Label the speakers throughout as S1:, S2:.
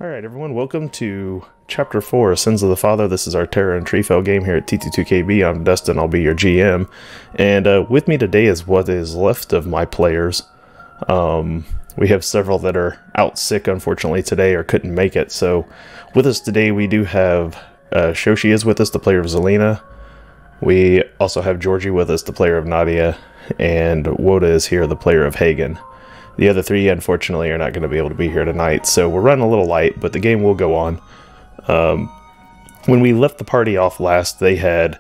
S1: Alright everyone, welcome to Chapter 4, Sins of the Father. This is our Terra and Treefell game here at T22KB. I'm Dustin, I'll be your GM. And with me today is what is left of my players. We have several that are out sick, unfortunately, today or couldn't make it. So with us today we do have Shoshi is with us, the player of Zelina. We also have Georgie with us, the player of Nadia. And Woda is here, the player of Hagen. The other three, unfortunately, are not going to be able to be here tonight, so we're running a little light, but the game will go on. When we left the party off last, they had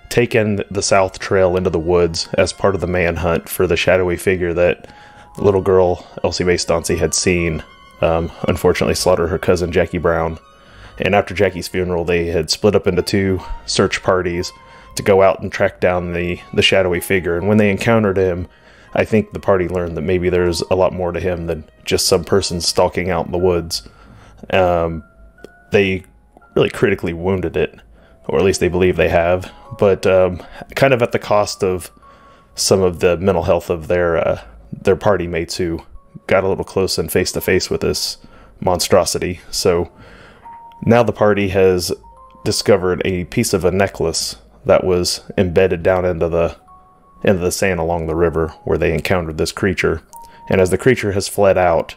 S1: taken the south trail into the woods as part of the manhunt for the shadowy figure that the little girl, Elsie Mae Stancy, had seen, unfortunately slaughter her cousin Jackie Brown. And after Jackie's funeral, they had split up into two search parties to go out and track down the shadowy figure, and when they encountered him, I think the party learned that maybe there's a lot more to him than just some person stalking out in the woods. They really critically wounded it, or at least they believe they have, but kind of at the cost of some of the mental health of their party mates who got a little close and face-to-face with this monstrosity. So now the party has discovered a piece of a necklace that was embedded down into the sand along the river where they encountered this creature. And as the creature has fled out,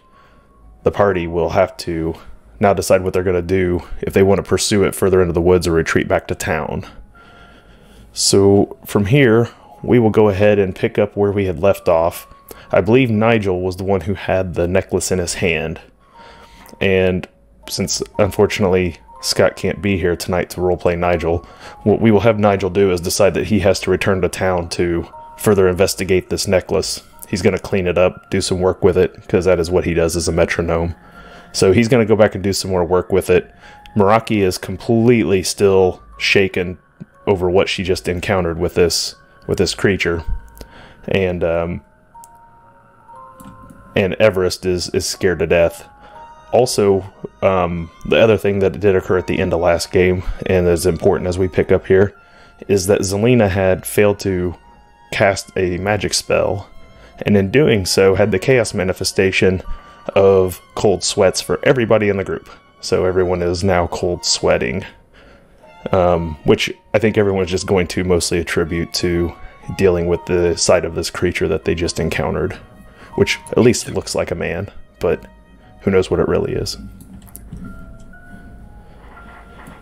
S1: the party will have to now decide what they're going to do, if they want to pursue it further into the woods or retreat back to town. So from here, we will go ahead and pick up where we had left off. I believe Nigel was the one who had the necklace in his hand. And since, unfortunately, Scott can't be here tonight to roleplay Nigel, what we will have Nigel do is decide that he has to return to town to further investigate this necklace. He's going to clean it up, do some work with it, because that is what he does as a metronome. So he's going to go back and do some more work with it. Meraki is completely still shaken over what she just encountered with this creature. And Everest is scared to death. Also, the other thing that did occur at the end of last game, and is important as we pick up here, is that Zelina had failed to cast a magic spell, and in doing so had the chaos manifestation of cold sweats for everybody in the group. So everyone is now cold sweating, which I think everyone's just going to mostly attribute to dealing with the sight of this creature that they just encountered, which at least looks like a man, but who knows what it really is.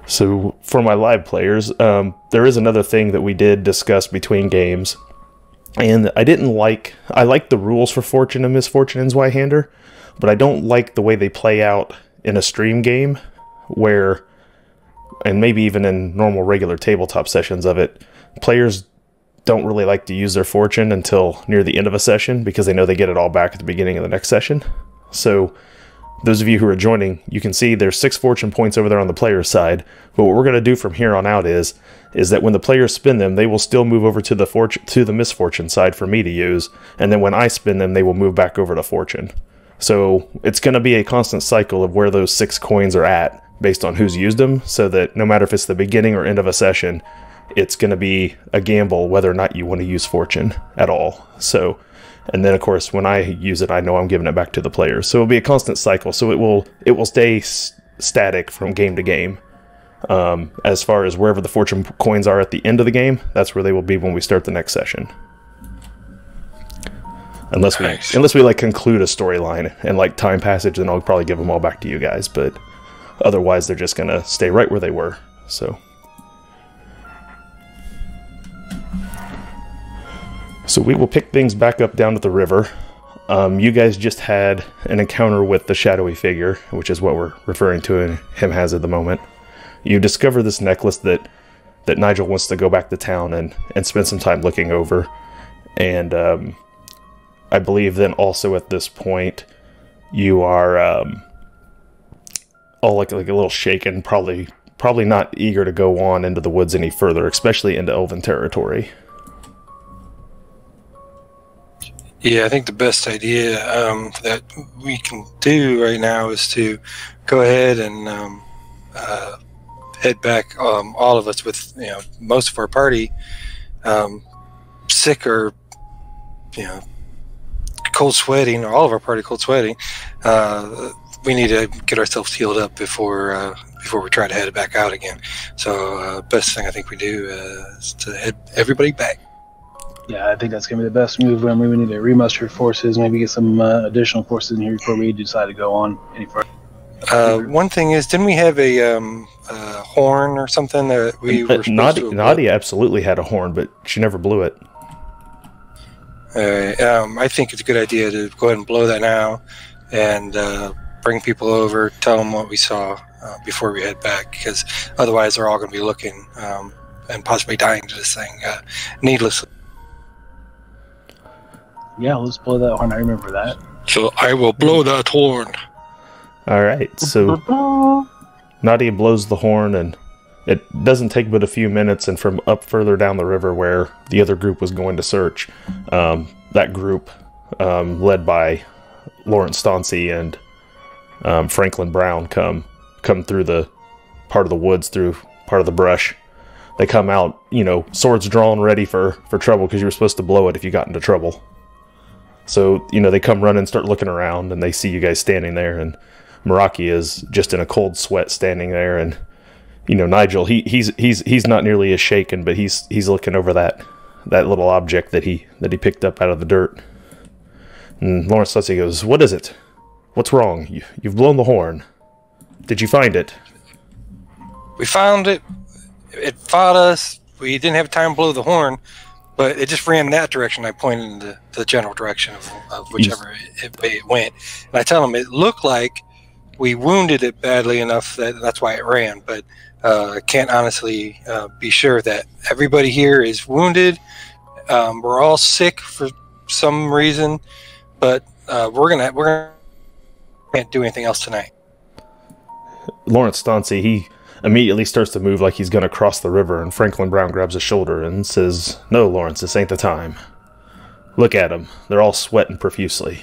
S1: So for my live players, there is another thing that we did discuss between games, and I like the rules for Fortune and Misfortune in Zweihander, but I don't like the way they play out in a stream game, where, and maybe even in normal regular tabletop sessions of it, players don't really like to use their fortune until near the end of a session, because they know they get it all back at the beginning of the next session. So those of you who are joining, you can see there's 6 fortune points over there on the player's side, but what we're going to do from here on out is that when the players spin them, they will still move over to the misfortune side for me to use, and then when I spin them, they will move back over to fortune. So it's going to be a constant cycle of where those 6 coins are at, based on who's used them, so that no matter if it's the beginning or end of a session, it's going to be a gamble whether or not you want to use fortune at all. So, and then of course when I use it, I know I'm giving it back to the players. So it'll be a constant cycle. So it will stay static from game to game. As far as wherever the fortune coins are at the end of the game, that's where they will be when we start the next session. Unless we like conclude a storyline and like time passage, then I'll probably give them all back to you guys. But otherwise, they're just gonna stay right where they were. So we will pick things back up down at the river. You guys just had an encounter with the shadowy figure, which is what we're referring to him as at the moment. You discover this necklace that Nigel wants to go back to town and spend some time looking over. And I believe then also at this point, you are all like a little shaken, probably not eager to go on into the woods any further, especially into Elven territory.
S2: Yeah, I think the best idea that we can do right now is to go ahead and head back, all of us with, most of our party sick or, cold sweating, or all of our party cold sweating, we need to get ourselves healed up before we try to head back out again. So best thing I think we do is to head everybody back.
S3: Yeah, I think that's going to be the best move. We need to remuster forces, maybe get some additional forces in here before we decide to go on any further.
S2: One thing is, didn't we have a horn or something that we were supposed to...
S1: Nadia absolutely had a horn, but she never blew it.
S2: I think it's a good idea to go ahead and blow that now and bring people over, tell them what we saw before we head back, because otherwise they're all going to be looking and possibly dying to this thing needlessly.
S3: Yeah, let's blow that horn. I remember that.
S2: So I will blow that horn.
S1: All right, so Nadia blows the horn, and it doesn't take but a few minutes, and from up further down the river where the other group was going to search, that group, led by Lawrence Stauncy and Franklin Brown, come through the part of the woods, through part of the brush. They come out, swords drawn, ready for trouble, because you were supposed to blow it if you got into trouble. So, they come running, start looking around, and they see you guys standing there, and Meraki is just in a cold sweat standing there, and Nigel, he's not nearly as shaken, but he's looking over that little object that he picked up out of the dirt. And Lawrence Stauncy goes, "What is it? What's wrong? You've blown the horn. Did you find it?"
S2: We found it. It fought us. We didn't have time to blow the horn, but it just ran that direction. I pointed in the general direction of whichever it went. And I tell him it looked like we wounded it badly enough that's why it ran, but I can't honestly be sure that everybody here is wounded. We're all sick for some reason, but we're can't do anything else tonight.
S1: Lawrence Stauncy, he immediately starts to move like he's going to cross the river, and Franklin Brown grabs his shoulder and says, "No, Lawrence, this ain't the time. Look at them. They're all sweating profusely.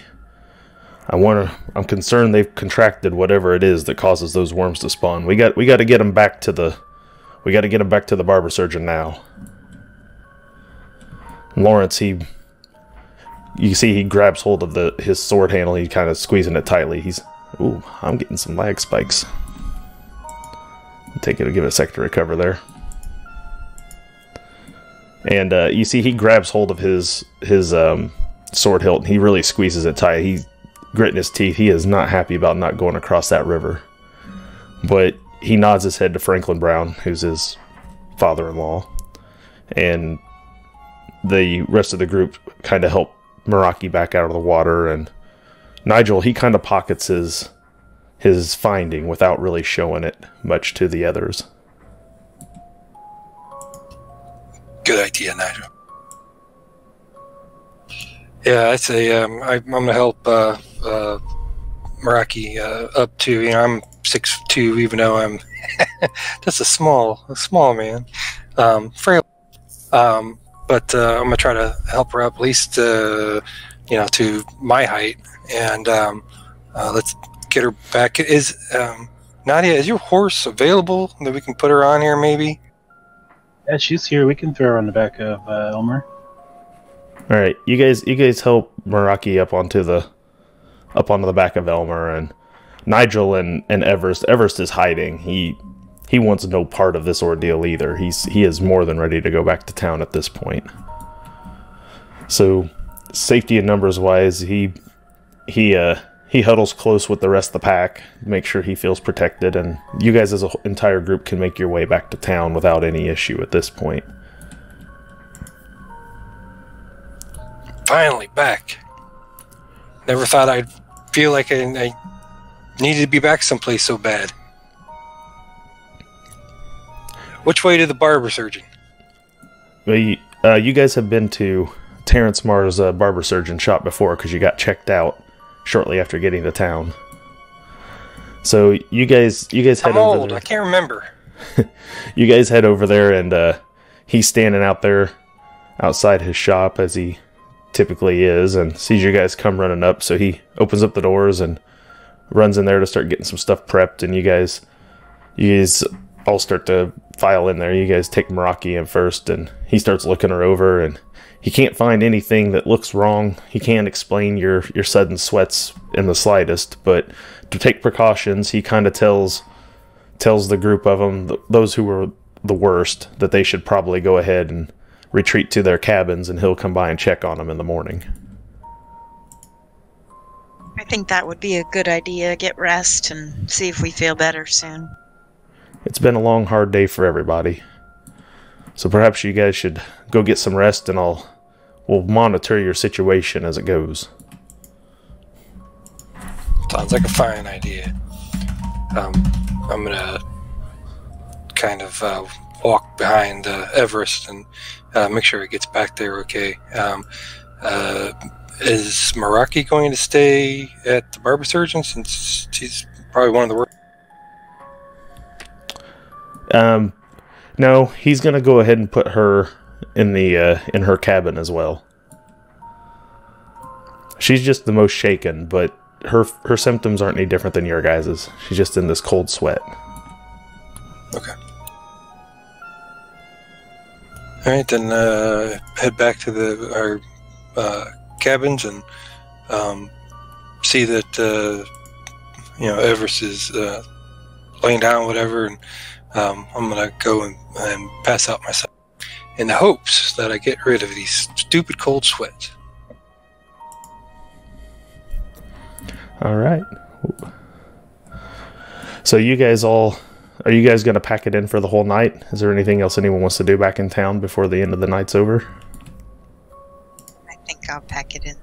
S1: I'm concerned they've contracted whatever it is that causes those worms to spawn. We got to get them back to the barber surgeon now." And Lawrence, you see he grabs hold of his sword handle. He's kind of squeezing it tightly. Ooh, I'm getting some lag spikes. Give it a sec to recover there. And you see he grabs hold of his sword hilt, and he really squeezes it tight. He's gritting his teeth. He is not happy about not going across that river. But he nods his head to Franklin Brown, who's his father-in-law. And the rest of the group kind of help Meraki back out of the water. And Nigel, he kind of pockets his finding without really showing it much to the others.
S2: Good idea, Nigel. Yeah, I'd say I'm going to help Meraki up to, I'm 6'2", even though I'm just a small man, frail. But I'm going to try to help her up at least, to my height, and let's get her back. Is Nadia, is your horse available that we can put her on here, maybe?
S3: Yeah, she's here. We can throw her on the back of Elmer.
S1: All right, you guys help Meraki up onto the back of Elmer, and Nigel and Everest. Everest is hiding. He wants no part of this ordeal either. He is more than ready to go back to town at this point. So, safety and numbers wise, he huddles close with the rest of the pack, make sure he feels protected, and you guys as an entire group can make your way back to town without any issue at this point.
S2: Finally back. Never thought I'd feel like I needed to be back someplace so bad. Which way to the barber surgeon?
S1: Well, you guys have been to Terrence Marr's barber surgeon shop before because you got checked out shortly after getting to town. So you guys head
S2: I'm
S1: over
S2: old.
S1: there.
S2: I can't remember.
S1: You guys head over there, and he's standing out there outside his shop as he typically is, and sees you guys come running up. So he opens up the doors and runs in there to start getting some stuff prepped, and you guys all start to file in there. You guys take Meraki in first, and he starts looking her over, and he can't find anything that looks wrong. He can't explain your sudden sweats in the slightest, but to take precautions, he kind of tells the group of them, those who were the worst, that they should probably go ahead and retreat to their cabins, and he'll come by and check on them in the morning.
S4: I think that would be a good idea. Get rest and see if we feel better soon.
S1: It's been a long, hard day for everybody. So perhaps you guys should go get some rest, and we'll monitor your situation as it goes.
S2: Sounds like a fine idea. I'm gonna kind of walk behind Everest and make sure he gets back there okay. Is Meraki going to stay at the barber surgeon, since she's probably one of the worst?
S1: No, he's gonna go ahead and put her in her cabin as well. She's just the most shaken, but her symptoms aren't any different than your guys's. She's just in this cold sweat.
S2: Okay. All right, then head back to our cabins and see that Everest is laying down, whatever, and I'm gonna go and pass out myself in the hopes that I get rid of these stupid cold sweats.
S1: All right. So are you guys going to pack it in for the whole night? Is there anything else anyone wants to do back in town before the end of the night's over?
S4: I think I'll pack it in.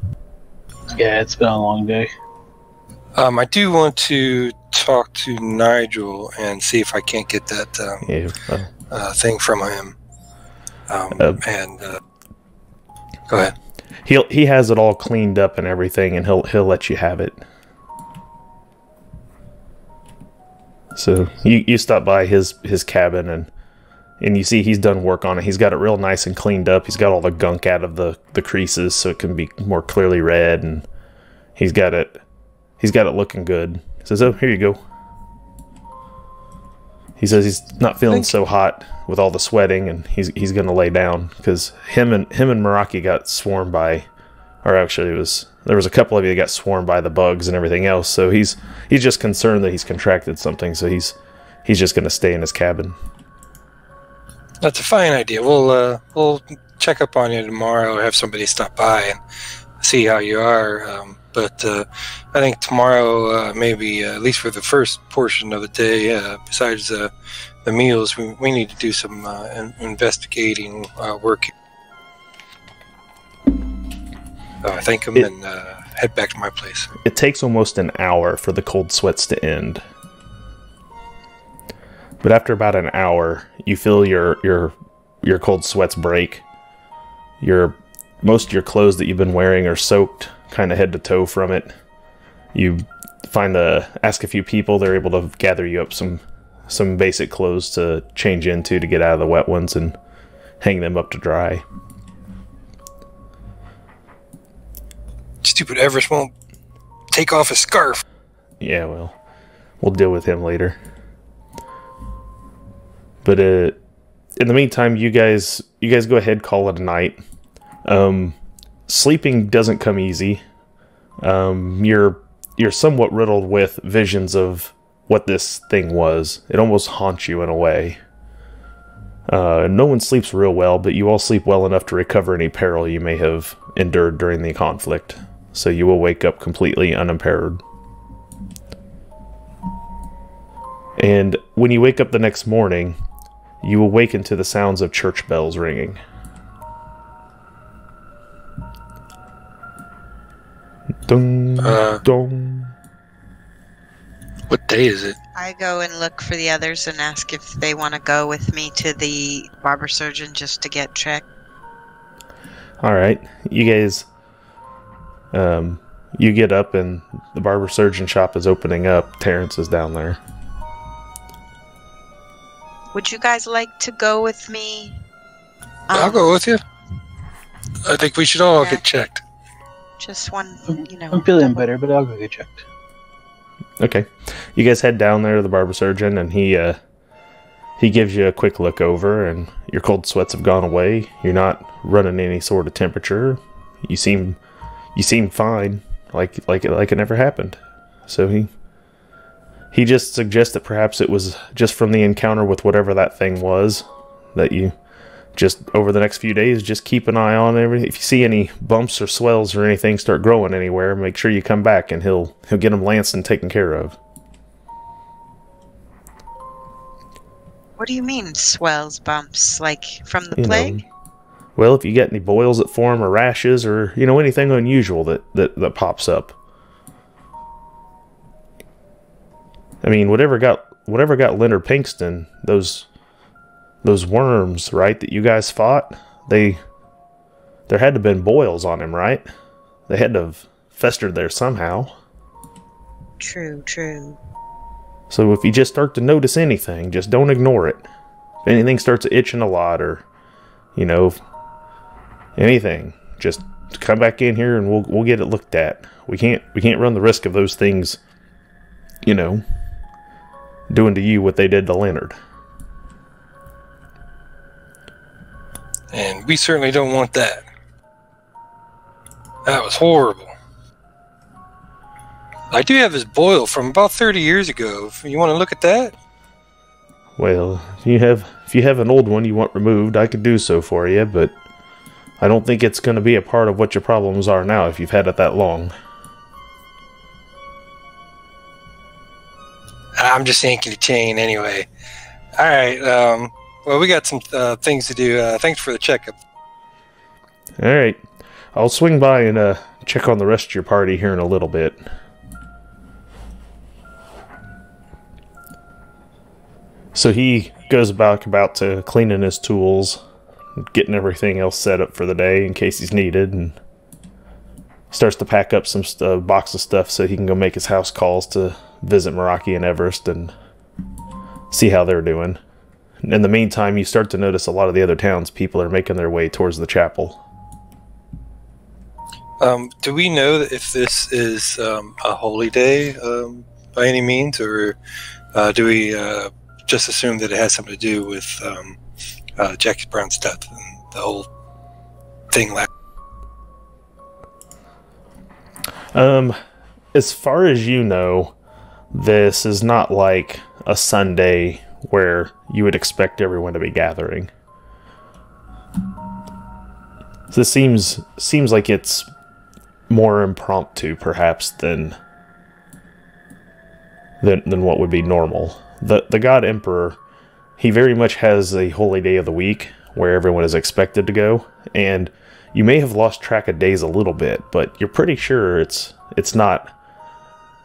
S3: Yeah, it's been a long day.
S2: I do want to talk to Nigel and see if I can't get that thing from him. Go ahead.
S1: He has it all cleaned up and everything, and he'll let you have it. So you stop by his cabin and you see he's done work on it. He's got it real nice and cleaned up. He's got all the gunk out of the creases so it can be more clearly read, and he's got it looking good. He says, "Oh, here you go." He says he's not feeling so hot with all the sweating, and he's gonna lay down because him and Meraki got swarmed by, or actually there was a couple of you that got swarmed by the bugs and everything else. So he's just concerned that he's contracted something. So he's just gonna stay in his cabin.
S2: That's a fine idea. We'll check up on you tomorrow. Have somebody stop by and see how you are. But I think tomorrow, maybe at least for the first portion of the day, besides the meals, we need to do some investigating work. I thank him and head back to my place.
S1: It takes almost an hour for the cold sweats to end. But after about an hour, you feel your cold sweats break. Most of your clothes that you've been wearing are soaked, kind of head to toe from it. You ask a few people. They're able to gather you up some basic clothes to change into to get out of the wet ones and hang them up to dry.
S2: Stupid Everest won't take off his scarf.
S1: Yeah, well, we'll deal with him later. But in the meantime, you guys go ahead, call it a night. Sleeping doesn't come easy. You're somewhat riddled with visions of what this thing was. It almost haunts you in a way. No one sleeps real well, but you all sleep well enough to recover any peril you may have endured during the conflict. So you will wake up completely unimpaired. And when you wake up the next morning, you awaken to the sounds of church bells ringing. Dun, dun.
S2: What day is it?
S4: I go and look for the others and ask if they want to go with me to the barber surgeon just to get checked.
S1: Alright, you guys, you get up and the barber surgeon shop is opening up. Terrence is down there.
S4: Would you guys like to go with me?
S2: I'll go with you. I think we should all get checked.
S4: Just one,
S3: I'm feeling better, but I'll go get checked.
S1: Okay. You guys head down there to the barber surgeon, and he He gives you a quick look over, and your cold sweats have gone away. You're not running any sort of temperature. You seem fine, like it never happened. So he just suggests that perhaps it was just from the encounter with whatever that thing was, that you just over the next few days just keep an eye on everything. If you see any bumps or swells or anything start growing anywhere, make sure you come back, and he'll get them lanced and taken care of.
S4: What do you mean, swells, bumps? Like from the plague?
S1: Well, if you get any boils that form or rashes or, anything unusual that pops up. I mean, whatever got Leonard Pinkston, those worms, right, that you guys fought, there had to have been boils on him, right? They had to have festered there somehow.
S4: True.
S1: So if you just start to notice anything, just don't ignore it. If anything starts itching a lot or, anything, just come back in here and we'll get it looked at. We can't run the risk of those things, doing to you what they did to Leonard.
S2: And we certainly don't want that. That was horrible. I do have his boil from about 30 years ago. You want to look at that?
S1: Well, if you have an old one you want removed, I could do so for you, but I don't think it's going to be a part of what your problems are now if you've had it that long.
S2: I'm just yanking the chain anyway. All right. Well, we got some things to do. Thanks for the checkup.
S1: All right. I'll swing by and check on the rest of your party here in a little bit. So he goes back about to cleaning his tools, getting everything else set up for the day in case he's needed, and starts to pack up some box of stuff so he can go make his house calls to visit Meraki and Everest and see how they're doing. In the meantime, you start to notice a lot of the other townspeople are making their way towards the chapel.
S2: Do we know that if this is a holy day by any means, or do we just assume that it has something to do with Jackie Brown's death and the whole thing?
S1: As far as you know, this is not like a Sunday where you would expect everyone to be gathering. So this seems like it's more impromptu, perhaps, than what would be normal. The God Emperor, he very much has a holy day of the week where everyone is expected to go, and you may have lost track of days a little bit, but you're pretty sure it's not.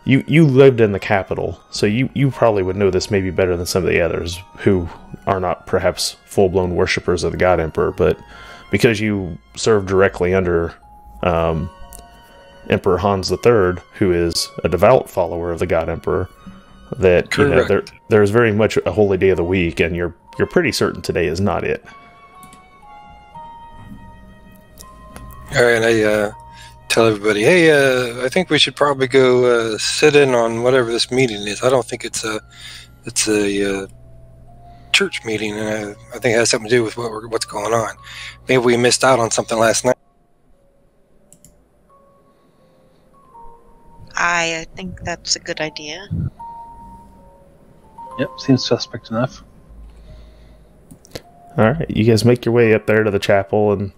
S1: You lived in the capital, so you probably would know this maybe better than some of the others who are not perhaps full-blown worshippers of the God Emperor, but because you served directly under Emperor Hans III, who is a devout follower of the God Emperor, that there's very much a holy day of the week, and you're pretty certain today is not it.
S2: All right, I tell everybody, hey, I think we should probably go sit in on whatever this meeting is. I don't think it's a church meeting, and I think it has something to do with what's going on. Maybe we missed out on something last night.
S4: I think that's a good idea.
S3: Yep, seems suspect enough.
S1: Alright, you guys make your way up there to the chapel, and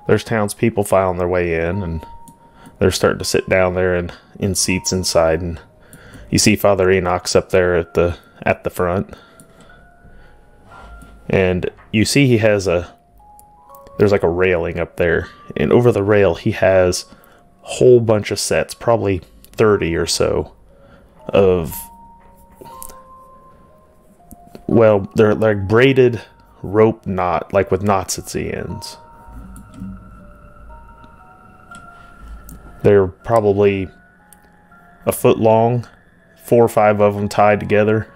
S1: there's townspeople filing their way in, and they're starting to sit down there in seats inside, and you see Father Enoch's up there at the front. And you see he has there's like a railing up there, and over the rail he has a whole bunch of sets, probably 30 or so, of, well, they're like braided rope knot, like with knots at the ends. They're probably a foot long, 4 or 5 of them tied together.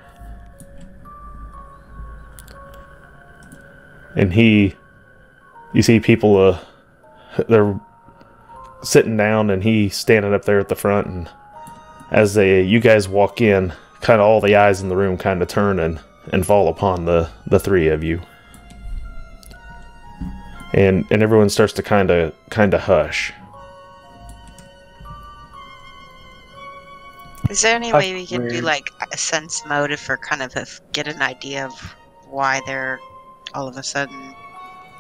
S1: And you see people, they're sitting down, and he's standing up there at the front, and as you guys walk in, kind of all the eyes in the room kind of turn, and and fall upon the three of you. And everyone starts to kind of hush.
S4: Is there any way we can do like a sense motive or kind of get an idea of why they're all of a sudden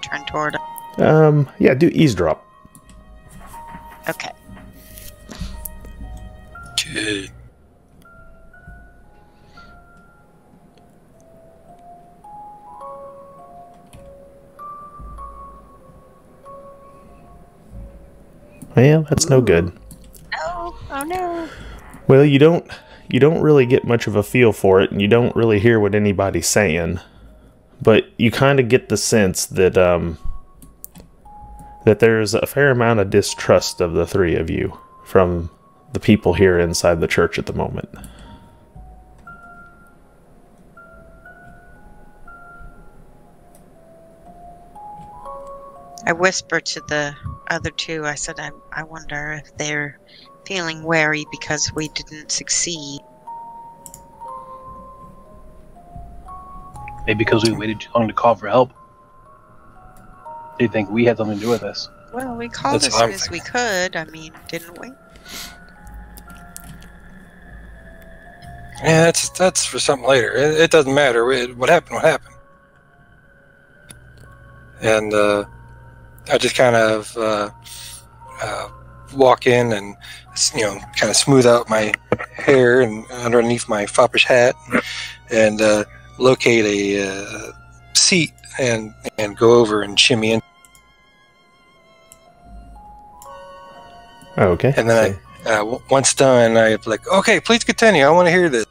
S4: turned toward us?
S1: Yeah, do eavesdrop.
S4: Okay.
S2: Good.
S1: Well, that's no good.
S4: No. Oh no.
S1: Well, you don't really get much of a feel for it, and you don't really hear what anybody's saying. But you kind of get the sense that that there's a fair amount of distrust of the three of you from the people here inside the church at the moment.
S4: I whispered to the other two, I said, I wonder if they're feeling wary because we didn't succeed.
S3: Maybe because we waited too long to call for help. Do you think we had something to do with this?
S4: Well, we called as soon as we could. I mean, didn't we?
S2: Yeah, that's for something later. It doesn't matter. What happened. And I just kind of walk in and, kind of smooth out my hair and underneath my foppish hat, and locate a seat and go over and shimmy in.
S1: Okay.
S2: And then once done, I'm like, okay, please continue. I want to hear this.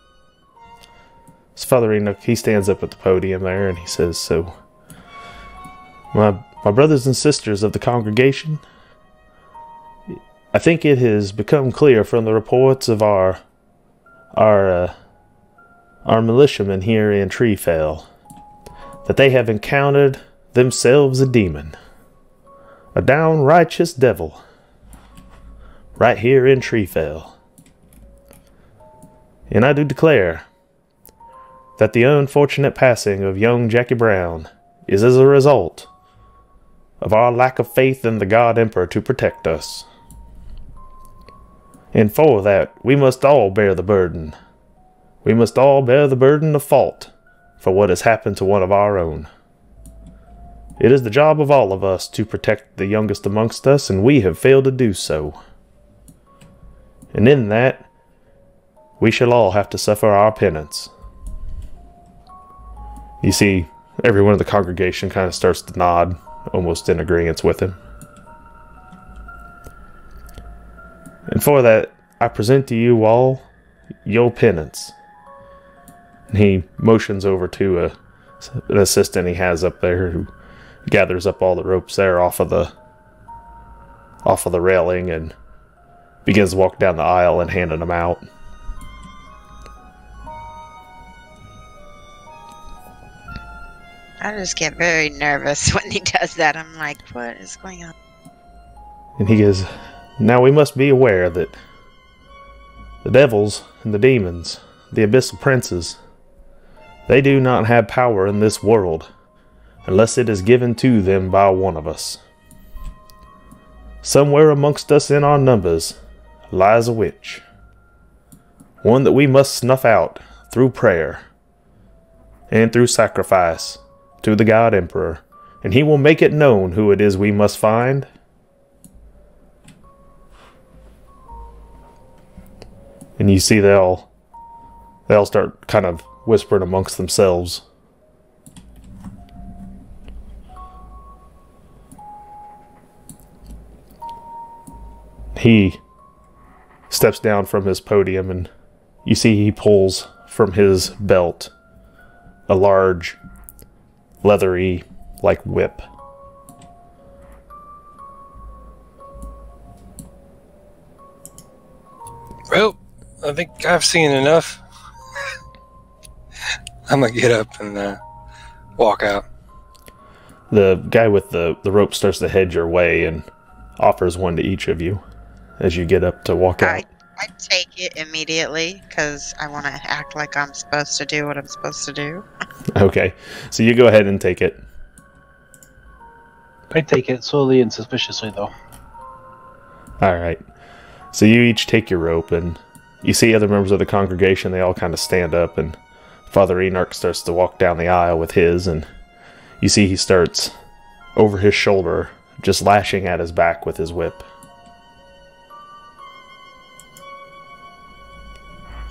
S1: So Father Enoch, he stands up at the podium there and he says, "So, my brothers and sisters of the congregation, I think it has become clear from the reports of our militiamen here in Treefell that they have encountered themselves a demon, a down righteous devil, right here in Treefell. And I do declare that the unfortunate passing of young Jackie Brown is as a result of our lack of faith in the God Emperor to protect us. And for that, we must all bear the burden. We must all bear the burden of fault for what has happened to one of our own. It is the job of all of us to protect the youngest amongst us, and we have failed to do so. And in that, we shall all have to suffer our penance." You see, everyone in the congregation kind of starts to nod, almost in agreement with him. "And for that, I present to you all your penance." And he motions over to an assistant he has up there who gathers up all the ropes there off of the railing and begins to walk down the aisle and handing them out.
S4: I just get very nervous when he does that. I'm like, what is going on?
S1: And he goes, "Now we must be aware that the devils and the demons, the abyssal princes, they do not have power in this world unless it is given to them by one of us. Somewhere amongst us in our numbers lies a witch, one that we must snuff out through prayer and through sacrifice to the God Emperor, and he will make it known who it is we must find." And you see they all start kind of whispering amongst themselves. He steps down from his podium, and you see he pulls from his belt a large, leathery, like whip.
S2: Well, I think I've seen enough. I'm gonna get up and walk out.
S1: The guy with the rope starts to head your way and offers one to each of you as you get up to walk out.
S4: I take it immediately because I want to act like I'm supposed to do what I'm supposed to do.
S1: Okay, so you go ahead and take it.
S3: I take it slowly and suspiciously, though.
S1: All right. So you each take your rope, and you see other members of the congregation. They all kind of stand up, and Father Enoch starts to walk down the aisle with his, and you see he starts over his shoulder, just lashing at his back with his whip.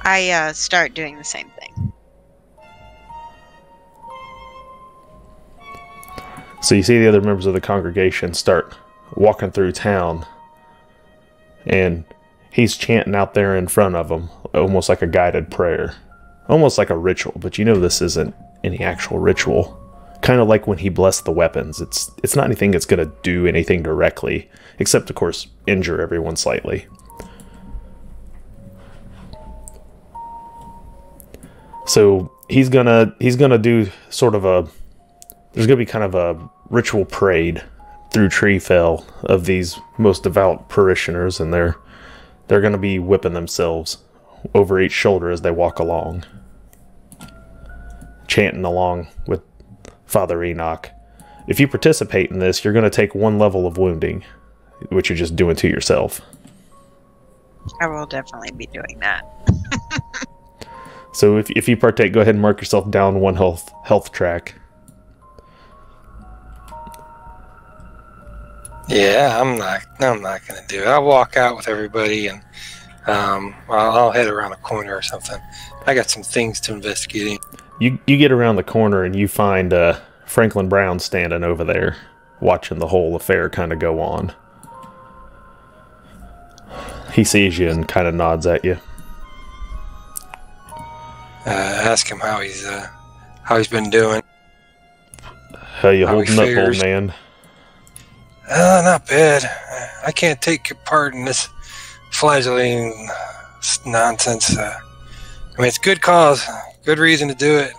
S4: I start doing the same thing.
S1: So you see the other members of the congregation start walking through town, and he's chanting out there in front of them, almost like a guided prayer. Almost like a ritual, but you know this isn't any actual ritual. Kind of like when he blessed the weapons. It's not anything that's going to do anything directly, except, of course, injure everyone slightly. So he's gonna do sort of a... There's going to be kind of a ritual parade through Treefell of these most devout parishioners, and they're going to be whipping themselves over each shoulder as they walk along, chanting along with Father Enoch. If you participate in this, you're going to take 1 level of wounding, which you're just doing to yourself.
S4: I will definitely be doing that.
S1: So if you partake, go ahead and mark yourself down 1 health track.
S2: Yeah, I'm not gonna do it. I'll walk out with everybody, and I'll head around a corner or something. I got some things to investigate.
S1: You get around the corner and you find Franklin Brown standing over there, watching the whole affair kind of go on. He sees you and kind of nods at you.
S2: Ask him how he's been doing.
S1: How you holding up, old man?
S2: Not bad. I can't take part in this flagellating nonsense. I mean, it's good cause, good reason to do it.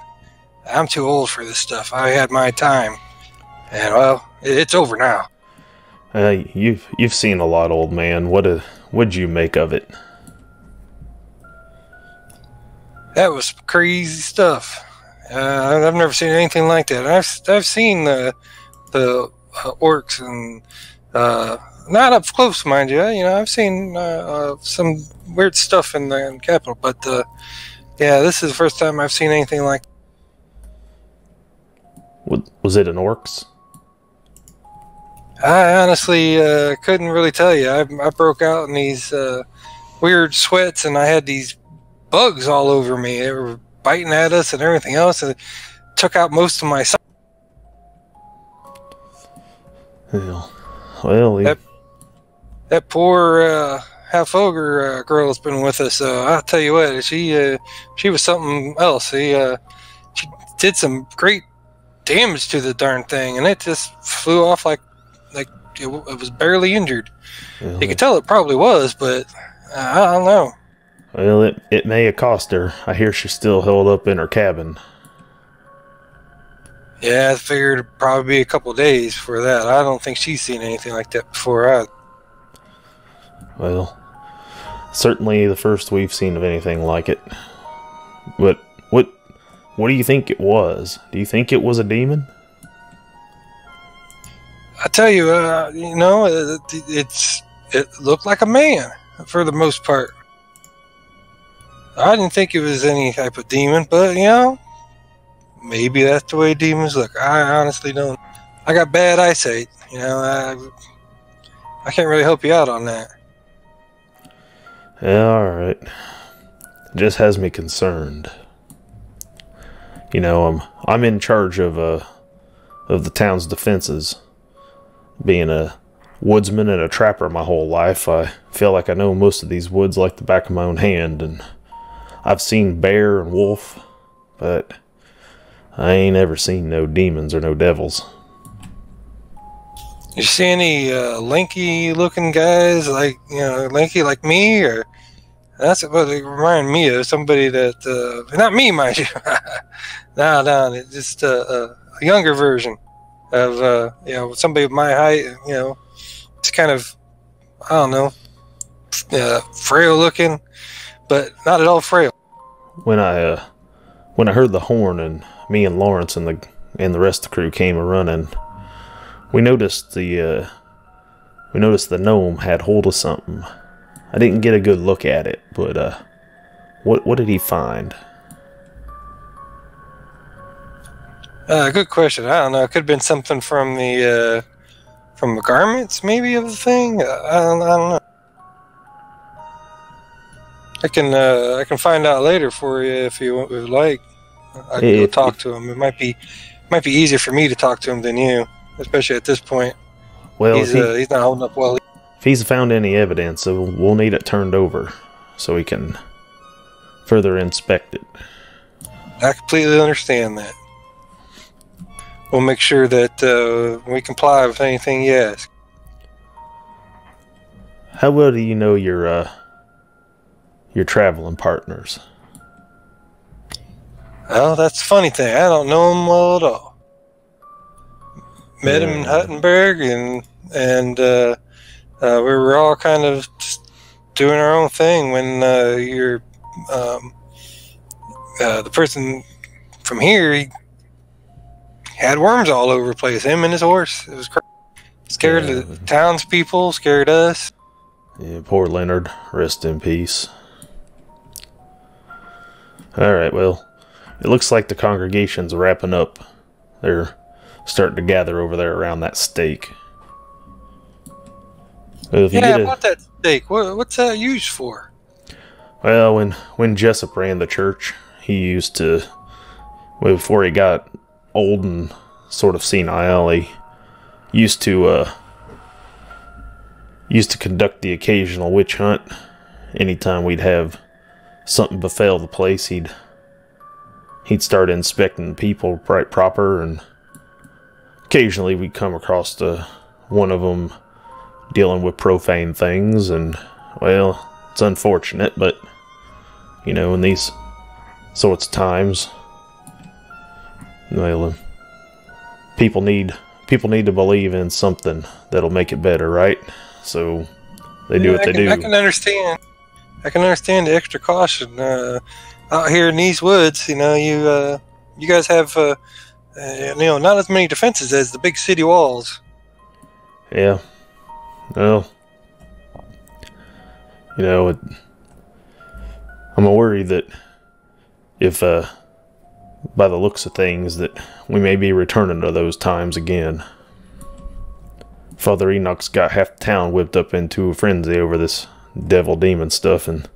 S2: I'm too old for this stuff. I had my time, and well, it's over now.
S1: You've seen a lot, old man. What'd you make of it?
S2: That was crazy stuff. I've never seen anything like that. I've seen the orcs, and not up close, mind you. You know, I've seen some weird stuff in the capital, but yeah, this is the first time I've seen anything like.
S1: Was it an orcs?
S2: I honestly couldn't really tell you. I broke out in these weird sweats, and I had these bugs all over me. They were biting at us and everything else, and it took out most of my sight.
S1: Well,
S2: that poor half-ogre girl's been with us. I'll tell you what, she was something else. She did some great damage to the darn thing, and it just flew off like it was barely injured.
S1: Well,
S2: you could tell it probably was, but I don't know.
S1: Well, it may have cost her. I hear she's still held up in her cabin.
S2: Yeah, I figured it'd probably be a couple days for that. I don't think she's seen anything like that before.
S1: Well, certainly the first we've seen of anything like it. But what do you think it was? Do you think it was a demon?
S2: I tell you, you know, it looked like a man for the most part. I didn't think it was any type of demon, but you know, maybe that's the way demons look. I honestly don't. I got bad eyesight, you know. I can't really help you out on that.
S1: Yeah, all right. It just has me concerned. You know, I'm in charge of the town's defenses. Being a woodsman and a trapper my whole life, I feel like I know most of these woods like the back of my own hand, and I've seen bear and wolf, but I ain't ever seen no demons or no devils.
S2: You see any lanky-looking guys, like, you know, lanky like me, or that's what they remind me of, somebody that, not me, mind you. No, it's just a younger version of, you know, somebody of my height, you know, it's kind of, I don't know, frail looking, but not at all frail.
S1: When I heard the horn and me and Lawrence and the rest of the crew came a running, we noticed the gnome had hold of something. I didn't get a good look at it, but what did he find?
S2: Good question. I don't know. It could have been something from the garments, maybe, of the thing. I don't know. I can find out later for you if you would like. I can go talk to him. It might be easier for me to talk to him than you, especially at this point.
S1: Well,
S2: he's not holding up well.
S1: If he's found any evidence, we'll need it turned over so we can further inspect it.
S2: I completely understand that. We'll make sure that we comply with anything you ask.
S1: How well do you know your traveling partners?
S2: Well, that's the funny thing. I don't know them well at all. Met him in Huttenberg, and we were all kind of just doing our own thing when the person from here, he had worms all over the place. Him and his horse. It was crazy. Scared the townspeople, scared us.
S1: Yeah, poor Leonard. Rest in peace. Alright, well, it looks like the congregation's wrapping up. They're starting to gather over there around that stake. Well,
S2: about that stake. What's that used for?
S1: Well, when Jessup ran the church, he used to, before he got old and sort of senile, he used to conduct the occasional witch hunt. Anytime we'd have something befell the place, he'd start inspecting people right proper, and occasionally we'd come across one of them dealing with profane things, and well, it's unfortunate, but you know, in these sorts of times, well, people need to believe in something that'll make it better, right? So they do what they do.
S2: I can understand. I can understand the extra caution out here in these woods. You know, you guys have not as many defenses as the big city walls.
S1: Yeah. Well, you know, I'm worried that if, by the looks of things, that we may be returning to those times again. Father Enoch's got half the town whipped up into a frenzy over this devil demon stuff, and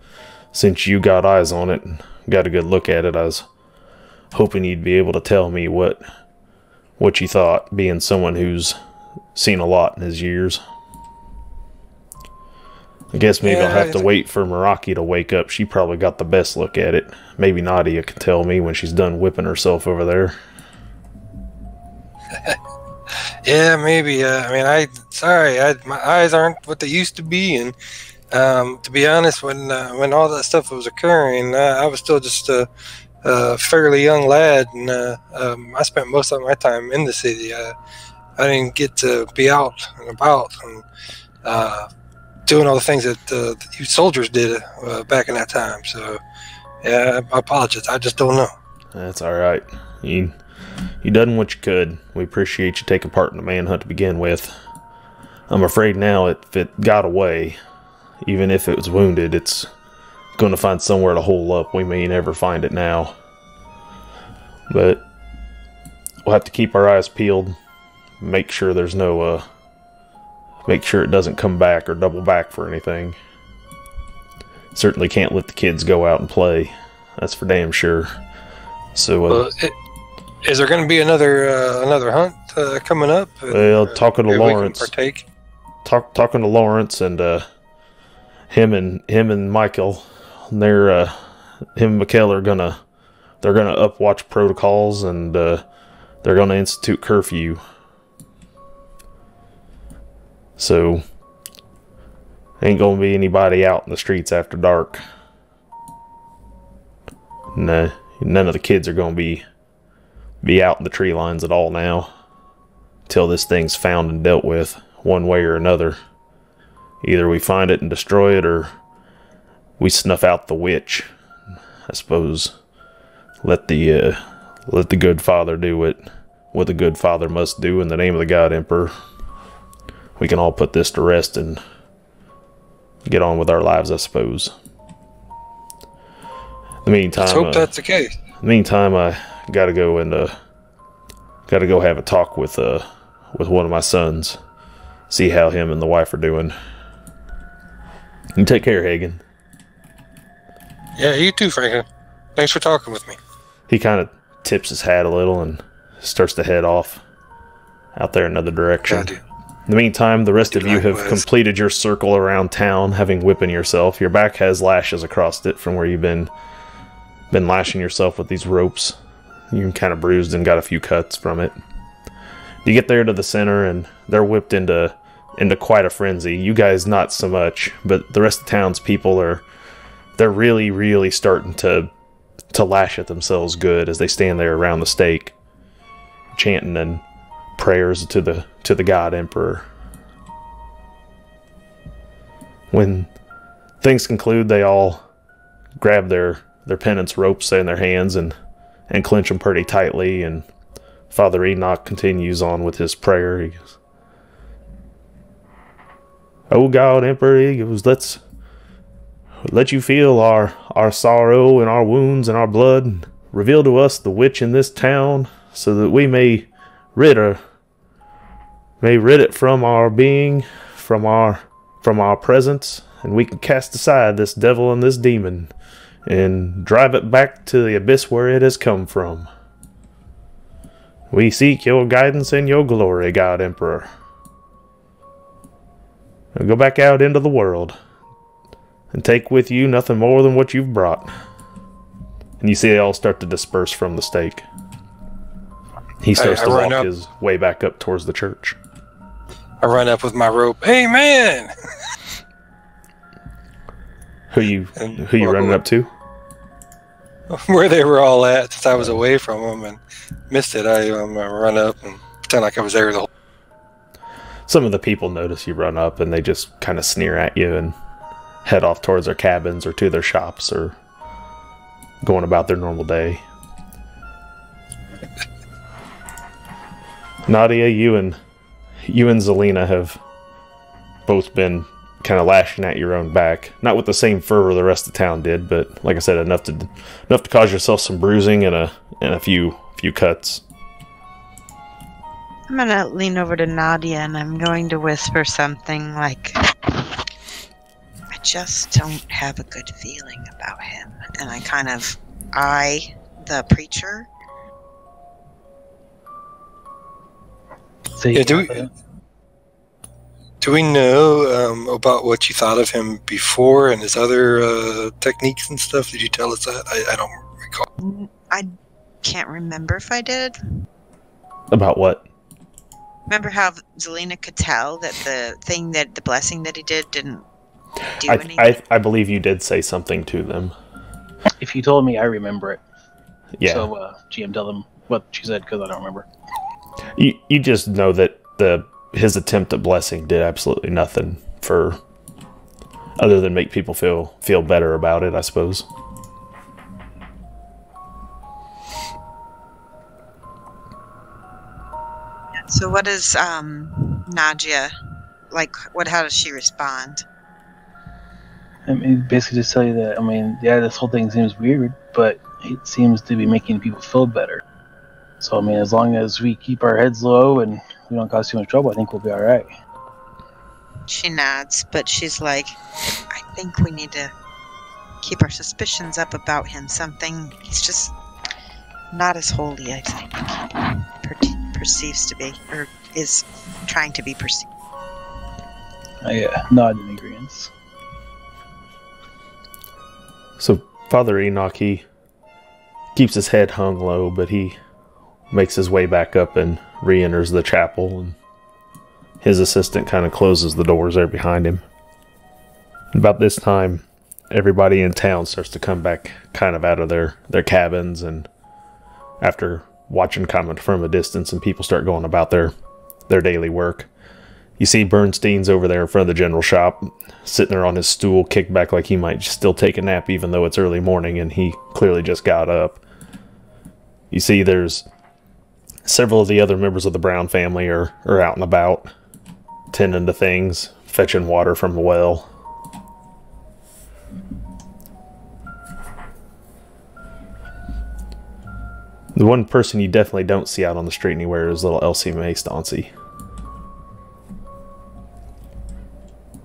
S1: since you got eyes on it and got a good look at it, I was hoping you'd be able to tell me what you thought, being someone who's seen a lot in his years. I guess maybe I'll have to wait for Meraki to wake up. She probably got the best look at it. Maybe Nadia can tell me when she's done whipping herself over there.
S2: Yeah, maybe. My eyes aren't what they used to be, and to be honest, when all that stuff was occurring, I was still just a fairly young lad, and I spent most of my time in the city. I didn't get to be out and about and doing all the things that you soldiers did back in that time. So, yeah, I apologize. I just don't know.
S1: That's all right. You done what you could. We appreciate you taking part in the manhunt to begin with. I'm afraid now if it got away, even if it was wounded, it's going to find somewhere to hole up. We may never find it now. But we'll have to keep our eyes peeled. Make sure there's no, make sure it doesn't come back or double back for anything. Certainly can't let the kids go out and play. That's for damn sure. So,
S2: is there going to be another hunt coming up?
S1: Well, talking to Lawrence. Talking to Lawrence and him and Michael, him and Mikkel are gonna upwatch protocols, and they're gonna institute curfew. So ain't gonna be anybody out in the streets after dark. Nah, none of the kids are gonna be out in the tree lines at all now, till this thing's found and dealt with one way or another. Either we find it and destroy it, or we snuff out the witch. I suppose let the good father do what the good father must do in the name of the God Emperor. We can all put this to rest and get on with our lives, I suppose. In the meantime,
S2: let's hope that's the case.
S1: In the meantime, I gotta go have a talk with one of my sons. See how him and the wife are doing. You take care, Hagen.
S2: Yeah, you too, Franklin. Thanks for talking with me.
S1: He kind of tips his hat a little and starts to head off out there another direction.
S2: God,
S1: in the meantime, the rest of you have completed your circle around town, having whipping yourself. Your back has lashes across it from where you've been lashing yourself with these ropes. You're kind of bruised and got a few cuts from it. You get there to the center, and they're whipped into quite a frenzy. You guys not so much, but the rest of the town's people they're really, really starting to lash at themselves good as they stand there around the stake, chanting and prayers to the God Emperor. When things conclude, they all grab their penance ropes in their hands and clench them pretty tightly, and Father Enoch continues on with his prayer. He goes, "Oh God Emperor," he goes, let's let you feel our sorrow and our wounds and our blood, and reveal to us the witch in this town, so that we may rid it from our being, from our presence, and we can cast aside this devil and this demon and drive it back to the abyss where it has come from. We seek your guidance and your glory, God Emperor. Now go back out into the world and take with you nothing more than what you've brought." And you see they all start to disperse from the stake. He starts to walk his way back up towards the church.
S2: I run up with my rope. "Hey, man!"
S1: Who you running up to?
S2: Where they were all at, since I was away from them and missed it. I run up and pretend like I was there the whole.
S1: Some of the people notice you run up, and they just kind of sneer at you and head off towards their cabins or to their shops or going about their normal day. Nadia, you and Zelina have both been kind of lashing at your own back. Not with the same fervor the rest of the town did, but like I said, enough to cause yourself some bruising and a few cuts.
S4: I'm gonna lean over to Nadia and I'm going to whisper something like, "I just don't have a good feeling about him." And I kind of eye the preacher.
S2: Yeah, do we know about what you thought of him before and his other techniques and stuff? Did you tell us that? I don't recall.
S4: I can't remember if I did.
S1: About what?
S4: Remember how Zelina could tell that the blessing that he did didn't do anything?
S1: I believe you did say something to them.
S3: If you told me, I remember it.
S1: Yeah.
S3: So, GM, tell them what she said, because I don't remember.
S1: You just know that his attempt at blessing did absolutely nothing other than make people feel better about it, I suppose.
S4: So what is Nadia like? How does she respond?
S3: I mean, basically just tell you that, this whole thing seems weird, but it seems to be making people feel better. So, as long as we keep our heads low and we don't cause too much trouble, I think we'll be alright.
S4: She nods, but she's like, "I think we need to keep our suspicions up about him. He's just not as holy, I think he perceives to be, or is trying to be perceived."
S3: Nod in agreement.
S1: So Father Enoch, he keeps his head hung low, but he makes his way back up and re-enters the chapel, and his assistant kind of closes the doors there behind him. About this time, everybody in town starts to come back kind of out of their cabins, and after watching kind of from a distance, and people start going about their daily work, You see Bernstein's over there in front of the general shop, sitting there on his stool, kicked back like he might still take a nap even though it's early morning, and he clearly just got up. You see there's several of the other members of the Brown family are out and about, tending to things, fetching water from the well. The one person you definitely don't see out on the street anywhere is little Elsie Mae Stauncy.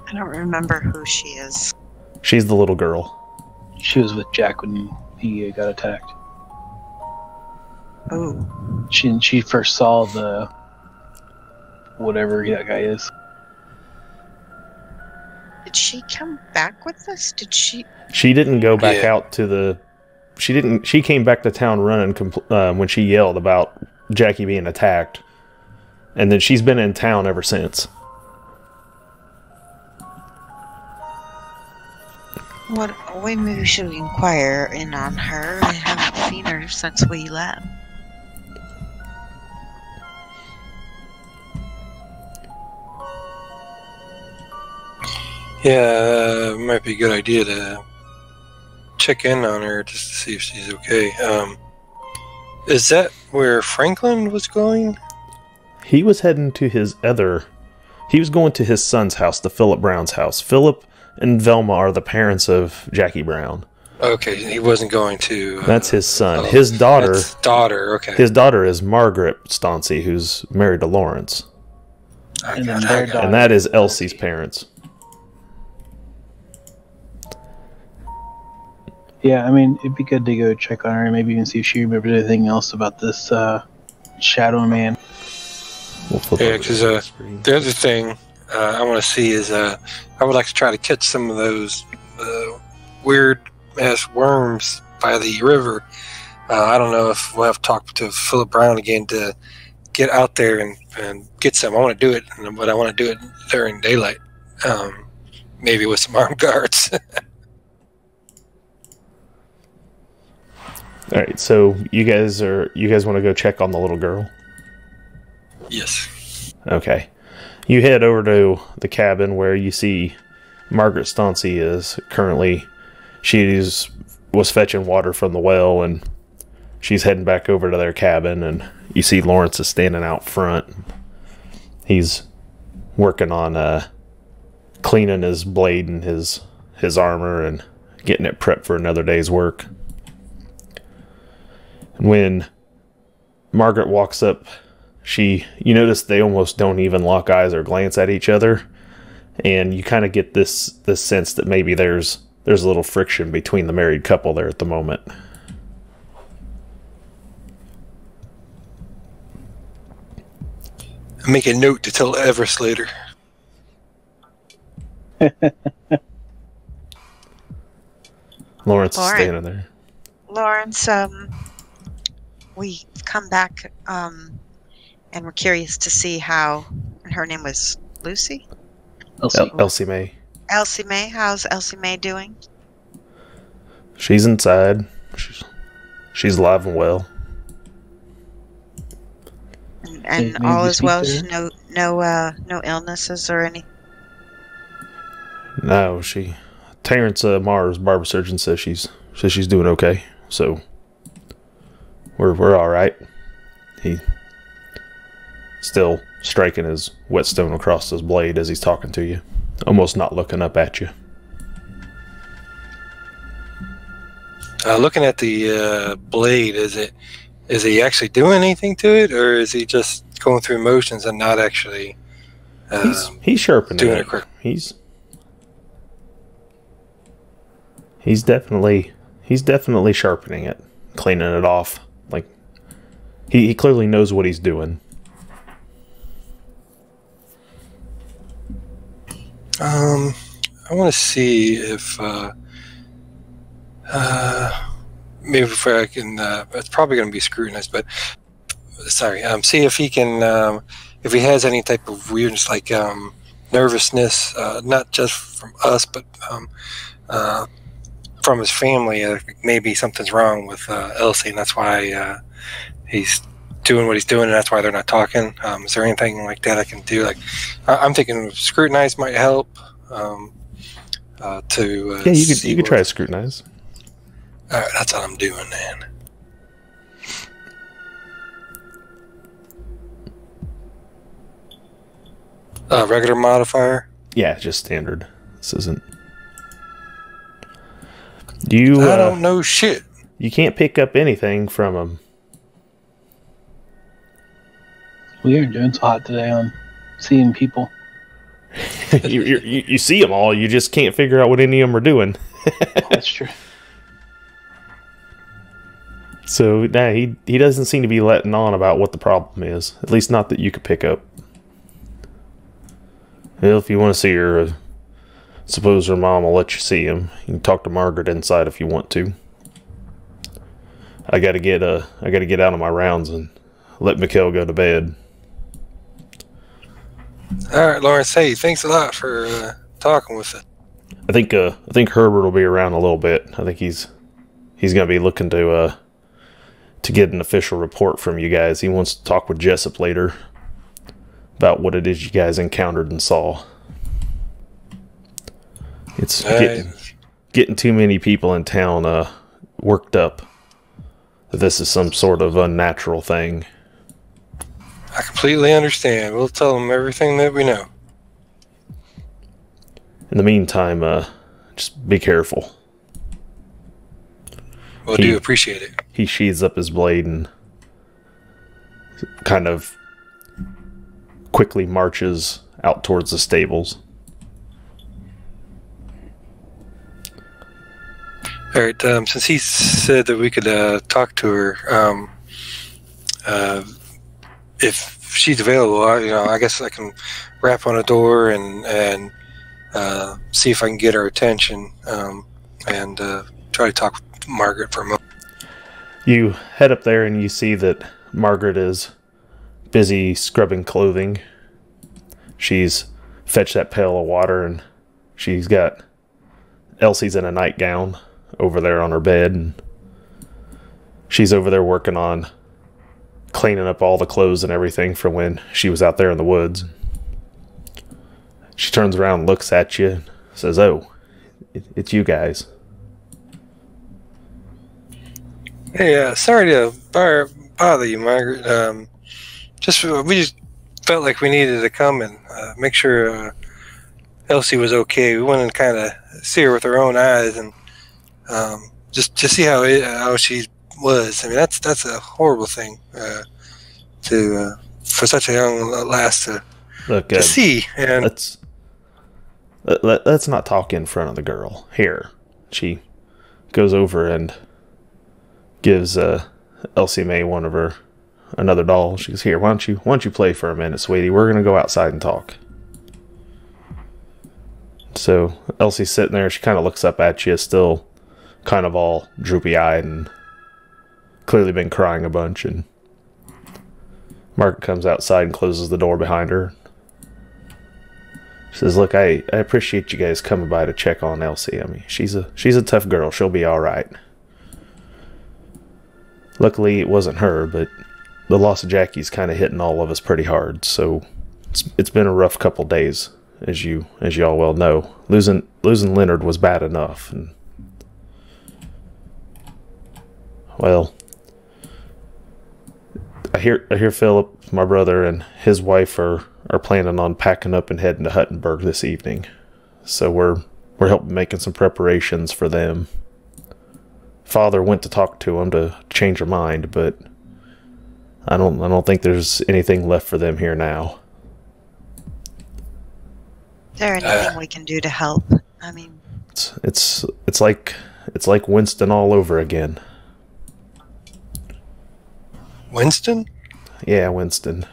S4: I don't remember who she is.
S1: She's the little girl.
S3: She was with Jack when he got attacked.
S4: Oh.
S3: She first saw the whatever that guy is.
S4: Did she come back with us? Did she?
S1: She didn't go back out to the... She came back to town running when she yelled about Jackie being attacked. And then she's been in town ever since.
S4: What? Maybe we should inquire in on her. I haven't seen her since we left.
S2: Yeah, it might be a good idea to check in on her just to see if she's okay. Is that where Franklin was going?
S1: He was heading to his other... He was going to his son's house, to Philip Brown's house. Philip and Velma are the parents of Jackie Brown.
S2: Okay, he wasn't going to...
S1: That's his son. His daughter...
S2: That's daughter, okay.
S1: His daughter is Margaret Stauncy, who's married to Lawrence.
S3: And then their daughter.
S1: And that is Elsie's parents.
S3: Yeah, I mean, it'd be good to go check on her and maybe even see if she remembers anything else about this Shadow Man.
S2: Yeah, because the other thing I want to see is I would like to try to catch some of those weird-ass worms by the river. I don't know if we'll have to talk to Philip Brown again to get out there and get some. I want to do it, but I want to do it during daylight, maybe with some armed guards.
S1: All right, so you guys want to go check on the little girl?
S2: Yes.
S1: Okay. You head over to the cabin where you see Margaret Stauncy is currently. She was fetching water from the well, and she's heading back over to their cabin, and you see Lawrence is standing out front. He's working on cleaning his blade and his armor and getting it prepped for another day's work. When Margaret walks up, you notice they almost don't even lock eyes or glance at each other, and you kind of get this sense that maybe there's a little friction between the married couple there at the moment.
S2: Make a note to tell Everest later.
S1: Lawrence is standing there.
S4: Lawrence, we've come back and we're curious to see how... Her name was Lucy?
S1: Elsie Mae.
S4: Elsie Mae? How's Elsie Mae doing?
S1: She's inside. She's alive and well.
S4: And all is well? No illnesses or anything?
S1: No, Terrence Mars, barber surgeon, says she's doing okay. So we're all right. He still striking his whetstone across his blade as he's talking to you, almost not looking up at you.
S2: Looking at the blade, is he actually doing anything to it, or is he just going through motions and not actually?
S1: He's sharpening
S2: doing
S1: it.
S2: it quick.
S1: He's definitely sharpening it, cleaning it off. Like he clearly knows what he's doing.
S2: I want to see if maybe if I can. It's probably going to be scrutinized, but sorry. See if he can. If he has any type of weirdness, like nervousness, not just from us, but from his family. Maybe something's wrong with Elsie, and that's why he's doing what he's doing, and that's why they're not talking. Is there anything like that I can do? Like, I'm thinking scrutinize might help.
S1: Yeah, you could try to scrutinize.
S2: All right, that's what I'm doing, then. Regular modifier.
S1: Yeah, just standard. This isn't. You.
S2: I don't know shit.
S1: You can't pick up anything from him.
S3: We aren't doing so hot today on seeing people.
S1: You see them all. You just can't figure out what any of them are doing.
S3: That's true.
S1: So nah, he doesn't seem to be letting on about what the problem is. At least not that you could pick up. Well, if you want to see her, suppose her mom will let you see him. You can talk to Margaret inside if you want to. I gotta get out on my rounds and let Mikhail go to bed.
S2: All right, Lawrence. Hey, thanks a lot for talking with it.
S1: I think Herbert will be around a little bit. I think he's gonna be looking to get an official report from you guys. He wants to talk with Jessup later about what it is you guys encountered and saw. It's getting too many people in town worked up that this is some sort of unnatural thing.
S2: I completely understand. We'll tell them everything that we know.
S1: In the meantime, just be careful.
S2: We'll do appreciate it.
S1: He sheathes up his blade and kind of quickly marches out towards the stables.
S2: All right. Since he said that we could talk to her, if she's available, I guess I can rap on a door and see if I can get her attention, and try to talk with Margaret for a moment.
S1: You head up there and you see that Margaret is busy scrubbing clothing. She's fetched that pail of water, and she's got Elsie's in a nightgown over there on her bed, and she's over there working on cleaning up all the clothes and everything from when she was out there in the woods. She turns around and looks at you and says, "Oh, it's you guys."
S2: Hey, sorry to bother you, Margaret. We just felt like we needed to come and make sure Elsie was okay. We wanted to kind of see her with our own eyes and just see how she was. I mean, that's a horrible thing for such a young lass to see. And
S1: let's not talk in front of the girl. Here, she goes over and gives Elsie Mae another doll. She goes, "Here, why don't you play for a minute, sweetie? We're gonna go outside and talk." So Elsie's sitting there. She kind of looks up at you, still kind of all droopy-eyed and clearly been crying a bunch. And Margaret comes outside and closes the door behind her. She says, "Look, I appreciate you guys coming by to check on Elsie. I mean, she's a tough girl. She'll be all right. Luckily, it wasn't her, but the loss of Jackie's kind of hitting all of us pretty hard. So it's been a rough couple days, as you all well know. Losing Leonard was bad enough, and well, I hear Philip, my brother, and his wife are planning on packing up and heading to Huttenberg this evening. So we're helping making some preparations for them. Father went to talk to him to change her mind, but I don't think there's anything left for them here now."
S4: Is there anything we can do to help? I mean,
S1: it's like Winston all over again.
S2: Winston?
S1: Yeah, Winston.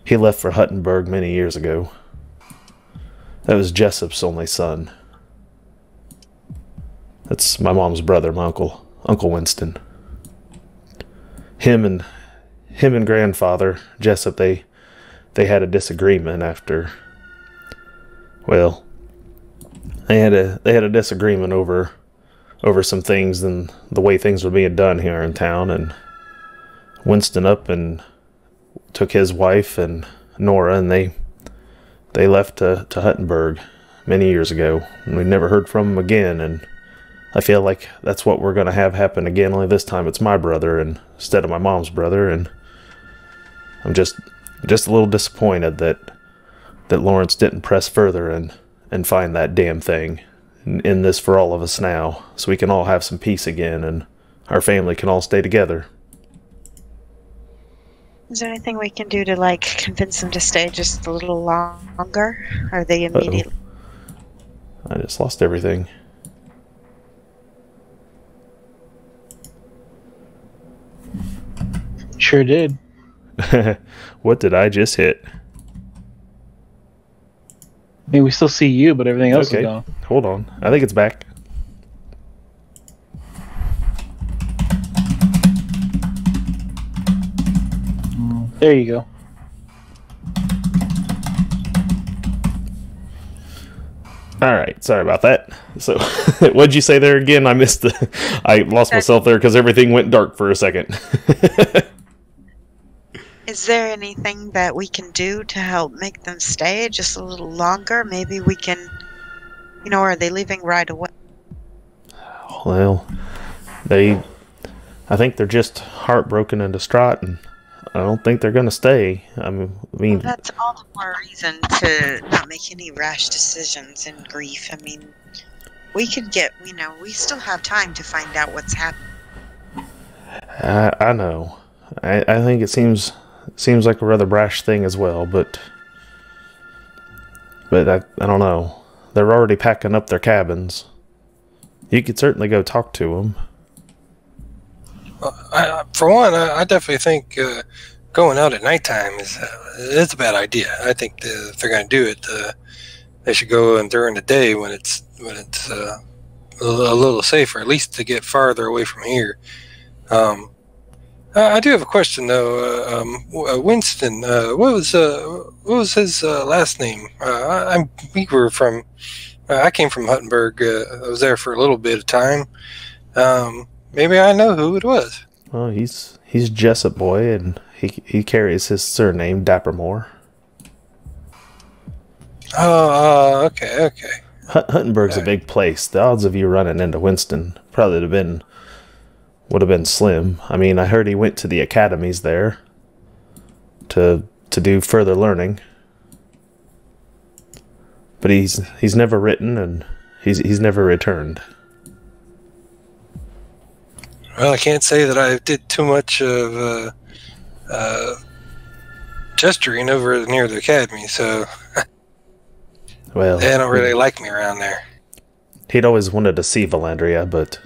S1: He left for Huttenberg many years ago. That was Jessup's only son. That's my mom's brother, my Uncle Winston. Him and grandfather Jessup, they had a disagreement after. Well, they had a disagreement over some things and the way things were being done here in town, and Winston up and took his wife and Nora, and they left to Huttenberg many years ago, and we never heard from them again. And I feel like that's what we're going to have happen again, only this time it's my brother instead of my mom's brother. And I'm just a little disappointed that Lawrence didn't press further and find that damn thing in this for all of us now, so we can all have some peace again and our family can all stay together.
S4: Is there anything we can do to, like, convince them to stay just a little longer? Are they immediately...
S1: I just lost everything.
S3: Sure did.
S1: What did I just hit?
S3: I mean, we still see you, but everything else is gone.
S1: Hold on. I think it's back.
S3: There you go.
S1: All right. Sorry about that. So, what'd you say there again? I missed I lost myself there because everything went dark for a second.
S4: Is there anything that we can do to help make them stay just a little longer? Maybe we can, are they leaving right away?
S1: Well, I think they're just heartbroken and distraught, and I don't think they're going to stay. I mean,
S4: well, that's all the more reason to not make any rash decisions in grief. I mean, we could get, we still have time to find out what's happening.
S1: I know. I think it seems like a rather brash thing as well, but I don't know. They're already packing up their cabins. You could certainly go talk to them.
S2: For one, I definitely think going out at nighttime is a bad idea. I think if they're going to do it, they should go in during the day when it's a little safer, at least to get farther away from here. I do have a question though. Winston, what was his last name? I came from Huttenberg. I was there for a little bit of time. Maybe I know who it was.
S1: Well, he's Jessup boy, and he carries his surname Dappermore.
S2: Oh, okay.
S1: Huttenberg's a big place. The odds of you running into Winston probably would have been slim. I mean, I heard he went to the academies there to do further learning, but he's never written, and he's never returned.
S2: Well, I can't say that I did too much of gesturing over near the academy, so
S1: well,
S2: they don't really like me around there.
S1: He'd always wanted to see Valandria, but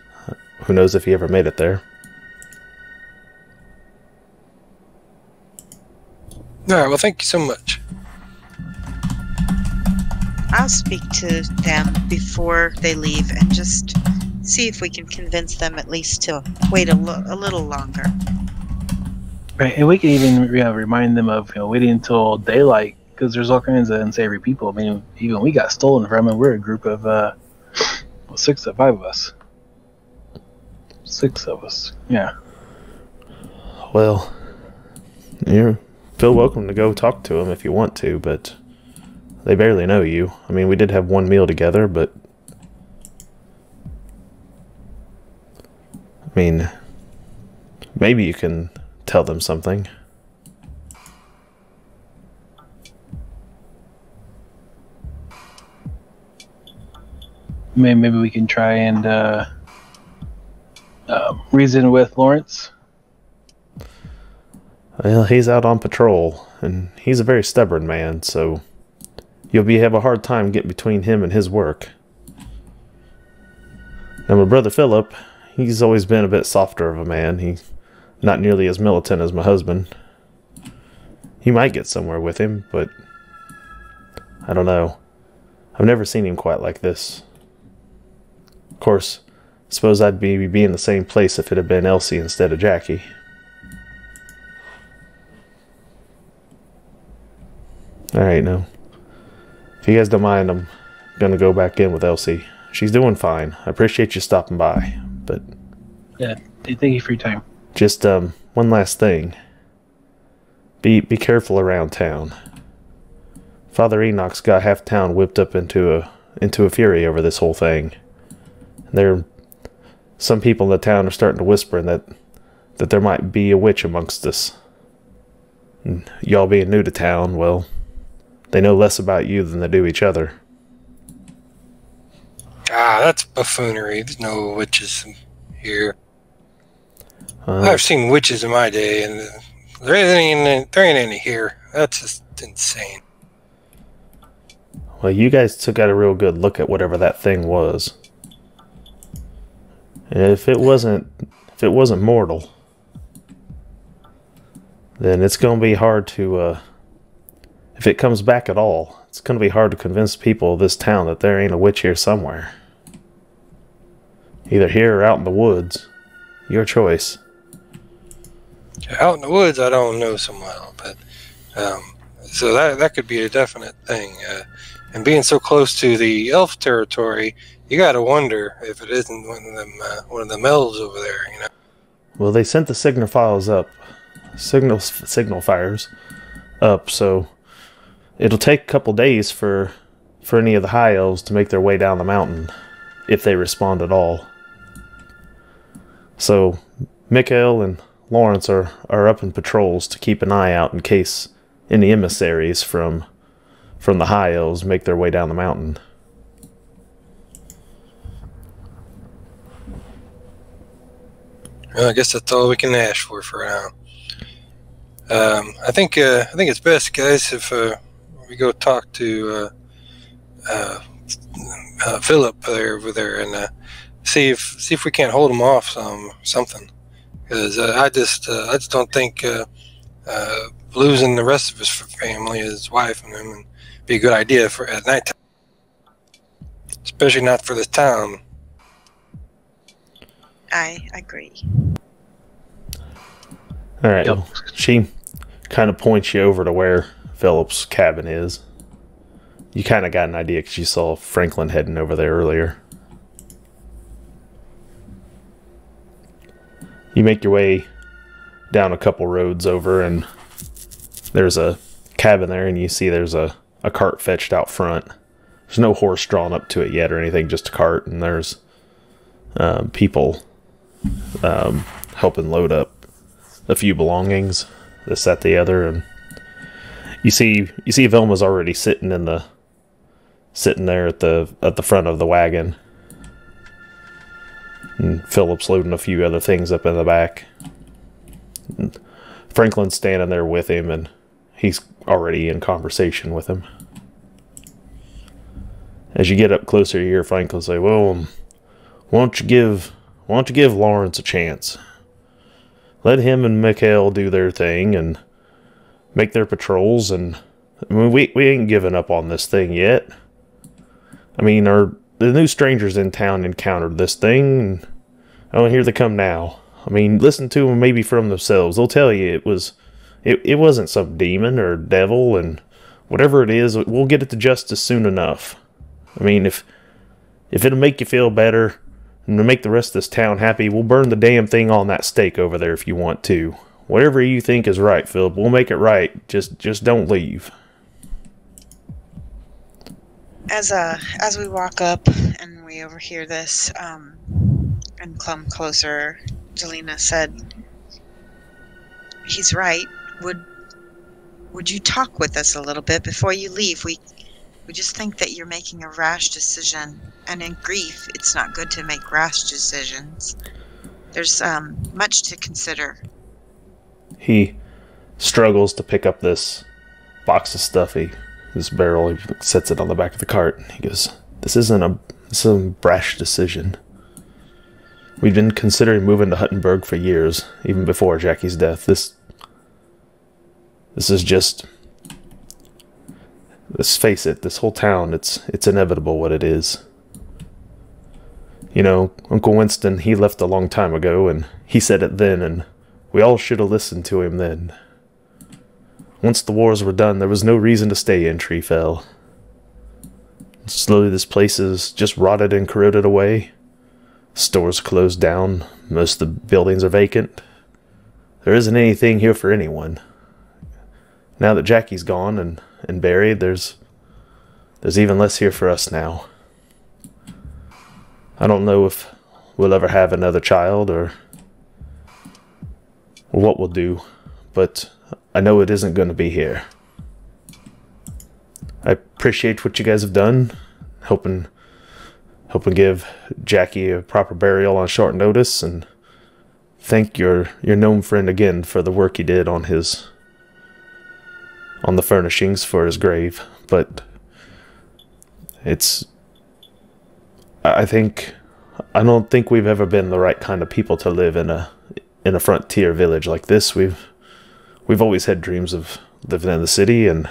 S1: who knows if he ever made it there.
S2: All right, well, thank you so much.
S4: I'll speak to them before they leave and just see if we can convince them at least to wait a little longer.
S3: Right, and we can even remind them of waiting until daylight, because there's all kinds of unsavory people. I mean, even we got stolen from, and we're a group of 5 of us. 6 of us, yeah.
S1: Well, you feel welcome to go talk to them if you want to, but they barely know you. I mean, we did have one meal together, but I mean, maybe you can tell them something.
S3: Maybe we can try and reason with Lawrence.
S1: Well, he's out on patrol, and he's a very stubborn man, so you'll have a hard time getting between him and his work. Now, my brother Philip, he's always been a bit softer of a man. He's not nearly as militant as my husband. He might get somewhere with him, but I don't know. I've never seen him quite like this. Of course, I suppose I'd be in the same place if it had been Elsie instead of Jackie. Alright, now. If you guys don't mind, I'm gonna go back in with Elsie. She's doing fine. I appreciate you stopping by, but
S3: Yeah, thank you for your time.
S1: just one last thing. Be careful around town. Father Enoch's got half town whipped up into a fury over this whole thing. Some people in the town are starting to whisper that there might be a witch amongst us. And y'all being new to town, well, they know less about you than they do each other.
S2: Ah, that's buffoonery. There's no witches here. I've seen witches in my day, and there ain't any here. That's just insane.
S1: Well, you guys took out a real good look at whatever that thing was. And if it wasn't mortal, then it's going to be hard to, if it comes back at all, it's going to be hard to convince people of this town that there ain't a witch here somewhere. Either here or out in the woods. Your choice.
S2: Out in the woods, I don't know so well, but so that could be a definite thing. And being so close to the elf territory, you got to wonder if it isn't one of them elves over there. You know.
S1: Well, they sent the signal fires up, so it'll take a couple days for any of the high elves to make their way down the mountain, if they respond at all. So, Mikael and Lawrence are up in patrols to keep an eye out in case any emissaries from the high elves make their way down the mountain.
S2: Well, I guess that's all we can ask for now. I think it's best, guys, if we go talk to Philip over there and see if we can't hold him off something. Because I just don't think losing the rest of his family, his wife and him, would be a good idea for at night time. Especially not for this town.
S4: I agree.
S1: Alright,
S3: Yep.
S1: well, she kind of points you over to where Philip's cabin is. You kind of got an idea because you saw Franklin heading over there earlier. You make your way down a couple roads over, and there's a cabin there, and you see there's a cart fetched out front. There's no horse drawn up to it yet or anything, just a cart, and there's people helping load up a few belongings, this, that, the other, and you see Vilma's already sitting there at the front of the wagon. And Philip's loading a few other things up in the back. And Franklin's standing there with him, and he's already in conversation with him. As you get up closer, you hear Franklin say, "Well, why don't you give Lawrence a chance? Let him and Mikael do their thing and make their patrols, and I mean, we ain't given up on this thing yet. I mean, the new strangers in town encountered this thing, and oh, here they come now. I mean, listen to them maybe from themselves. They'll tell you it wasn't some demon or devil, and whatever it is, we'll get it to justice soon enough. I mean, if it'll make you feel better and to make the rest of this town happy, we'll burn the damn thing on that stake over there if you want to. Whatever you think is right, Philip, we'll make it right. Just don't leave."
S4: As we walk up and we overhear this, and come closer, Jelena said, "He's right. Would you talk with us a little bit before you leave? We just think that you're making a rash decision, and in grief, it's not good to make rash decisions. There's much to consider."
S1: He struggles to pick up this box of stuff. This barrel, he sets it on the back of the cart. He goes, This is a brash decision. We've been considering moving to Huttenberg for years, even before Jackie's death. This is just... Let's face it, this whole town, it's inevitable what it is. You know, Uncle Winston, he left a long time ago, and he said it then, and we all should have listened to him then. Once the wars were done, there was no reason to stay in Treefell. Slowly this place is just rotted and corroded away. Stores closed down, most of the buildings are vacant. there isn't anything here for anyone. Now that Jackie's gone and buried, there's even less here for us now. I don't know if we'll ever have another child or what we'll do, but I know it isn't going to be here. I appreciate what you guys have done, hoping give Jackie a proper burial on short notice, and thank your gnome friend again for the work he did on the furnishings for his grave. But I don't think we've ever been the right kind of people to live in a frontier village like this. We've always had dreams of living in the city, and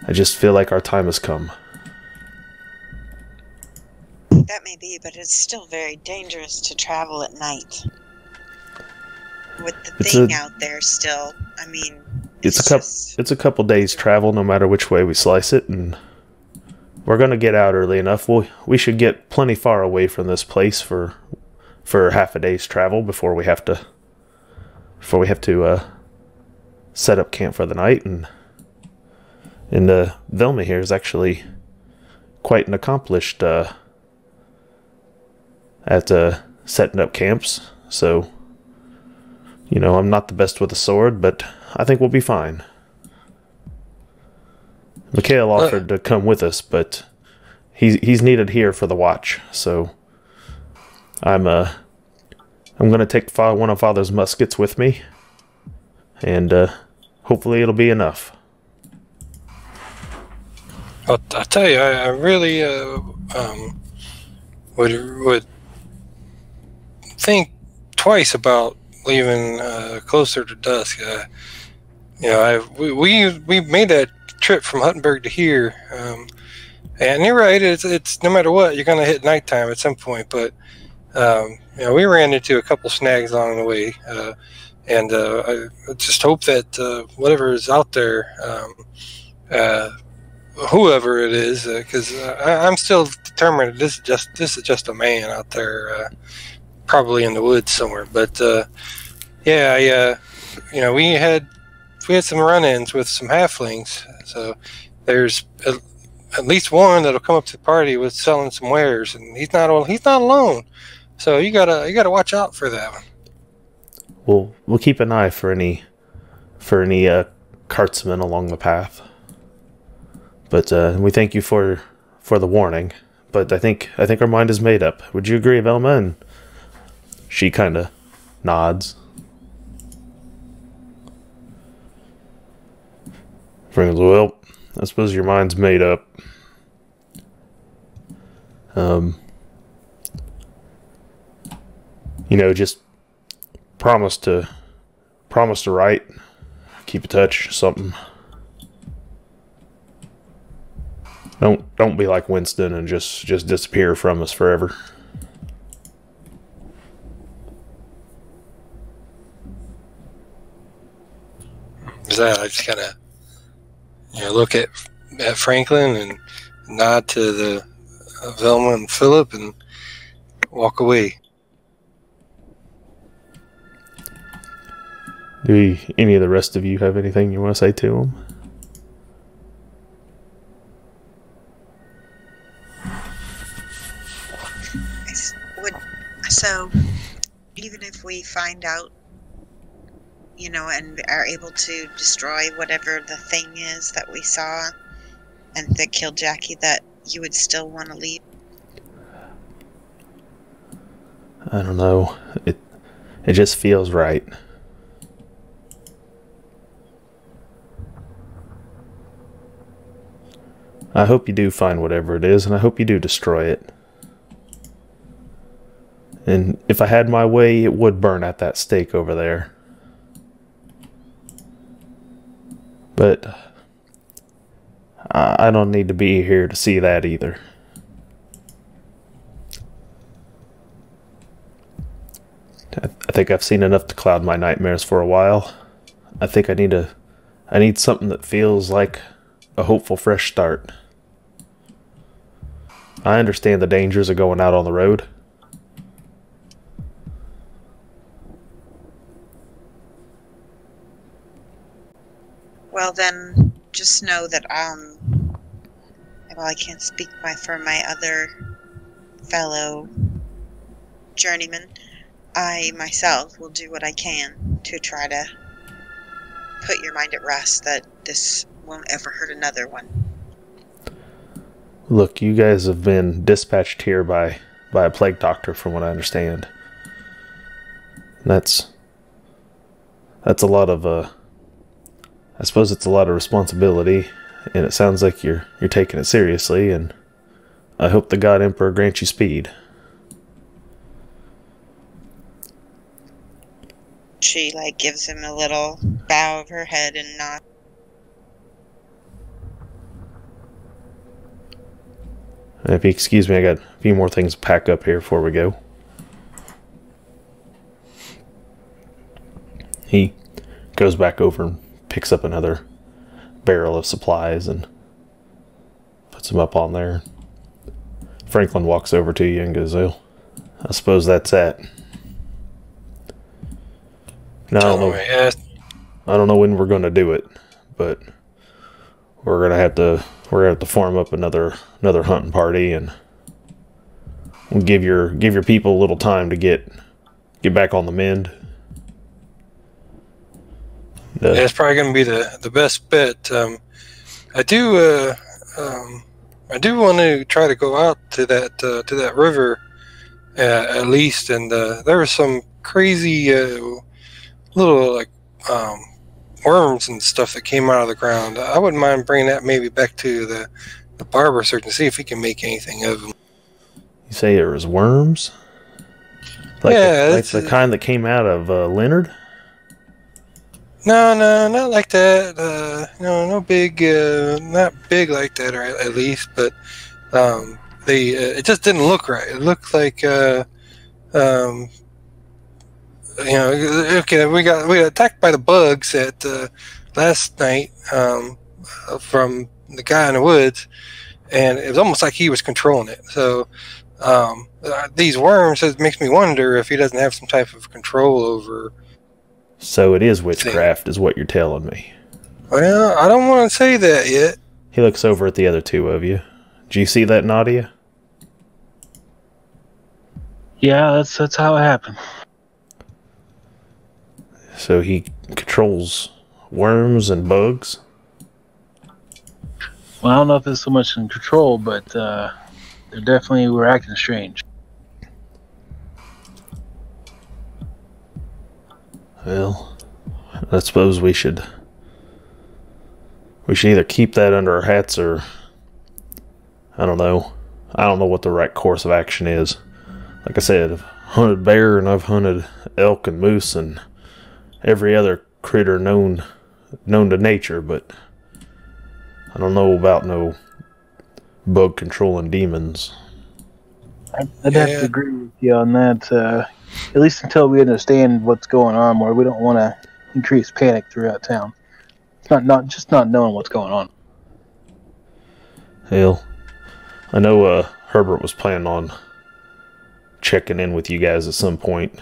S1: I just feel like our time has come.
S4: That may be, but it's still very dangerous to travel at night. With the thing out there still, I mean,
S1: it's a couple days travel no matter which way we slice it, and we're gonna get out early enough. We should get plenty far away from this place for half a day's travel before we have to set up camp for the night. And Velma here is actually quite an accomplished at setting up camps, so I'm not the best with a sword, but I think we'll be fine. Mikhail offered to come with us, but he's needed here for the watch, so I'm gonna take one of Father's muskets with me, and hopefully it'll be enough.
S2: I tell you, I really would think twice about leaving closer to dusk. We made that trip from Huttenberg to here, and you're right. It's no matter what, you're gonna hit nighttime at some point. But we ran into a couple snags along the way, and I just hope that whatever is out there, whoever it is, because I'm still determined this is just a man out there, probably in the woods somewhere. But we had some run-ins with some halflings, so there's at least one that'll come up to the party with selling some wares, and he's not alone. So you gotta watch out for that one.
S1: We'll keep an eye for any cartsmen along the path. But we thank you for the warning. But I think our mind is made up. Would you agree, Velma? And she kind of nods. Well, I suppose your mind's made up. Just promise to write, keep in touch, something. Don't be like Winston and just disappear from us forever.
S2: Is that I just kind of look at Franklin and nod to the Velma and Philip and walk away.
S1: Do any of the rest of you have anything you want to say to them?
S4: So, even if we find out, and are able to destroy whatever the thing is that we saw and that killed Jackie, that you would still want to leave?
S1: I don't know. It just feels right. I hope you do find whatever it is, and I hope you do destroy it. And if I had my way, it would burn at that stake over there. But I don't need to be here to see that either. I think I've seen enough to cloud my nightmares for a while. I think I need something that feels like a hopeful fresh start. I understand the dangers of going out on the road.
S4: Well, then, just know that, well, I can't speak for my other fellow journeyman. I, myself, will do what I can to try to put your mind at rest that this won't ever hurt another one.
S1: Look, you guys have been dispatched here by a plague doctor, from what I understand. That's a lot of, I suppose it's a lot of responsibility, and it sounds like you're taking it seriously, and I hope the God Emperor grants you speed.
S4: She, gives him a little bow of her head and nod.
S1: If you excuse me, I got a few more things to pack up here before we go. He goes back over and picks up another barrel of supplies and puts them up on there. Franklin walks over to you and goes, "Well, I suppose that's that." Now, I don't know when we're going to do it, but we're gonna have to form up another hunting party, and we'll give your people a little time to get back on the mend.
S2: Yeah, it's probably going to be the best bet. I do want to try to go out to that river at least, and there were some crazy little worms and stuff that came out of the ground. I wouldn't mind bringing that maybe back to the barber search and see if he can make anything of them.
S1: You say there was worms? The kind that came out of Leonard?
S2: No, not like that. No big, not big like that, or at least. But it just didn't look right. It looked like, okay, we got attacked by the bugs at last night from the guy in the woods, and it was almost like he was controlling it. So these worms, it makes me wonder if he doesn't have some type of control over.
S1: So it is witchcraft, is what you're telling me.
S2: Well, I don't want to say that yet.
S1: He looks over at the other two of you. Do you see that, Nadia?
S3: Yeah, that's how it happened.
S1: So he controls worms and bugs?
S3: Well, I don't know if it's so much in control, but they definitely were acting strange.
S1: Well, I suppose we should either keep that under our hats, or I don't know what the right course of action is. Like I said, I've hunted bear and I've hunted elk and moose and every other critter known to nature, but I don't know about no bug controlling demons.
S3: I'd have to agree with you on that. At least until we understand what's going on, where we don't want to increase panic throughout town. It's not knowing what's going on.
S1: Hell, I know Herbert was planning on checking in with you guys at some point.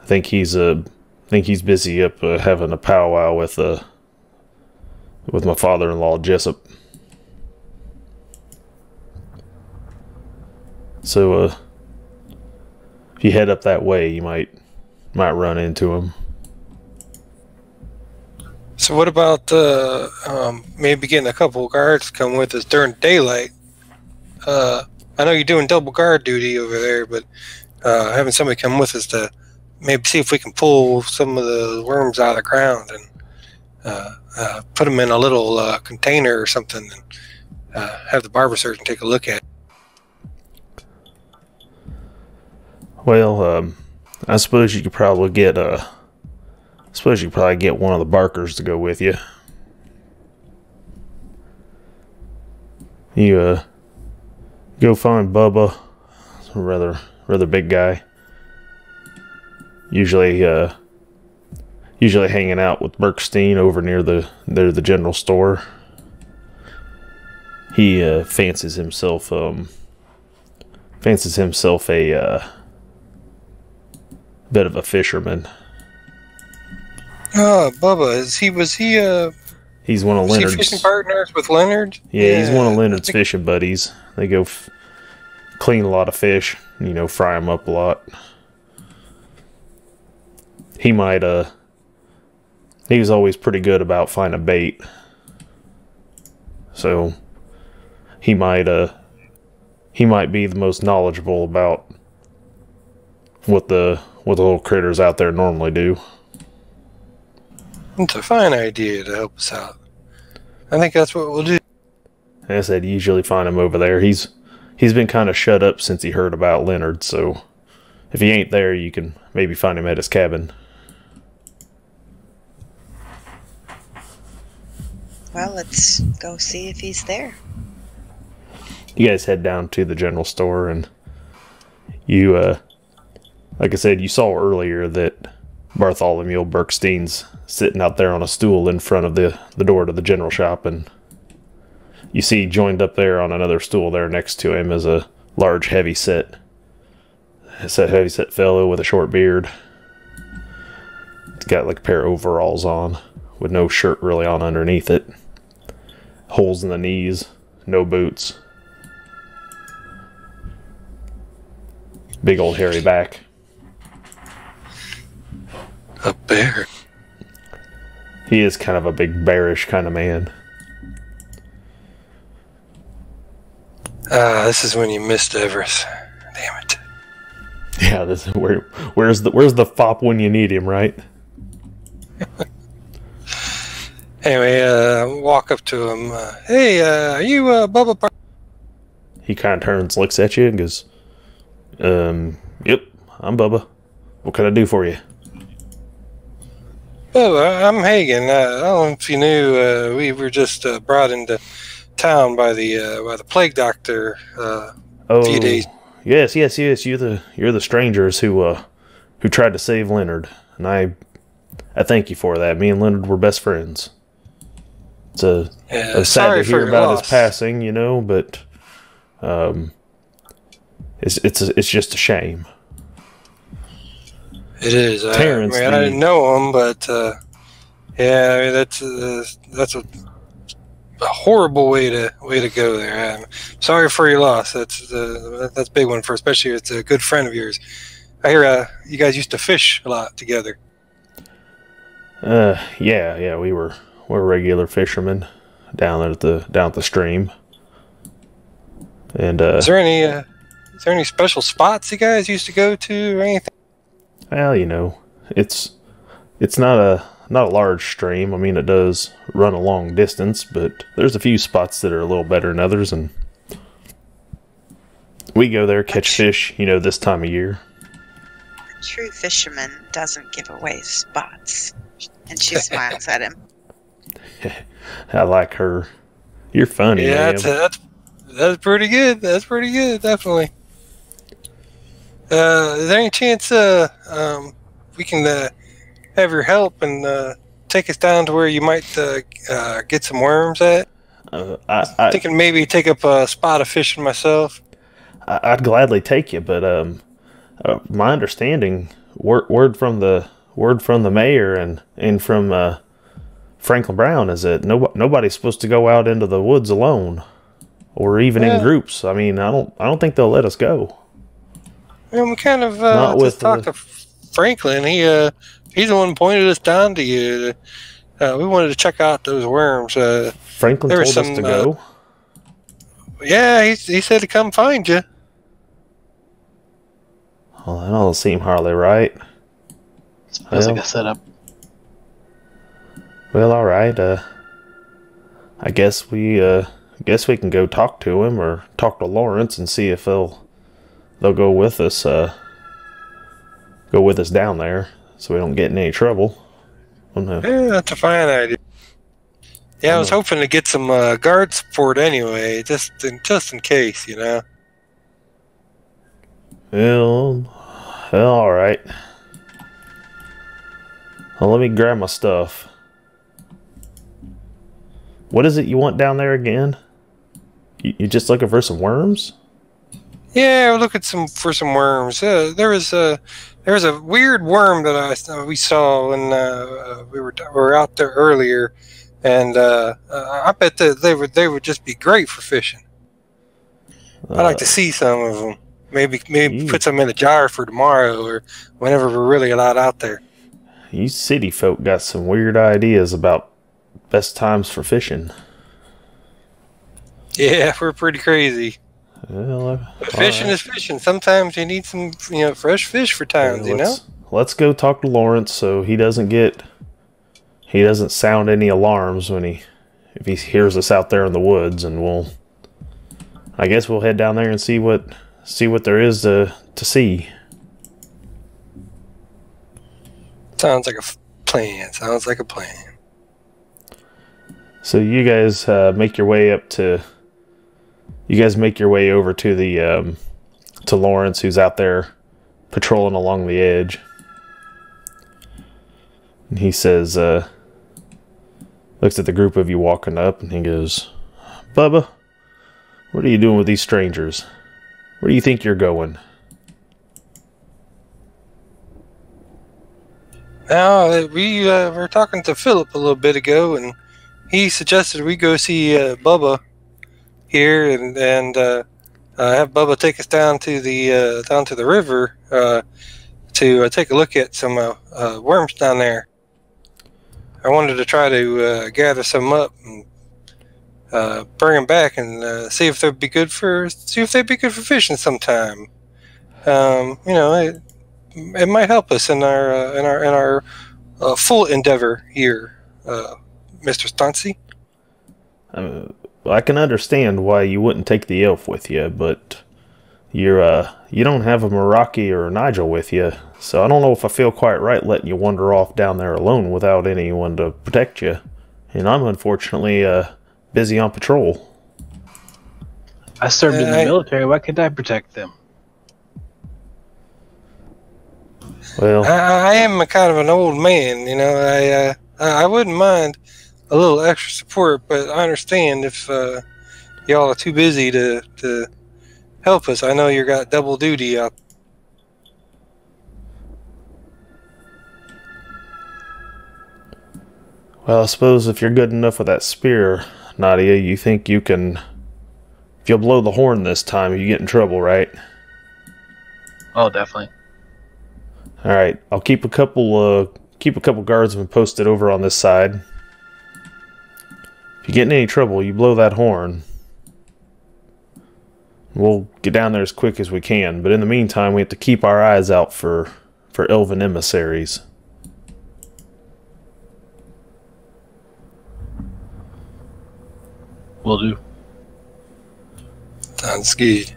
S1: I think he's busy up having a powwow with my father-in-law Jessup. So if you head up that way, you might run into him.
S2: So what about maybe getting a couple of guards to come with us during daylight? I know you're doing double guard duty over there, but having somebody come with us to maybe see if we can pull some of the worms out of the ground and put them in a little container or something, and have the barber surgeon take a look at it.
S1: Well, I suppose you could probably get one of the Barkers to go with you. You go find Bubba, a rather big guy. Usually hanging out with Berkstein over near the general store. He fancies himself a bit of a fisherman.
S2: Oh, Bubba, was he
S1: He's one of
S2: was he
S1: Leonard's
S2: fishing partners with Leonard?
S1: Yeah, he's one of Leonard's
S2: I think-
S1: fishing buddies. They go clean a lot of fish, fry them up a lot. He might, he was always pretty good about finding bait. So, he might be the most knowledgeable about what the little critters out there normally do.
S2: It's a fine idea to help us out. I think that's what we'll do.
S1: Like I said, you usually find him over there. He's been kind of shut up since he heard about Leonard, so if he ain't there, you can maybe find him at his cabin.
S4: Well, let's go see if he's there.
S1: You guys head down to the general store, and you, like I said, you saw earlier that Bartholomew Bergstein's sitting out there on a stool in front of the door to the general shop, and you see joined up there on another stool there next to him is a large heavy-set fellow with a short beard. He's got like a pair of overalls on with no shirt really on underneath it. Holes in the knees, no boots. Big old hairy back.
S2: A bear.
S1: He is kind of a big bearish kind of man.
S2: This is when you missed Everest. Damn it.
S1: Yeah, this is where's the fop when you need him, right?
S2: Anyway, walk up to him. Hey, are you Bubba?
S1: He kind of turns, looks at you, and goes, "Yep, I'm Bubba. What can I do for you?"
S2: Bubba, I'm Hagen. I don't know if you knew. We were just brought into town by the plague doctor a few days.
S1: Yes. You're the strangers who tried to save Leonard, and I thank you for that. Me and Leonard were best friends. It's sad
S2: sorry
S1: to hear
S2: for
S1: about
S2: loss.
S1: his passing, but it's just a shame.
S2: It is. I
S1: Terrence,
S2: I didn't know him, but yeah, I mean, that's a horrible way to go there. I'm sorry for your loss. That's a big one for, especially if it's a good friend of yours. I hear you guys used to fish a lot together.
S1: Yeah, we're regular fishermen down at the stream. And
S2: Is there any special spots you guys used to go to or anything?
S1: well, it's not a large stream. I mean, it does run a long distance, but there's a few spots that are a little better than others, and we go there, catch fish, this time of year.
S4: A true fisherman doesn't give away spots. And she smiles at him.
S1: I like her. You're funny,
S2: Yeah,
S1: man.
S2: that's pretty good. That's pretty good, definitely. Is there any chance we can have your help and take us down to where you might get some worms at?
S1: I'm
S2: Thinking maybe take up a spot of fishing myself.
S1: I'd gladly take you, but my understanding, word from the mayor and from Franklin Brown is that nobody's supposed to go out into the woods alone, or even in groups. I mean, I don't think they'll let us go.
S2: Yeah, we kind of
S1: Not
S2: just
S1: with
S2: talked to Franklin. He's the one who pointed us down to you. We wanted to check out those worms.
S1: Franklin
S2: there
S1: told
S2: was
S1: us to go.
S2: Yeah, he said to come find you.
S1: Well, that don't seem hardly right.
S3: Feels like a setup.
S1: Well, all right. I guess we can go talk to him or talk to Lawrence and see if they'll go with us. Go with us down there so we don't get in any trouble.
S2: Yeah, that's a fine idea. Yeah, I was hoping to get some guard support anyway, just in case,
S1: Well, all right. Well, let me grab my stuff. What is it you want down there again? You just looking for some worms?
S2: Yeah, we're looking for some worms. There was There's a weird worm that we saw when we were out there earlier, and I bet that they would just be great for fishing. I'd like to see some of them. Maybe put some in a jar for tomorrow or whenever we're really allowed out there.
S1: You city folk got some weird ideas about best times for fishing.
S2: Yeah, we're pretty crazy.
S1: Well,
S2: but fishing is fishing. Sometimes you need some, fresh fish for times.
S1: Let's go talk to Lawrence so he doesn't sound any alarms if he hears us out there in the woods, and I guess we'll head down there and see what there is to see.
S2: Sounds like a plan.
S1: So you guys make your way over to the to Lawrence, who's out there patrolling along the edge. And he says, looks at the group of you walking up, and he goes, "Bubba, what are you doing with these strangers? Where do you think you're going?"
S2: Now, we were talking to Philip a little bit ago, and he suggested we go see Bubba here, and have Bubba take us down to the river to take a look at some worms down there. I wanted to try to gather some up and bring them back and see if they'd be good for fishing sometime. It might help us in our full endeavor here, Mr. Stancy.
S1: I can understand why you wouldn't take the elf with you, but you don't have a Meraki or a Nigel with you, so I don't know if I feel quite right letting you wander off down there alone without anyone to protect you. And I'm unfortunately busy on patrol.
S3: I served in the military. Why can't I protect them?
S1: Well,
S2: I am a kind of an old man, I wouldn't mind a little extra support, but I understand if y'all are too busy to help us. I know you got double duty out.
S1: Well, I suppose if you're good enough with that spear, Nadia, you think you can... If you'll blow the horn this time, you get in trouble, right?
S3: Oh, definitely.
S1: All right, I'll keep a couple guardsmen posted over on this side. If you get in any trouble, you blow that horn. We'll get down there as quick as we can, but in the meantime, we have to keep our eyes out for elven emissaries.
S3: Will do.
S2: Sounds good.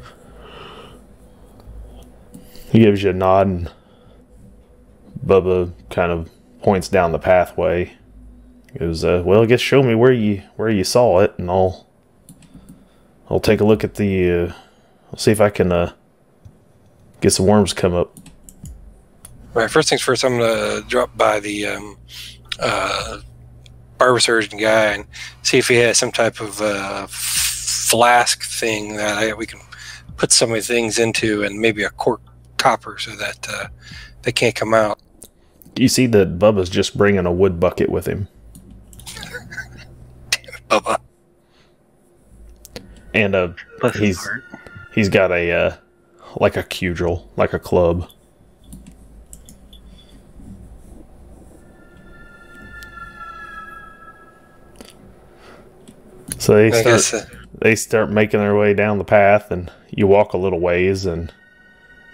S1: He gives you a nod, and Bubba kind of points down the pathway. He goes, well, I guess show me where you saw it, and I'll take a look at I'll see if I can get some worms come up.
S2: All right, first things first, I'm gonna drop by the barber surgeon guy and see if he has some type of flask thing that we can put some of the things into, and maybe a cork copper so that they can't come out.
S1: You see that Bubba's just bringing a wood bucket with him.
S2: Damn it, Bubba.
S1: And he's got a like a cudgel, like a club. So they start making their way down the path, and you walk a little ways, and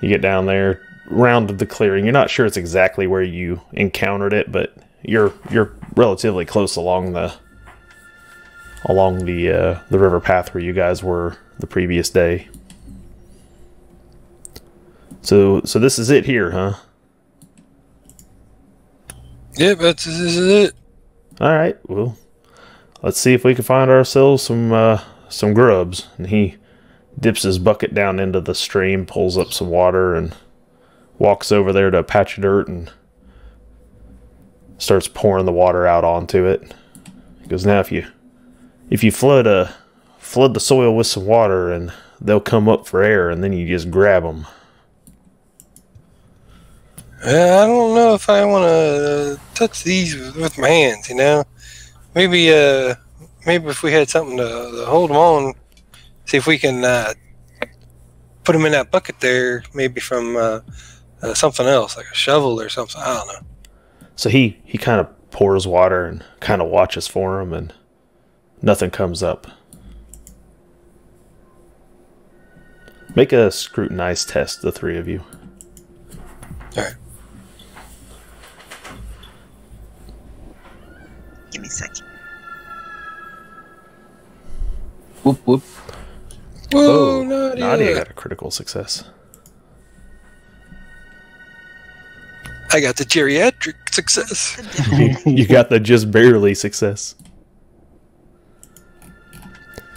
S1: you get down there, round the clearing. You're not sure it's exactly where you encountered it, but you're relatively close along the river path where you guys were the previous day. So this is it here, huh?
S2: Yep, this is it.
S1: All right, well, let's see if we can find ourselves some grubs. And he dips his bucket down into the stream, pulls up some water, and walks over there to a patch of dirt and starts pouring the water out onto it. He goes, now if you flood the soil with some water, and they'll come up for air, and then you just grab them.
S2: I don't know if I want to touch these with my hands. You know, maybe if we had something to hold them on, see if we can put them in that bucket there. Maybe from something else, like a shovel or something. I don't know.
S1: So he kind of pours water and kind of watches for him, and nothing comes up. Make a scrutinize test, the three of you.
S2: All right.
S4: Give me a second.
S3: Whoop whoop.
S2: Whoa,
S1: Nadia got a critical success.
S2: I got the geriatric success.
S4: The difficulty.
S1: You got the just barely success.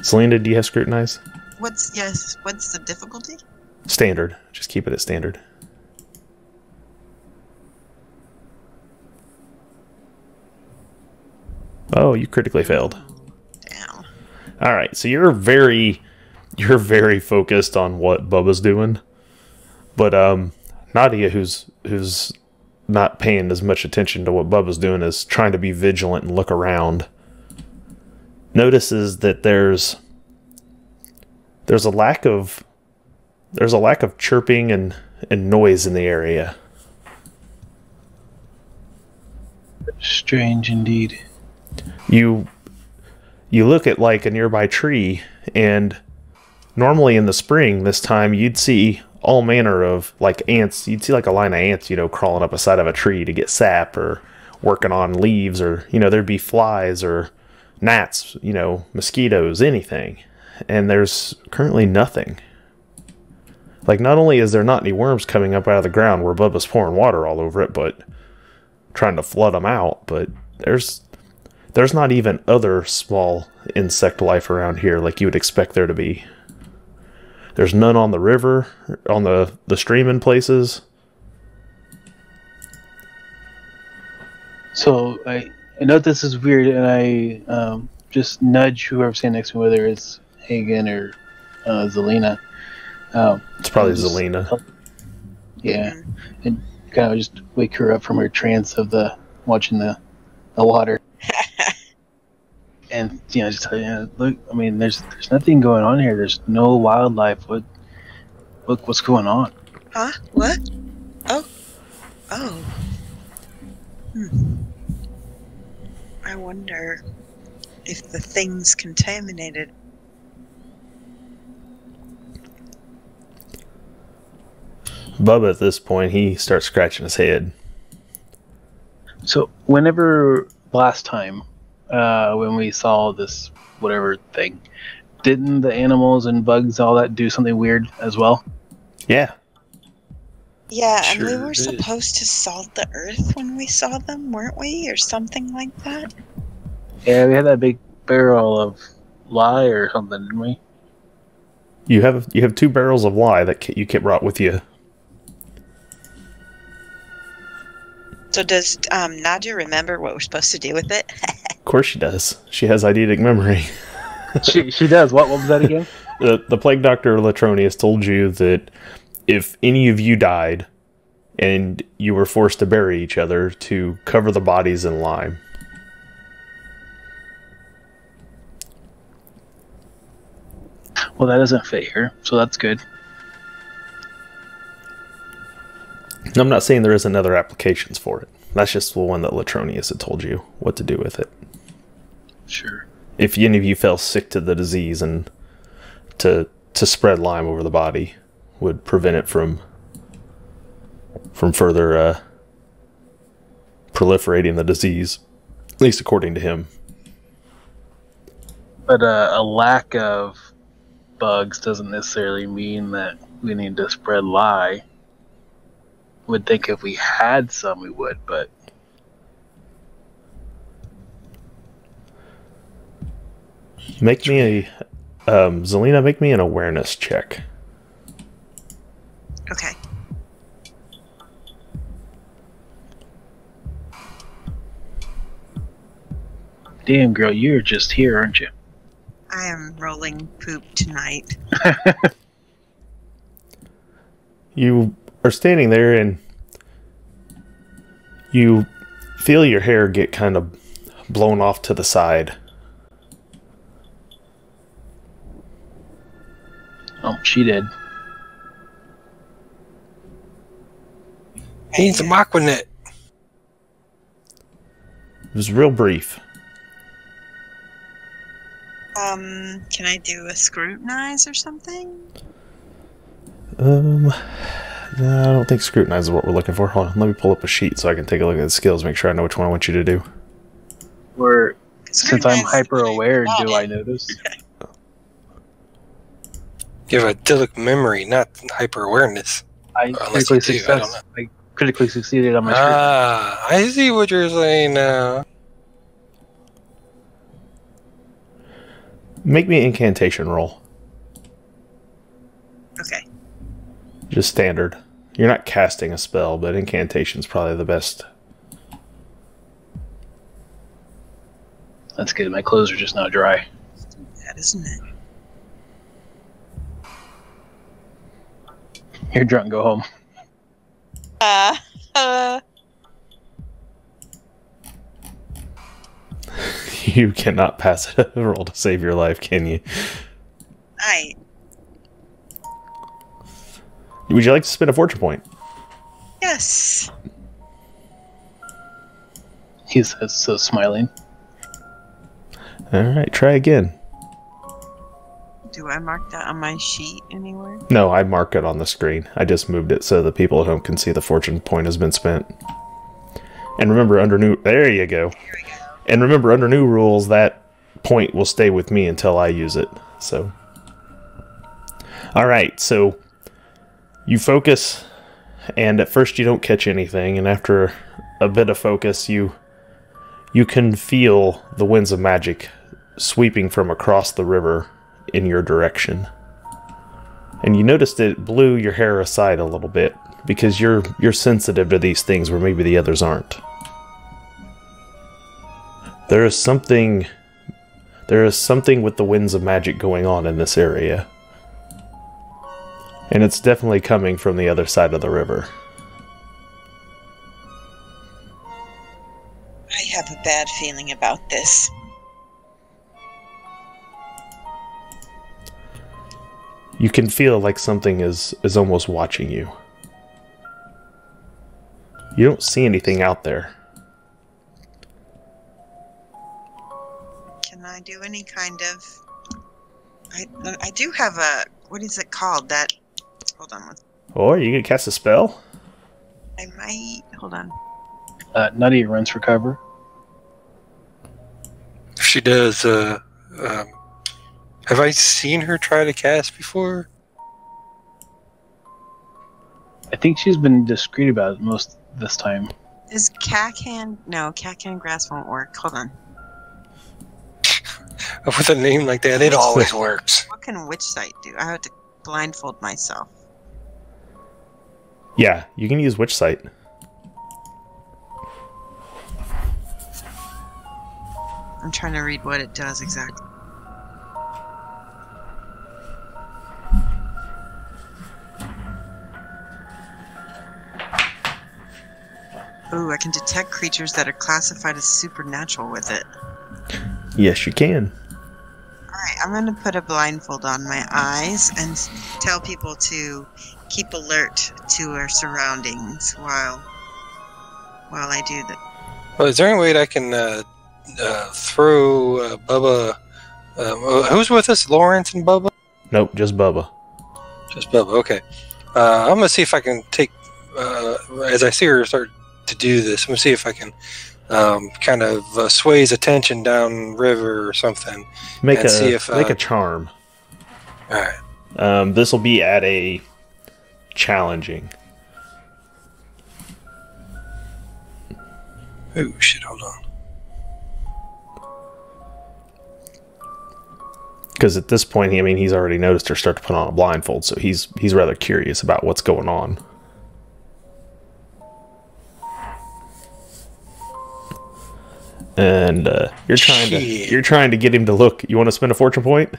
S1: Selena, do you have scrutinize?
S4: What's the difficulty?
S1: Standard. Just keep it at standard. Oh, you critically failed.
S4: Damn.
S1: All right, so you're very focused on what Bubba's doing, but Nadia, who's not paying as much attention to what Bubba's doing, is trying to be vigilant and look around. Notices that there's a lack of chirping and noise in the area.
S3: Strange indeed.
S1: You look at like a nearby tree, and normally in the spring this time you'd see all manner of like ants. You'd see like a line of ants, crawling up a side of a tree to get sap or working on leaves, or there'd be flies or gnats, mosquitoes, anything. And there's currently nothing. Like, not only is there not any worms coming up out of the ground where Bubba's pouring water all over it, but trying to flood them out, but there's not even other small insect life around here like you would expect there to be. There's none on the river, on the stream in places.
S3: So I know this is weird, and I just nudge whoever's standing next to me, whether it's Hagen or Zelina.
S1: It's probably Zelina.
S3: Yeah, and kind of just wake her up from her trance of watching the water. And just tell you, look, I mean, there's nothing going on here. There's no wildlife. Look, what's going on?
S4: Huh? What? Oh. I wonder if the thing's contaminated.
S1: Bubba, at this point, he starts scratching his head.
S3: So, whenever last time, when we saw this whatever thing, didn't the animals and bugs, all that, do something weird as well?
S1: Yeah.
S4: Yeah, and we
S2: Sure
S4: were
S2: did.
S4: supposed to salt the earth when we saw them, weren't we? Or something like that?
S3: Yeah, we had that big barrel of lye or something, didn't we?
S1: You have 2 barrels of lye that you brought with you.
S4: So does Nadia remember what we're supposed to do with it?
S1: Of course she does. She has eidetic memory.
S3: she does. What was that again?
S1: The plague doctor Latronius told you that if any of you died and you were forced to bury each other, to cover the bodies in lime.
S3: Well, that doesn't fit here, so that's good.
S1: I'm not saying there isn't other applications for it. That's just the one that Latronius had told you what to do with it.
S3: Sure.
S1: If any of you fell sick to the disease, and to spread lime over the body would prevent it from further proliferating the disease, at least according to him.
S3: But a lack of bugs doesn't necessarily mean that we need to spread lye. Would think if we had some, we would, but
S1: Make me a Zelina, make me an awareness check.
S4: Okay.
S3: damn, girl, you're just here, aren't you?
S4: I am rolling poop tonight.
S1: You are standing there, and You feel your hair get kind of blown off to the side.
S3: Oh, she did.
S2: He needs a Aquanet.
S1: It was real brief.
S4: Can I do a scrutinize or something?
S1: No, I don't think scrutinize is what we're looking for. Hold on, let me pull up a sheet so I can take a look at the skills, make sure I know which one I want you to do.
S3: Or since I'm
S4: Scrutinize is
S3: hyper aware,
S4: what I
S3: do I
S4: wanted.
S3: notice?
S2: You have idyllic memory, not hyper awareness.
S3: I
S2: Unless
S3: critically
S2: you do, I don't know.
S3: I critically succeeded on my scrutiny.
S2: Ah, I see what you're saying now.
S1: Make me an incantation roll.
S4: Okay.
S1: Just standard. You're not casting a spell, but incantation's probably the best.
S3: That's good. My clothes are just now dry.
S4: That isn't it.
S3: You're drunk. Go home.
S1: You cannot pass a roll to save your life, can you? Would you like to spend a fortune point?
S4: Yes.
S3: He says so, smiling.
S1: Alright, try again.
S4: Do I mark that on my sheet anywhere?
S1: No, I mark it on the screen. I just moved it so the people at home can see the fortune point has been spent. And remember, under new... There you go.
S4: Here we go.
S1: And remember, under new rules, that point will stay with me until I use it. So... Alright, so... You focus, and at first you don't catch anything, and after a bit of focus, you can feel the winds of magic sweeping from across the river in your direction. And you noticed it blew your hair aside a little bit, because you're sensitive to these things where maybe the others aren't. There is something with the winds of magic going on in this area. And it's definitely coming from the other side of the river.
S4: I have a bad feeling about this.
S1: You can feel like something is almost watching you. You don't see anything out there.
S4: Can I do any kind of... I do have a... What is it called? That... Hold on.
S1: Or you can cast a spell?
S4: I might... Hold on.
S3: Nutty runs for cover.
S2: If she does, have I seen her try to cast before?
S3: I think she's been discreet about it most this time.
S4: Is Cackhand... No, Cackhand Grass won't work. Hold on.
S2: With a name like that, it always works.
S4: What can Witch Sight do? I have to blindfold myself.
S1: Yeah, you can use Witch Sight.
S4: I'm trying to read what it does exactly. Ooh, I can detect creatures that are classified as supernatural with it.
S1: Yes, you can.
S4: Alright, I'm going to put a blindfold on my eyes and tell people to keep alert to our surroundings while I do that.
S2: Well, is there any way that I can throw Bubba... who's with us? Lawrence and Bubba?
S1: Nope, just Bubba.
S2: Just Bubba, okay. I'm going to see if I can take... as I see her start to do this, I'm going to see if I can kind of sway his attention down river or something.
S1: Make
S2: and
S1: a charm.
S2: Alright.
S1: This will be at a challenging.
S2: Oh, shit, hold on.
S1: Because at this point, I mean, he's already noticed her start to put on a blindfold, so he's rather curious about what's going on. And you're trying to get him to look. You want to spend a fortune point?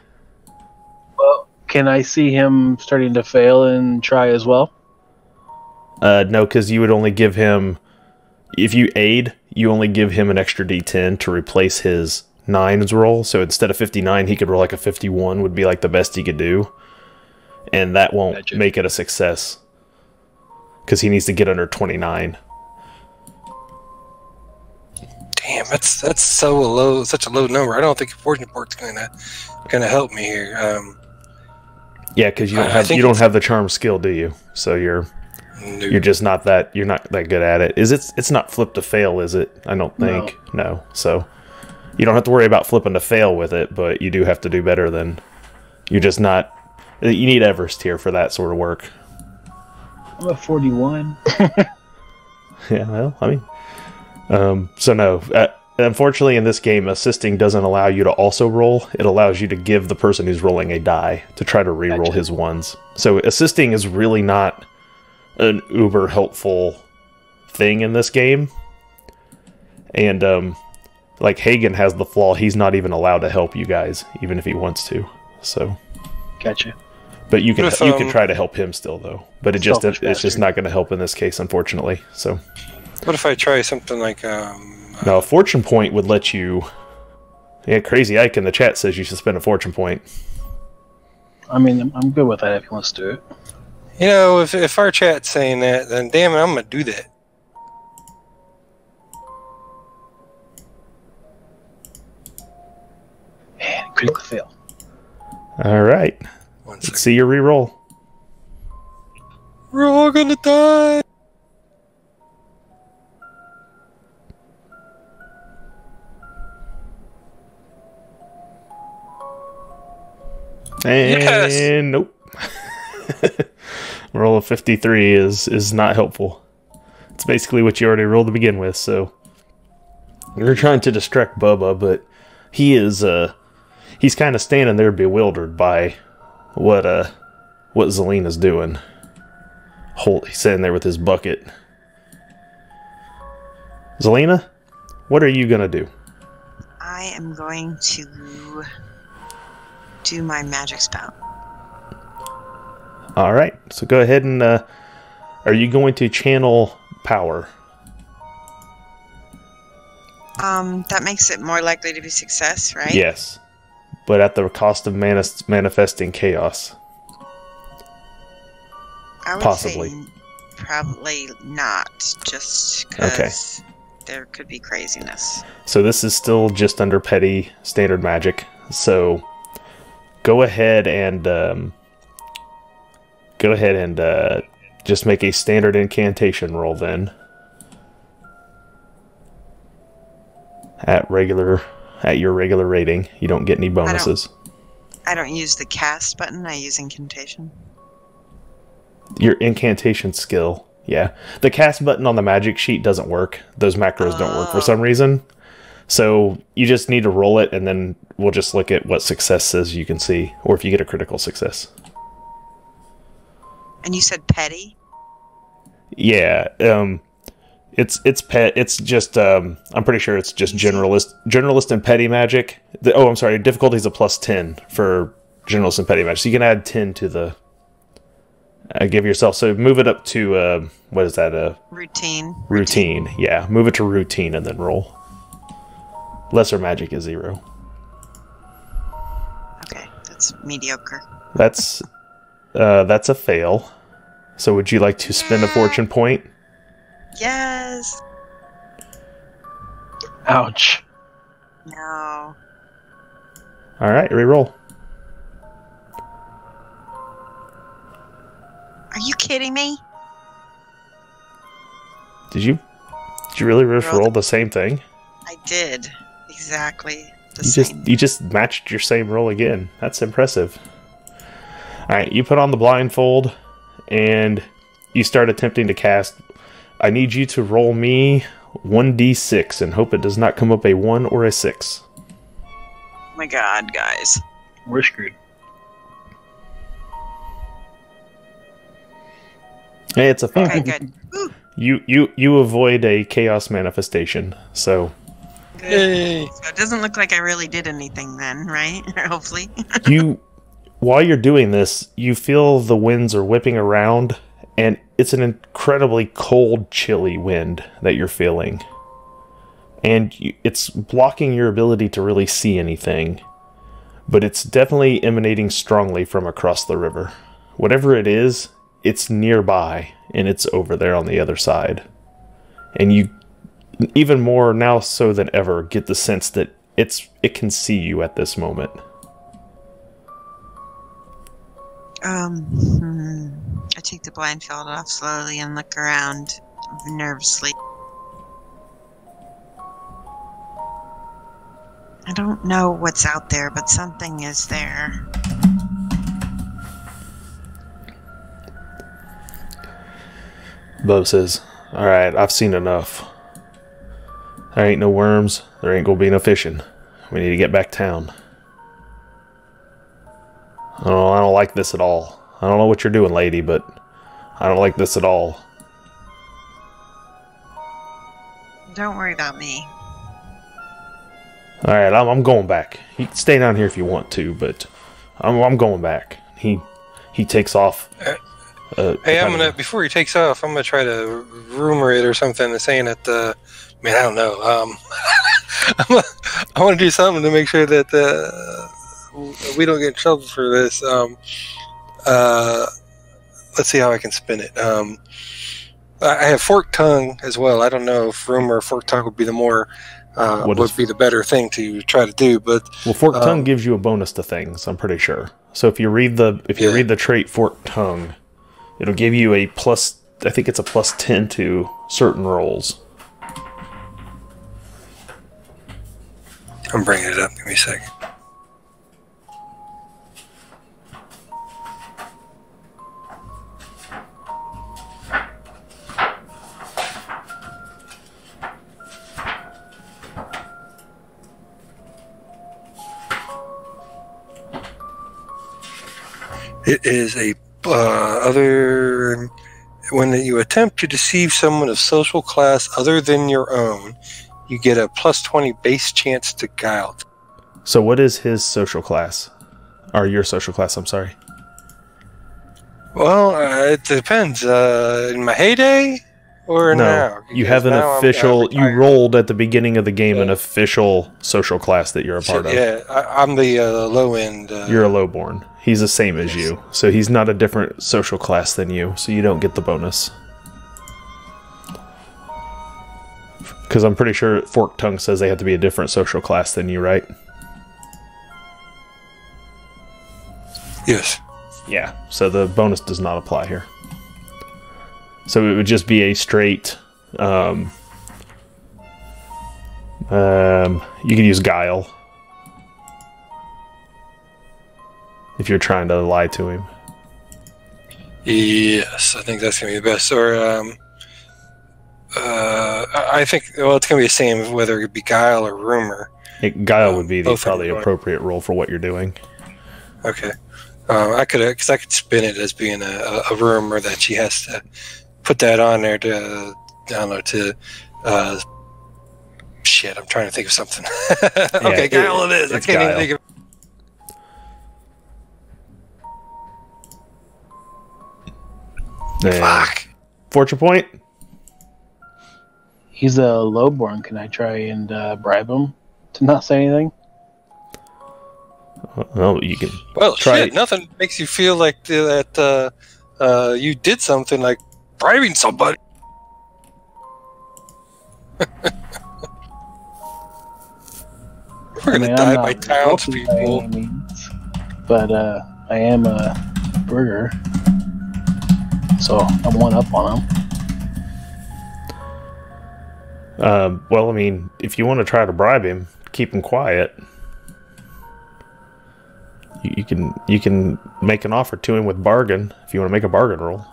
S3: Well, can I see him starting to fail and try as well?
S1: No, because you would only give him if you aid, you only give him an extra d10 to replace his 9's roll. So instead of 59, he could roll like a 51 would be like the best he could do. And that won't make it a success. Because he needs to get under 29.
S2: Damn, that's so low, such a low number. I don't think fortune port's gonna help me here.
S1: Yeah, because you don't have the charm skill, do you? So you're just not that good at it. It's not flip to fail, is it? I don't think. No. So you don't have to worry about flipping to fail with it, but you do have to do better than. You're just not. You need Everest here for that sort of work.
S3: I'm a 41.
S1: Yeah, well, I mean, so no. Unfortunately, in this game, assisting doesn't allow you to also roll. It allows you to give the person who's rolling a die to try to re-roll his ones. So assisting is really not an uber helpful thing in this game. And like Hagen has the flaw, he's not even allowed to help you guys, even if he wants to. So
S3: Gotcha.
S1: But you can try to help him still though. But it's just not going to help in this case, unfortunately. So
S2: what if I try something like
S1: now, a fortune point would let you. Yeah, Crazy Ike in the chat says you should spend a fortune point.
S3: I mean, I'm good with that if he wants to do it.
S2: You know, if our chat's saying that, then damn it, I'm gonna do that.
S3: And critical fail.
S1: All right. Let's see your reroll.
S2: We're all gonna die.
S1: And
S2: yes.
S1: Nope. Roll of 53 is not helpful. It's basically what you already rolled to begin with, so you're trying to distract Bubba, but he's kind of standing there bewildered by what Zelina's doing. He's sitting there with his bucket. Zelina, what are you gonna do?
S4: I am going to do my magic spout.
S1: All right, so go ahead and are you going to channel power?
S4: That makes it more likely to be success, right?
S1: Yes, but at the cost of manifesting chaos.
S4: I would
S1: possibly.
S4: say probably not, just because there could be craziness.
S1: So this is still just under petty standard magic. So go ahead and just make a standard incantation roll then. At your regular rating, you don't get any bonuses.
S4: I don't use the cast button. I use incantation.
S1: Your incantation skill, yeah. The cast button on the magic sheet doesn't work. Those macros don't work for some reason. So you just need to roll it, and then we'll just look at what success says you can see, or if you get a critical success.
S4: And you said petty?
S1: Yeah. It's just I'm pretty sure it's just generalist and petty magic. I'm sorry, difficulty is a +10 for generalist and petty magic. So you can add 10 to the give yourself. So move it up to what is that? Routine. Yeah, move it to routine and then roll. Lesser magic is 0.
S4: Okay, that's mediocre.
S1: That's a fail. So would you like to spend a fortune point?
S4: Yes.
S3: Ouch.
S4: No.
S1: All right, reroll.
S4: Are you kidding me?
S1: Did you really roll the same thing?
S4: I did. Exactly the same.
S1: You just matched your same roll again. That's impressive. All right, you put on the blindfold and you start attempting to cast. I need you to roll me 1d6 and hope it does not come up a 1 or a 6.
S4: Oh my god, guys.
S3: We're screwed.
S1: Hey, it's a fail.
S4: Okay, good.
S1: You avoid a chaos manifestation, so.
S2: Yay.
S4: So it doesn't look like I really did anything then, right? Hopefully.
S1: While you're doing this, you feel the winds are whipping around, And it's an incredibly cold, chilly wind that you're feeling. And it's blocking your ability to really see anything. But it's definitely emanating strongly from across the river. Whatever it is, it's nearby, and it's over there on the other side. And you, even more now so than ever, get the sense that it can see you at this moment.
S4: I take the blindfold off slowly and look around nervously. I don't know what's out there, but something is there.
S1: Bub says, "Alright, I've seen enough. There ain't no worms, there ain't gonna be no fishing. We need to get back town. I don't like this at all. I don't know what you're doing, lady, but I don't like this at all."
S4: Don't worry about me.
S1: Alright, I'm going back. You can stay down here if you want to, but I'm going back. He takes off.
S2: Hey, I'm gonna, before he takes off, I'm gonna try to rumor it or something, saying that, man, I don't know. I want to do something to make sure that we don't get in trouble for this. Let's see how I can spin it. I have forked tongue as well. I don't know if rumor or forked tongue would be the more would be the better thing to try to do. But
S1: forked tongue gives you a bonus to things, I'm pretty sure. So if you read the trait forked tongue, it'll give you a plus. I think it's a plus 10 to certain rolls.
S2: I'm bringing it up. Give me a second. It is a when you attempt to deceive someone of social class other than your own, you get a plus 20 base chance to guile.
S1: So what is his social class? Or your social class, I'm sorry.
S2: Well, it depends. In my heyday or now?
S1: You have an official... You rolled at the beginning of the game an official social class that you're a part of.
S2: Yeah, I'm the low end.
S1: You're a lowborn. He's the same as you. So he's not a different social class than you, so you don't get the bonus. Because I'm pretty sure Forked Tongue says they have to be a different social class than you, right?
S2: Yes.
S1: Yeah, so the bonus does not apply here. So it would just be a straight... you could use Guile. If you're trying to lie to him.
S2: Yes, I think that's going to be the best. Or, I think, well, it's going to be the same whether it be Guile or Rumor.
S1: Guile would be the probably appropriate roll for what you're doing.
S2: Okay. I could spin it as being a rumor that she has to put that on there to, I don't know, to, shit, I'm trying to think of something. Okay, Guile it is. I can't even think of. Fuck.
S1: Fortune point?
S3: He's a lowborn. Can I try and bribe him to not say anything?
S1: Well, you can.
S2: Well,
S1: try.
S2: Shit, nothing makes you feel like that you did something like bribing somebody. We're gonna die by townspeople.
S3: But I am a burger, so I'm one up on him.
S1: Well, I mean, if you want to try to bribe him, keep him quiet. You can make an offer to him with bargain if you want to make a bargain roll.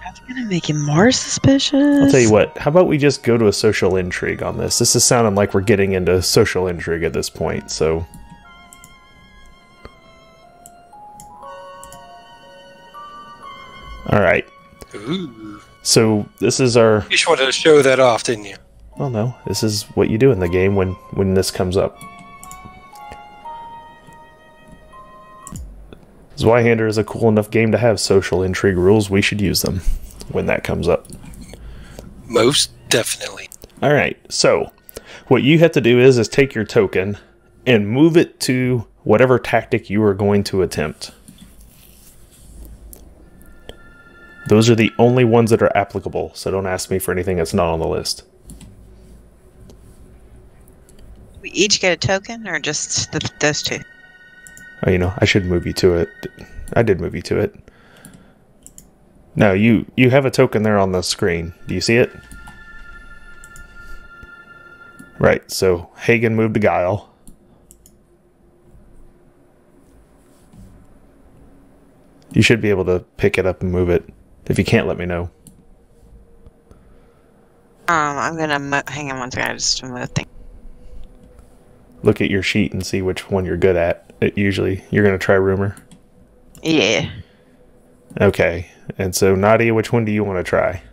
S4: That's gonna make him more suspicious.
S1: I'll tell you what. How about we just go to a social intrigue on this? This is sounding like we're getting into social intrigue at this point. So, all right.
S2: Ooh.
S1: So this is our.
S2: You just wanted to show that off, didn't you?
S1: Well, no. This is what you do in the game when this comes up. Zweihander is a cool enough game to have social intrigue rules. We should use them when that comes up.
S2: Most definitely.
S1: All right, so what you have to do is take your token and move it to whatever tactic you are going to attempt. Those are the only ones that are applicable, so don't ask me for anything that's not on the list.
S4: We each get a token, or just those two?
S1: Oh, you know, I should move you to it. I did move you to it. No, you have a token there on the screen. Do you see it? Right, so Hagen moved to Guile. You should be able to pick it up and move it. If you can't, let me know.
S4: I'm gonna hang on one second. I just move thing.
S1: Look at your sheet and see which one you're good at. Usually, you're gonna try rumor.
S4: Yeah.
S1: Okay, and so Nadia, which one do you want to try?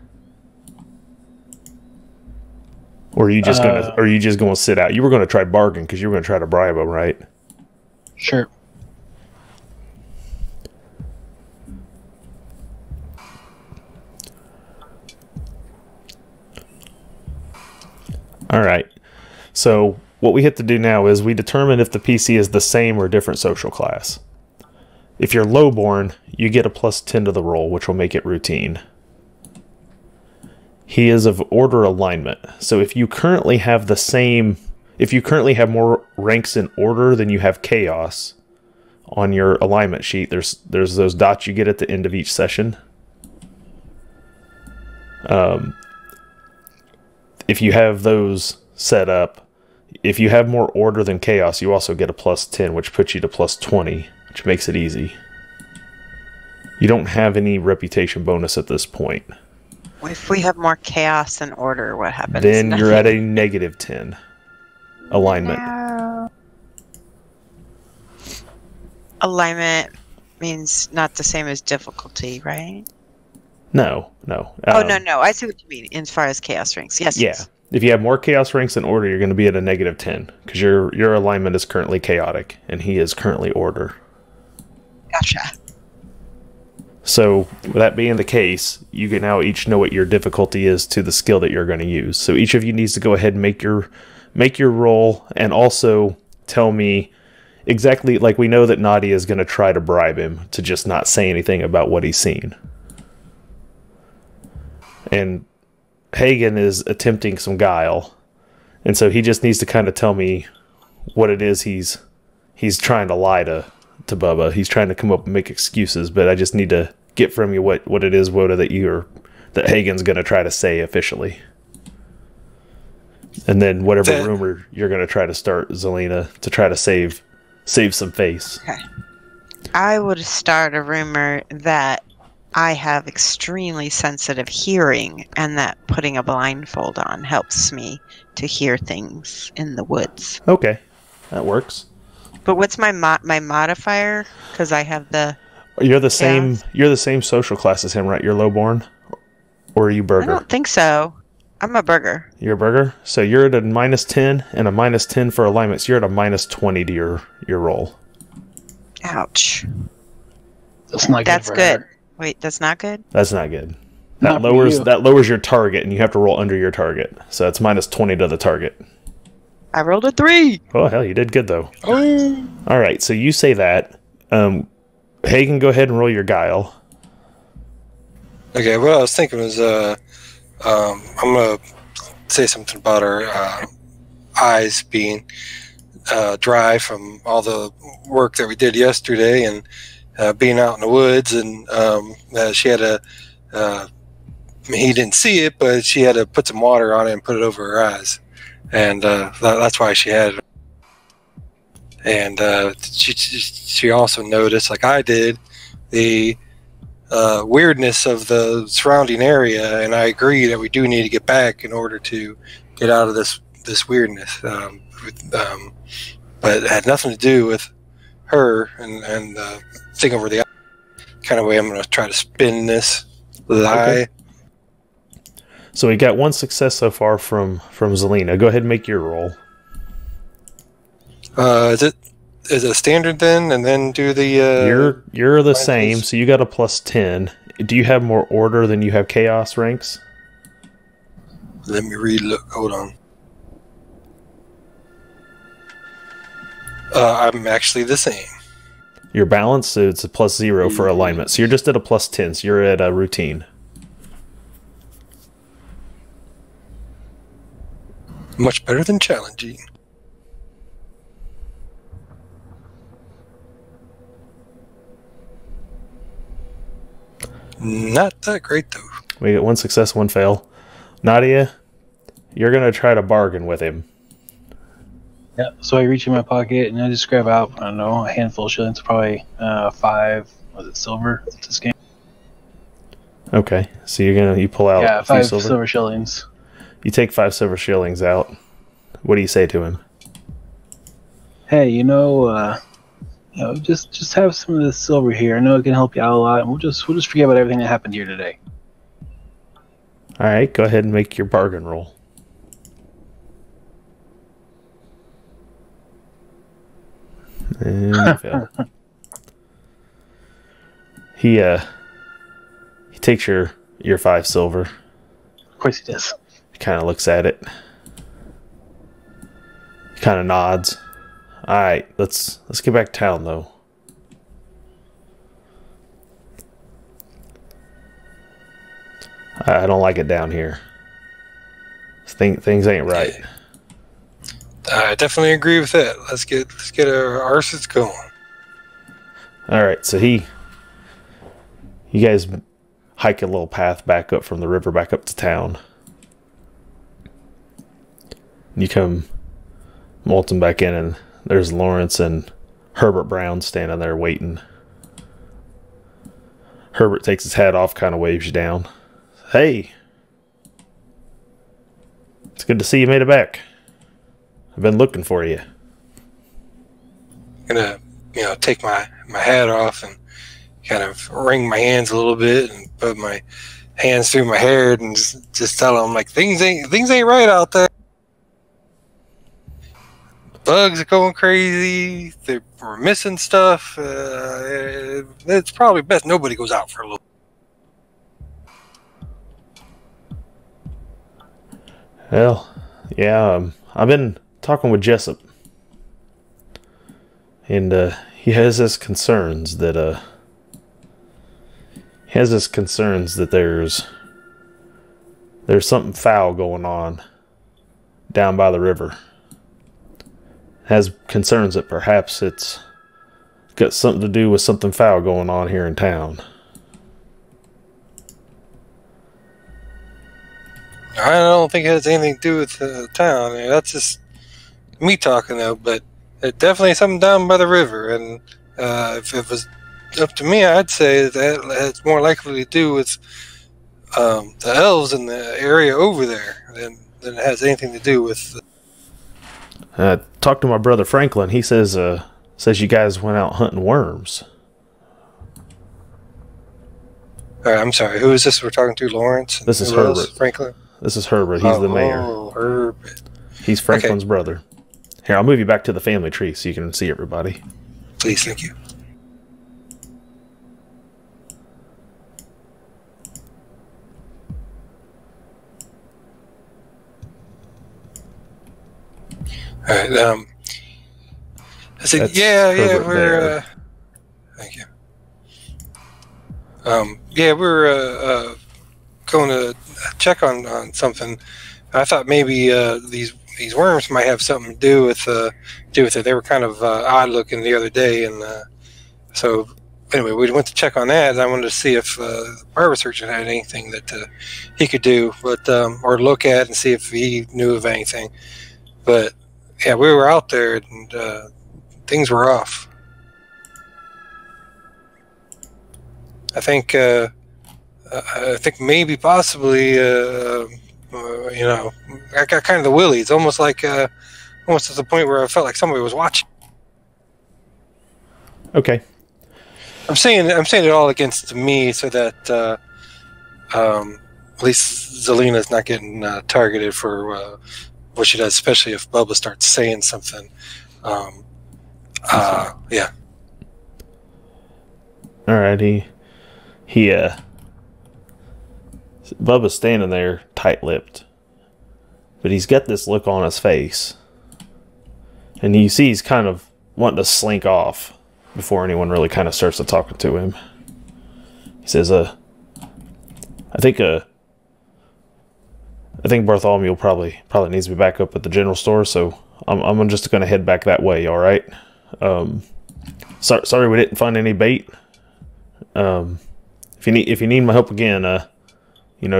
S1: Or are you just gonna? Or are you just gonna sit out? You were gonna try bargain because you were gonna try to bribe him, right?
S3: Sure.
S1: All right. So what we have to do now is we determine if the PC is the same or different social class. If you're lowborn, you get a +10 to the roll, which will make it routine. He is of order alignment. So if you currently have the same, if you currently have more ranks in order than you have chaos on your alignment sheet, there's those dots you get at the end of each session. If you have those set up, if you have more order than chaos, you also get a +10, which puts you to +20, which makes it easy. You don't have any reputation bonus at this point.
S4: If we have more chaos than order, what happens?
S1: Then you're at a -10 alignment.
S4: No. Alignment means not the same as difficulty, right?
S1: No, no.
S4: Oh, no. I see what you mean as far as chaos ranks. Yes.
S1: Yeah.
S4: Yes.
S1: If you have more chaos ranks than order, you're going to be at a -10 because your alignment is currently chaotic and he is currently order.
S4: Gotcha.
S1: So, with that being the case, you can now each know what your difficulty is to the skill that you're going to use. So each of you needs to go ahead and make your roll, and also tell me exactly, like we know that Nadia is going to try to bribe him to just not say anything about what he's seen. And Hagen is attempting some guile, and so he just needs to kind of tell me what it is he's trying to lie to Bubba. He's trying to come up and make excuses, but I just need to get from you what it is, Woda, that Hagen's going to try to say officially. And then whatever rumor you're going to try to start, Zelina, to try to save some face.
S4: Okay. I would start a rumor that I have extremely sensitive hearing, and that putting a blindfold on helps me to hear things in the woods.
S1: Okay, that works.
S4: But what's my modifier? Because I have the.
S1: You're the same. You're the same social class as him, right? You're lowborn, or are you burger?
S4: I don't think so. I'm a burger.
S1: You're a burger, so you're at a -10 and a -10 for alignment. So you're at a -20 to your roll.
S4: Ouch.
S3: That's not good.
S4: That's
S3: for
S4: good.
S3: her.
S4: Wait, that's not good?
S1: That's not good.
S3: Not for you.
S1: That lowers your target, and you have to roll under your target. So it's -20 to the target.
S4: I rolled a 3.
S1: Oh hell, you did good though.
S2: Oh.
S1: All right, so you say that. Hagen, go ahead and roll your guile.
S2: Okay, what I was thinking was, I'm gonna say something about our eyes being dry from all the work that we did yesterday, and being out in the woods, and she had to. He didn't see it, but she had to put some water on it and put it over her eyes, and that's why she had it. And she also noticed, like I did, the weirdness of the surrounding area, and I agree that we do need to get back in order to get out of this weirdness. But it had nothing to do with her and thing over the kind of way I'm going to try to spin this lie.
S1: Okay. So we got one success so far from Zelina. Go ahead and make your roll.
S2: Is it is it standard then, and then do the?
S1: You're the same, so you got a +10. Do you have more order than you have chaos ranks?
S2: Let me relook. Hold on. I'm actually the same.
S1: You're balanced, so it's a +0 for alignment. So you're just at a +10. So you're at a routine.
S2: Much better than challenging. Not that great though.
S1: We get 1 success, 1 fail. Nadia, you're gonna try to bargain with him.
S3: Yeah, so I reach in my pocket and I just grab out, I don't know, a handful of shillings, probably 5, was it silver this game?
S1: Okay, so you pull out
S3: Yeah,
S1: a few
S3: 5 silver shillings.
S1: You take 5 silver shillings out. What do you say to him?
S3: Hey, just have some of this silver here. I know it can help you out a lot, and we'll just forget about everything that happened here today.
S1: All right, go ahead and make your bargain roll. And you fail. He takes your 5 silver.
S3: Of course he does.
S1: He kind of looks at it. He kind of nods. All right, let's get back to town though. I don't like it down here. Things ain't right.
S2: I definitely agree with that. Let's get our arses going.
S1: All right, so you guys hike a little path back up from the river back up to town. You come molting back in, and there's Lawrence and Herbert Brown standing there waiting. Herbert takes his hat off, kind of waves you down. Hey, it's good to see you made it back. I've been looking for you.
S2: I'm gonna, take my hat off and kind of wring my hands a little bit and put my hands through my hair and just tell them like things ain't right out there. Bugs are going crazy. We're missing stuff. It's probably best nobody goes out for a little.
S1: Well, yeah, I've been talking with Jessup, and he has his concerns that there's something foul going on down by the river. Has concerns that perhaps it's got something to do with something foul going on here in town.
S2: I don't think it has anything to do with the town. I mean, that's just me talking though, but it definitely something down by the river. And if it was up to me, I'd say that it's more likely to do with the elves in the area over there than it has anything to do with.
S1: Talked to my brother Franklin. He says you guys went out hunting worms.
S2: I'm sorry. Who is this we're talking to? Lawrence?
S1: This is Herbert.
S2: Franklin.
S1: This is Herbert. He's the mayor.
S2: Oh, Herbert.
S1: He's Franklin's brother. Here, I'll move you back to the family tree so you can see everybody.
S2: Please, thank you. All right. I said, we're. Thank you. We're going to check on something. I thought maybe these worms might have something to do with it. They were kind of odd looking the other day, and so anyway, we went to check on that. And I wanted to see if the barber surgeon had anything that he could do, but or look at and see if he knew of anything. But yeah, we were out there and things were off. I think maybe possibly I got kind of the willies, almost like almost to the point where I felt like somebody was watching.
S1: Okay.
S2: I'm saying it all against me so that at least Zelina's not getting targeted for what she does, especially if Bubba starts saying something. Yeah.
S1: All right, Bubba's standing there, tight-lipped, but he's got this look on his face, and you see he's kind of wanting to slink off before anyone really kind of starts to talking to him. He says, I think Bartholomew probably needs to be back up at the general store, so I'm just going to head back that way. All right. Sorry we didn't find any bait. If you need my help again,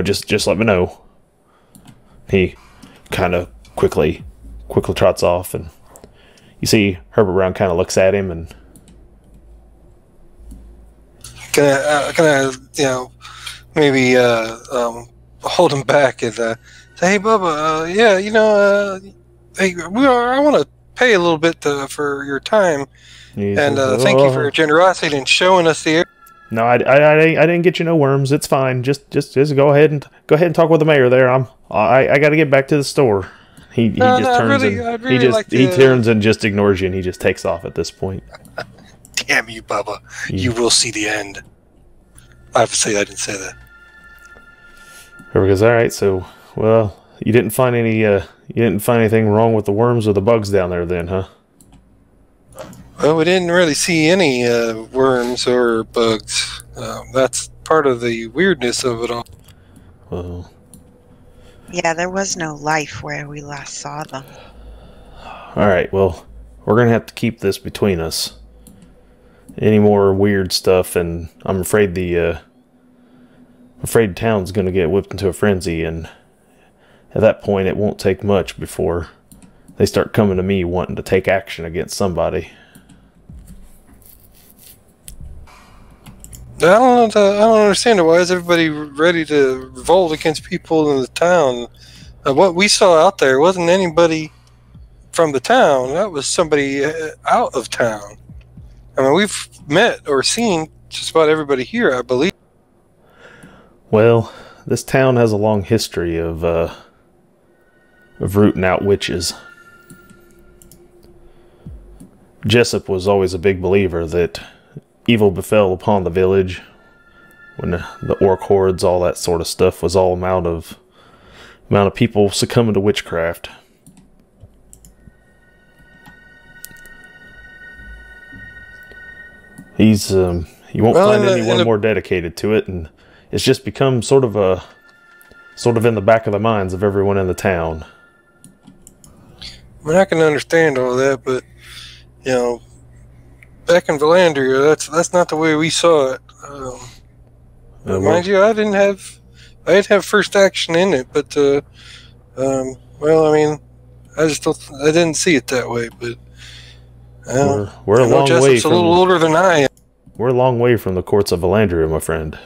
S1: just let me know. He kind of quickly trots off, and you see Herbert Brown kind of looks at him and.
S2: Can I maybe hold him back and say, hey, Bubba, hey, I want to pay a little bit for your time, and thank you for your generosity in showing us the area.
S1: No, I didn't get you no worms. It's fine. Just go ahead and talk with the mayor there. I got to get back to the store. He turns and just ignores you, and he just takes off at this point.
S2: Damn you, Bubba! You will see the end. I have to say I didn't say that.
S1: Herbert goes, all right. So, well, you didn't find anything wrong with the worms or the bugs down there, then, huh?
S2: Well, we didn't really see any worms or bugs. That's part of the weirdness of it all.
S1: Well,
S4: yeah, there was no life where we last saw them.
S1: All right. Well, we're gonna have to keep this between us. Any more weird stuff, and I'm afraid town's going to get whipped into a frenzy, and at that point it won't take much before they start coming to me wanting to take action against somebody.
S2: I don't understand. Why is everybody ready to revolt against people in the town? What we saw out there wasn't anybody from the town. That was somebody out of town. I mean, we've met or seen just about everybody here, I believe.
S1: Well, this town has a long history of rooting out witches. Jessup was always a big believer that evil befell upon the village when the orc hordes, all that sort of stuff, was all amount of people succumbing to witchcraft. You won't find anyone more dedicated to it, and it's just become sort of in the back of the minds of everyone in the town.
S2: I mean, I can understand all that, but back in Valandria, that's not the way we saw it. Mind you, I didn't have first action in it, but well, I mean, I didn't see it that way, but.
S1: We're a long way from.
S2: A little older than I am.
S1: We're a long way from the courts of Valandria, my friend.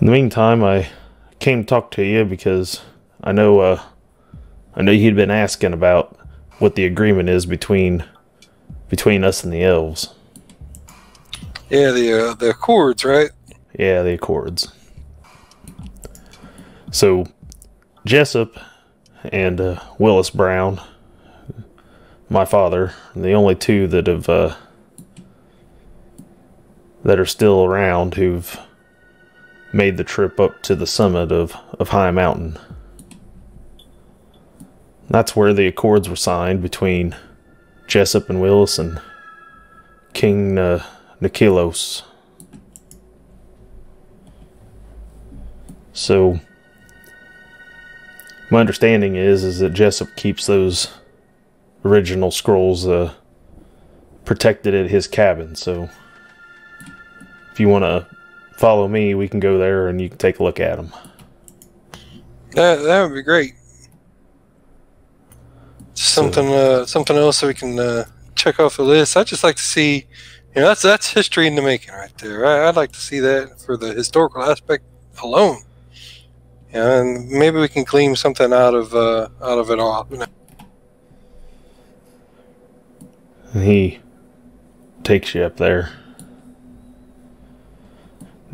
S1: In the meantime, I came to talk to you because I know you'd been asking about what the agreement is between us and the elves.
S2: Yeah, the Accords, right?
S1: Yeah, the Accords. So, Jessup and Willis Brown, my father, the only two that are still around who've made the trip up to the summit of High Mountain. That's where the Accords were signed between Jessup and Willis and King Nikilos. So, my understanding is that Jessup keeps those original scrolls protected at his cabin. So, if you want to follow me, we can go there and you can take a look at them.
S2: That would be great. Something else that we can check off the list. I'd just like to see, that's history in the making right there. I'd like to see that for the historical aspect alone. And maybe we can glean something out of it all.
S1: He takes you up there.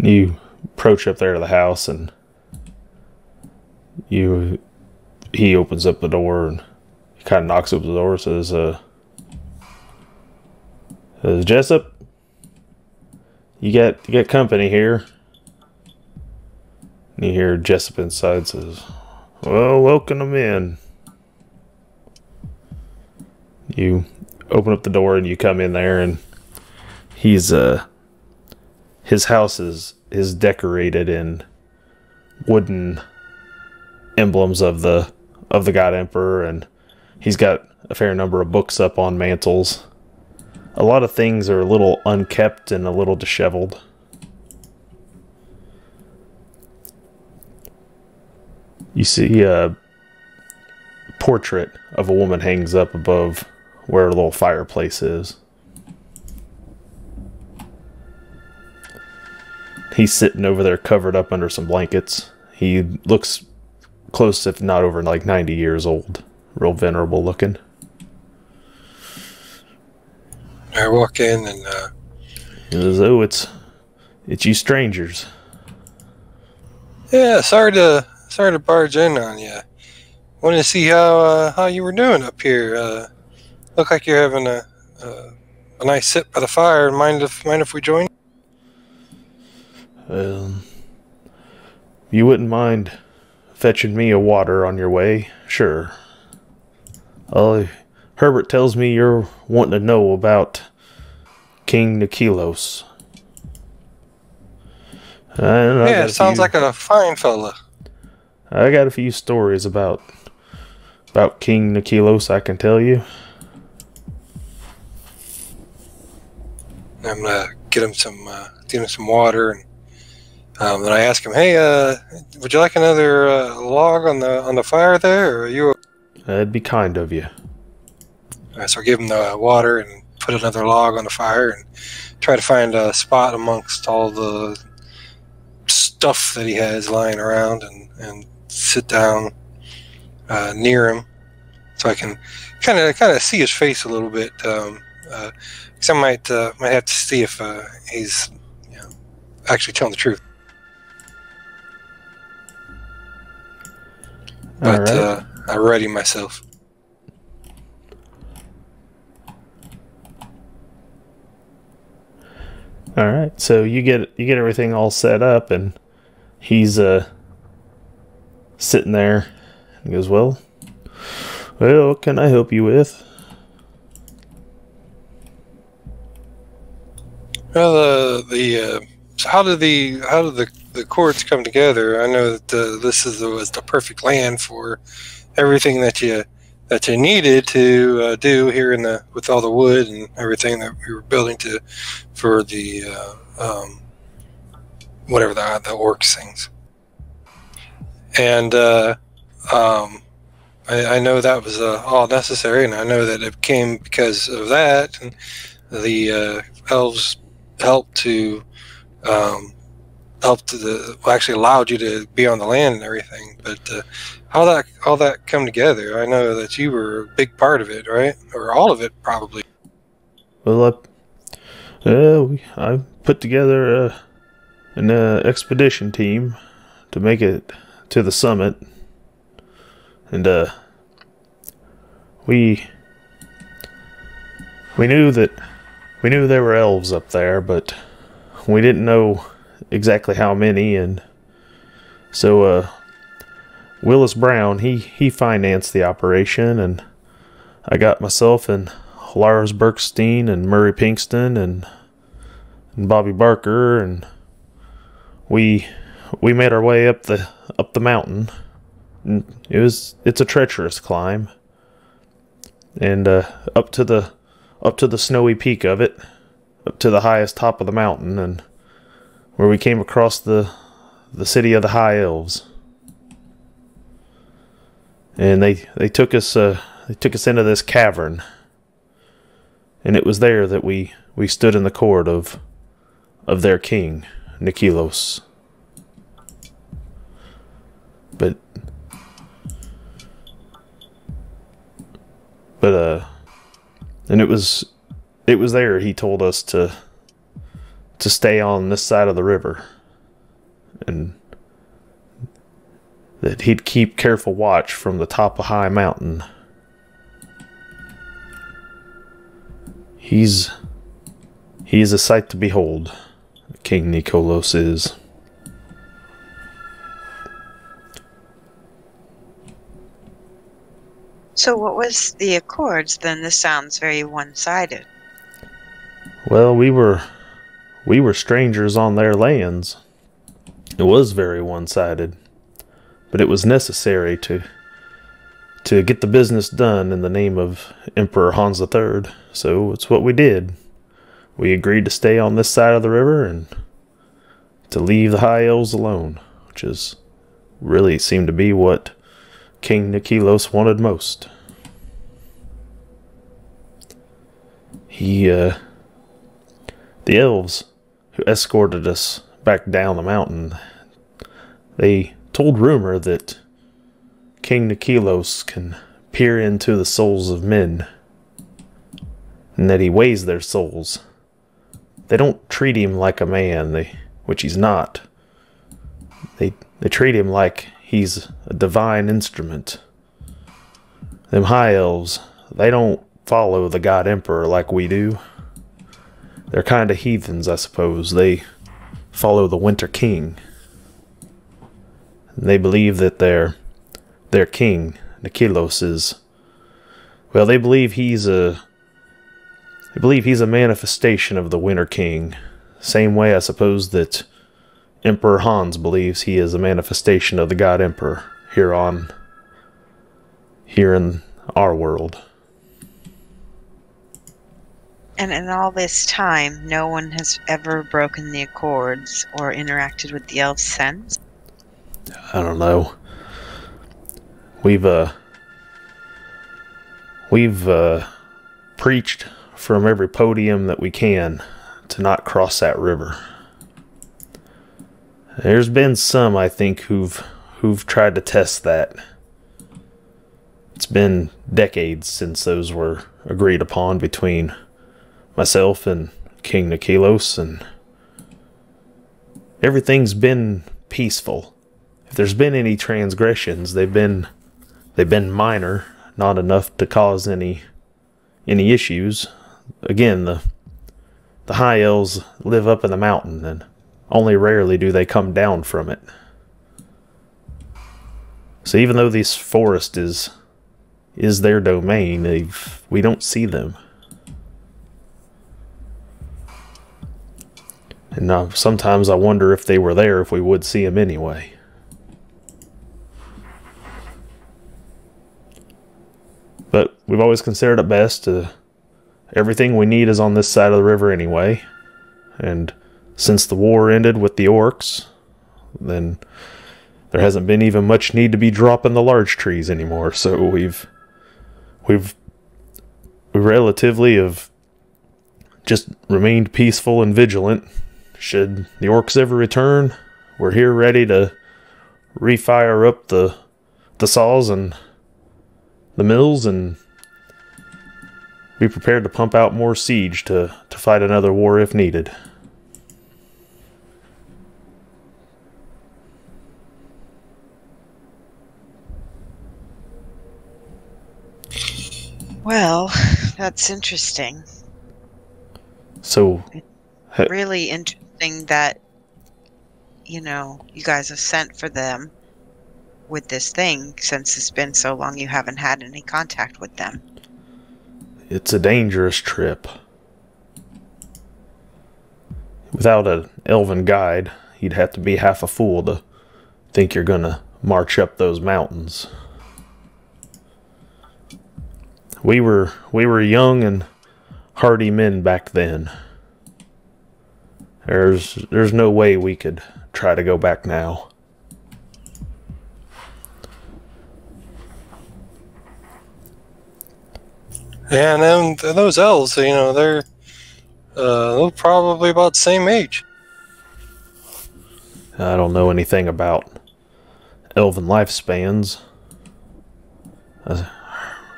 S1: You approach up there to the house, and He opens up the door and kind of knocks over the door. Says, Jessup, you got company here. And you hear Jessup inside says, well, welcome them in. You open up the door and you come in there, and he's his house is decorated in wooden emblems of the God Emperor, and he's got a fair number of books up on mantles. A lot of things are a little unkept and a little disheveled. You see a portrait of a woman hangs up above where a little fireplace is. He's sitting over there covered up under some blankets. He looks close, if not over, like 90 years old. Real venerable looking.
S2: I walk in and
S1: He says, oh, it's you strangers.
S2: yeah, sorry to barge in on you. Wanted to see how you were doing up here. Look like you're having a nice sit by the fire. Mind if we join?
S1: You wouldn't mind fetching me a water on your way? Sure. Herbert tells me you're wanting to know about King Nikilos.
S2: Yeah, sounds like a fine fella.
S1: I got a few stories about King Nikilos I can tell you.
S2: I'm gonna get him some water, and then I ask him, "Hey, would you like another log on the fire there, or are you?"
S1: That'd be kind of you.
S2: So I give him the water and put another log on the fire, and try to find a spot amongst all the stuff that he has lying around, and sit down near him, so I can kind of see his face a little bit. Because I might have to see if he's actually telling the truth. But
S1: right.
S2: I ready myself.
S1: All right, so you get everything all set up, and he's sitting there. He goes, well, what can I help you with?
S2: Well, so how did the chords come together? I know that this was the perfect land for everything that you needed to do here with all the wood and everything that we were building for the whatever the orcs things. And I know that was all necessary, and I know that it came because of that, and the elves helped actually allowed you to be on the land and everything. But how all that come together? I know that you were a big part of it, right? Or all of it, probably.
S1: Well, I put together an expedition team to make it to the summit, and we knew there were elves up there, but we didn't know exactly how many, and so Willis Brown, he financed the operation, and I got myself and Lars Berkstein and Murray Pinkston and Bobby Barker, and we made our way up the mountain. And it's a treacherous climb, and up to the snowy peak of it, up to the highest top of the mountain, and where we came across the city of the High Elves. And they took us into this cavern, and it was there that we stood in the court of their king, Nikilos. And it was there he told us to stay on this side of the river, and that he'd keep careful watch from the top of High Mountain. He's a sight to behold, King Nikolos is.
S4: So what was the Accords then? This sounds very one-sided.
S1: Well, we were strangers on their lands. It was very one-sided, but it was necessary to get the business done in the name of Emperor Hans III. So it's what we did. We agreed to stay on this side of the river and to leave the High Elves alone, which is really seemed to be what King Nikolos wanted most. The elves who escorted us back down the mountain, they told rumor that King Nikolos can peer into the souls of men, and that he weighs their souls. They don't treat him like a man, which he's not. They treat him like he's a divine instrument. Them High Elves, they don't follow the God Emperor like we do. They're kind of heathens, I suppose. They follow the Winter King. And they believe that their king, Nikolos, is... Well, they believe he's a manifestation of the Winter King. Same way, I suppose, that Emperor Hans believes he is a manifestation of the God Emperor here in our world.
S4: And in all this time, no one has ever broken the Accords or interacted with the elves since?
S1: I don't know. We've preached from every podium that we can to not cross that river. There's been some, I think, who've tried to test that. It's been decades since those were agreed upon between myself and King Nikolos, and everything's been peaceful. If there's been any transgressions, they've been minor, not enough to cause any issues. Again, the High Elves live up in the mountain, and only rarely do they come down from it. So even though this forest is their domain, we don't see them. And sometimes I wonder if they were there, if we would see them anyway. But we've always considered it best to... Everything we need is on this side of the river anyway. And since the war ended with the orcs, then there hasn't been even much need to be dropping the large trees anymore. So we relatively have just remained peaceful and vigilant. Should the orcs ever return, we're here ready to refire up the saws and the mills and be prepared to pump out more siege to fight another war if needed.
S4: Well, that's interesting.
S1: So...
S4: Really interesting that, you guys have sent for them with this thing, since it's been so long you haven't had any contact with them.
S1: It's a dangerous trip. Without an elven guide, you'd have to be half a fool to think you're gonna march up those mountains. We were young and hardy men back then. There's no way we could try to go back now.
S2: Yeah, and then those elves, they're probably about the same age.
S1: I don't know anything about elven lifespans. I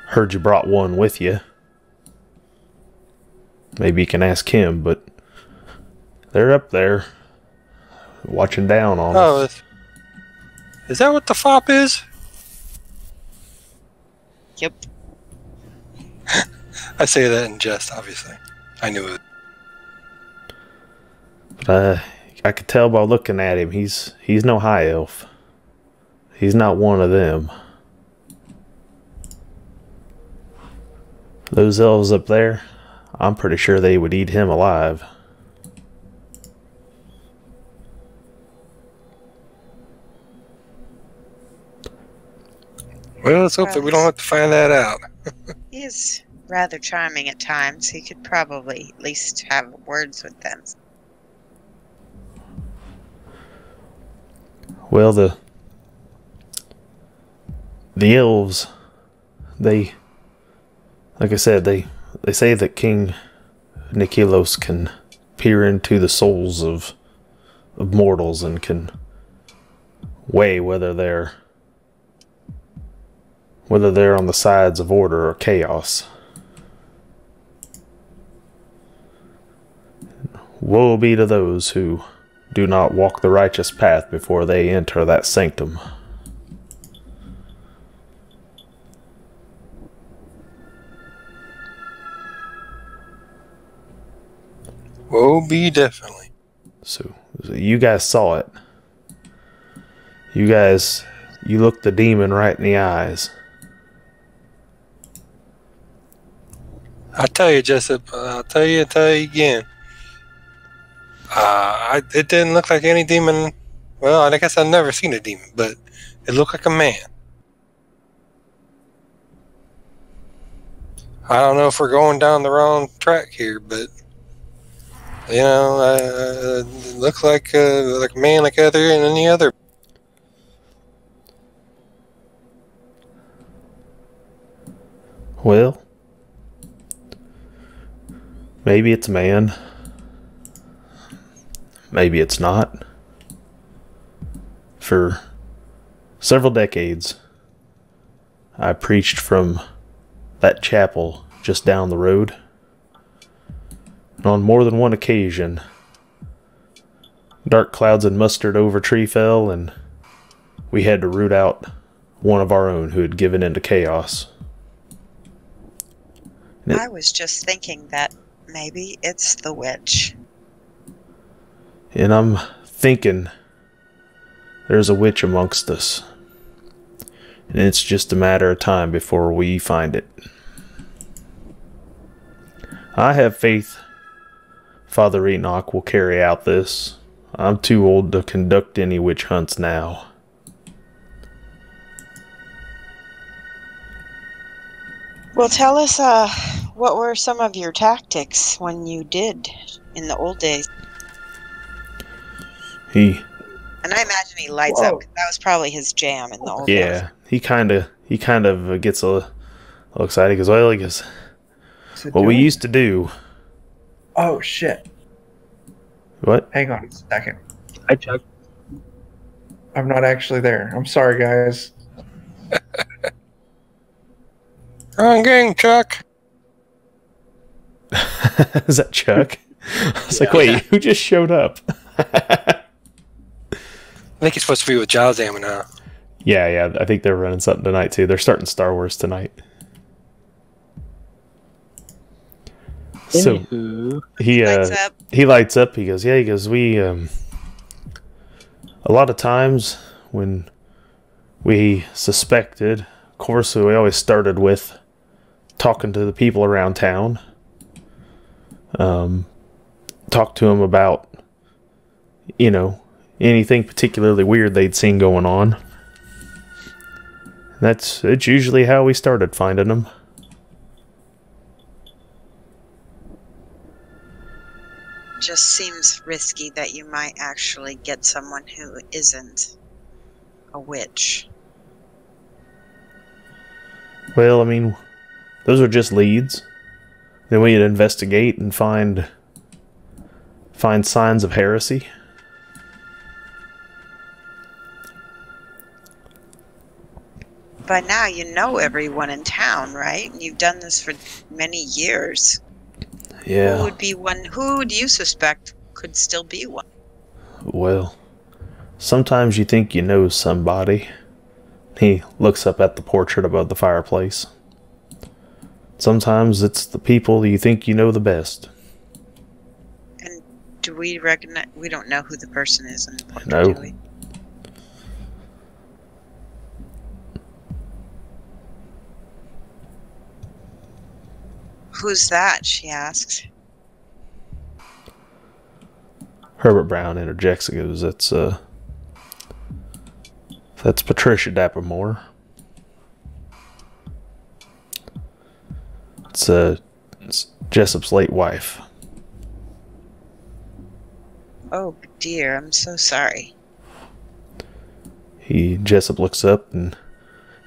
S1: heard you brought one with you. Maybe you can ask him, but they're up there watching down on us.
S2: Is that what the fop is?
S4: Yep.
S2: I say that in jest, obviously. I knew it.
S1: But I could tell by looking at him, he's no high elf. He's not one of them. Those elves up there, I'm pretty sure they would eat him alive.
S2: Well, let's hope that we don't have to find that out.
S4: He is rather charming at times. He could probably at least have words with them.
S1: Well, the elves, they, like I said, they say that King Nikilos can peer into the souls of mortals and can weigh whether they're on the sides of order or chaos. Woe be to those who do not walk the righteous path before they enter that sanctum.
S2: Woe be definitely.
S1: So you guys saw it. You looked the demon right in the eyes.
S2: I tell you, Jessup, I'll tell you again. It didn't look like any demon. Well, I guess I've never seen a demon, but it looked like a man. I don't know if we're going down the wrong track here, but you know, it looked like a man like any other.
S1: Well, maybe it's a man. Maybe it's not. For several decades, I preached from that chapel just down the road. And on more than one occasion, dark clouds had mustered over Treefell, and we had to root out one of our own who had given in to chaos.
S4: I was just thinking that maybe it's the witch.
S1: And I'm thinking there's a witch amongst us. And it's just a matter of time before we find it. I have faith Father Enoch will carry out this. I'm too old to conduct any witch hunts now.
S4: Well, tell us, what were some of your tactics when you did in the old days?
S1: And
S4: I imagine he lights up. That was probably his jam in the old days.
S1: Yeah, he kind of gets a little excited because, well, he goes, what we used to do.
S5: Oh, shit.
S1: What?
S5: Hang on a second.
S3: Hi, Chuck.
S5: I'm not actually there. I'm sorry, guys.
S2: Wrong gang, Chuck.
S1: Is that Chuck? I was like, wait, who just showed up?
S2: I think he's supposed to be with Jawzam now.
S1: Yeah, I think they're running something tonight too. They're starting Star Wars tonight. So
S3: Anywho.
S1: he lights up. He goes, we a lot of times when we suspected, of course, we always started with talking to the people around town. Talk to them about, anything particularly weird they'd seen going on. It's usually how we started finding them.
S4: Just seems risky that you might actually get someone who isn't a witch.
S1: Well, I mean, those are just leads. Then we'd investigate and find signs of heresy.
S4: By now you know everyone in town, right? You've done this for many years.
S1: Yeah.
S4: Who would you suspect could still be one?
S1: Well, Sometimes you think you know somebody. He looks up at the portrait above the fireplace. Sometimes it's the people you think you know the best.
S4: And do we recognize? We don't know who the person is in the portrait,
S1: No.
S4: do we? Who's that? She asks.
S1: Herbert Brown interjects and goes, that's Patricia Dappermore. It's Jessup's late wife.
S4: Oh dear, I'm so sorry.
S1: Jessup looks up and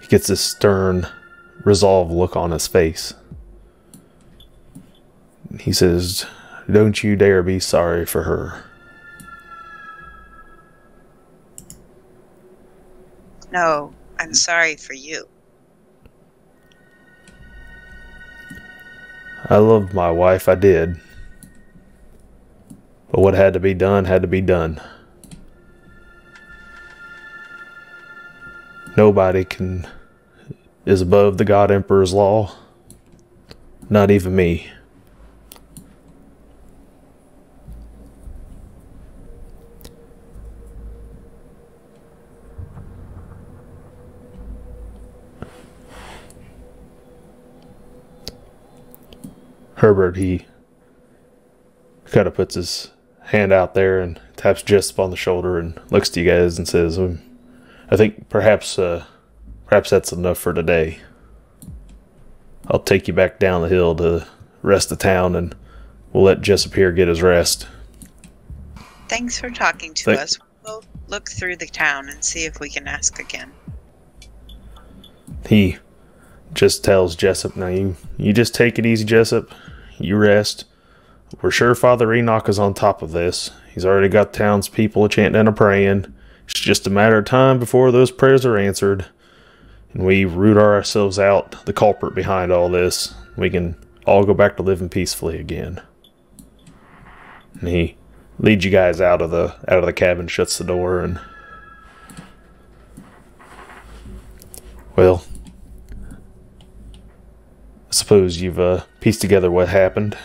S1: he gets this stern, resolved look on his face. He says, "Don't you dare be sorry for her."
S4: No, I'm sorry for you.
S1: I loved my wife, I did. But what had to be done, had to be done. Nobody is above the God Emperor's law. Not even me. Herbert, he kind of puts his hand out there and taps Jessup on the shoulder and looks to you guys and says, I think perhaps that's enough for today. I'll take you back down the hill to the rest of town and we'll let Jessup here get his rest.
S4: Thanks for talking to us. We'll look through the town and see if we can ask again.
S1: He just tells Jessup, "Now you just take it easy, Jessup. You rest. We're sure Father Enoch is on top of this. He's already got townspeople chanting and praying. It's just a matter of time before those prayers are answered. And we root ourselves out, the culprit behind all this. We can all go back to living peacefully again." And he leads you guys out of the cabin, shuts the door, and well, I suppose you've pieced together what happened.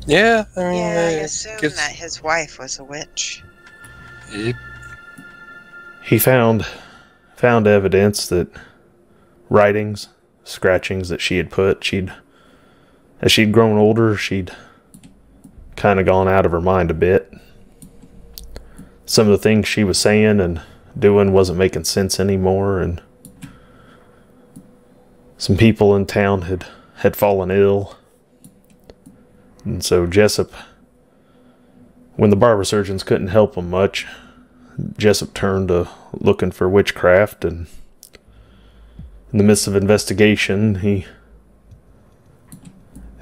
S2: Yeah, I mean,
S4: Yeah, I assume that his wife was a witch.
S2: Yep.
S1: He found evidence that writings, scratchings that she had put, as she'd grown older, she'd kind of gone out of her mind a bit. Some of the things she was saying and doing wasn't making sense anymore, and some people in town had fallen ill. And so Jessup, when the barber surgeons couldn't help him much, Jessup turned to looking for witchcraft, and in the midst of investigation, I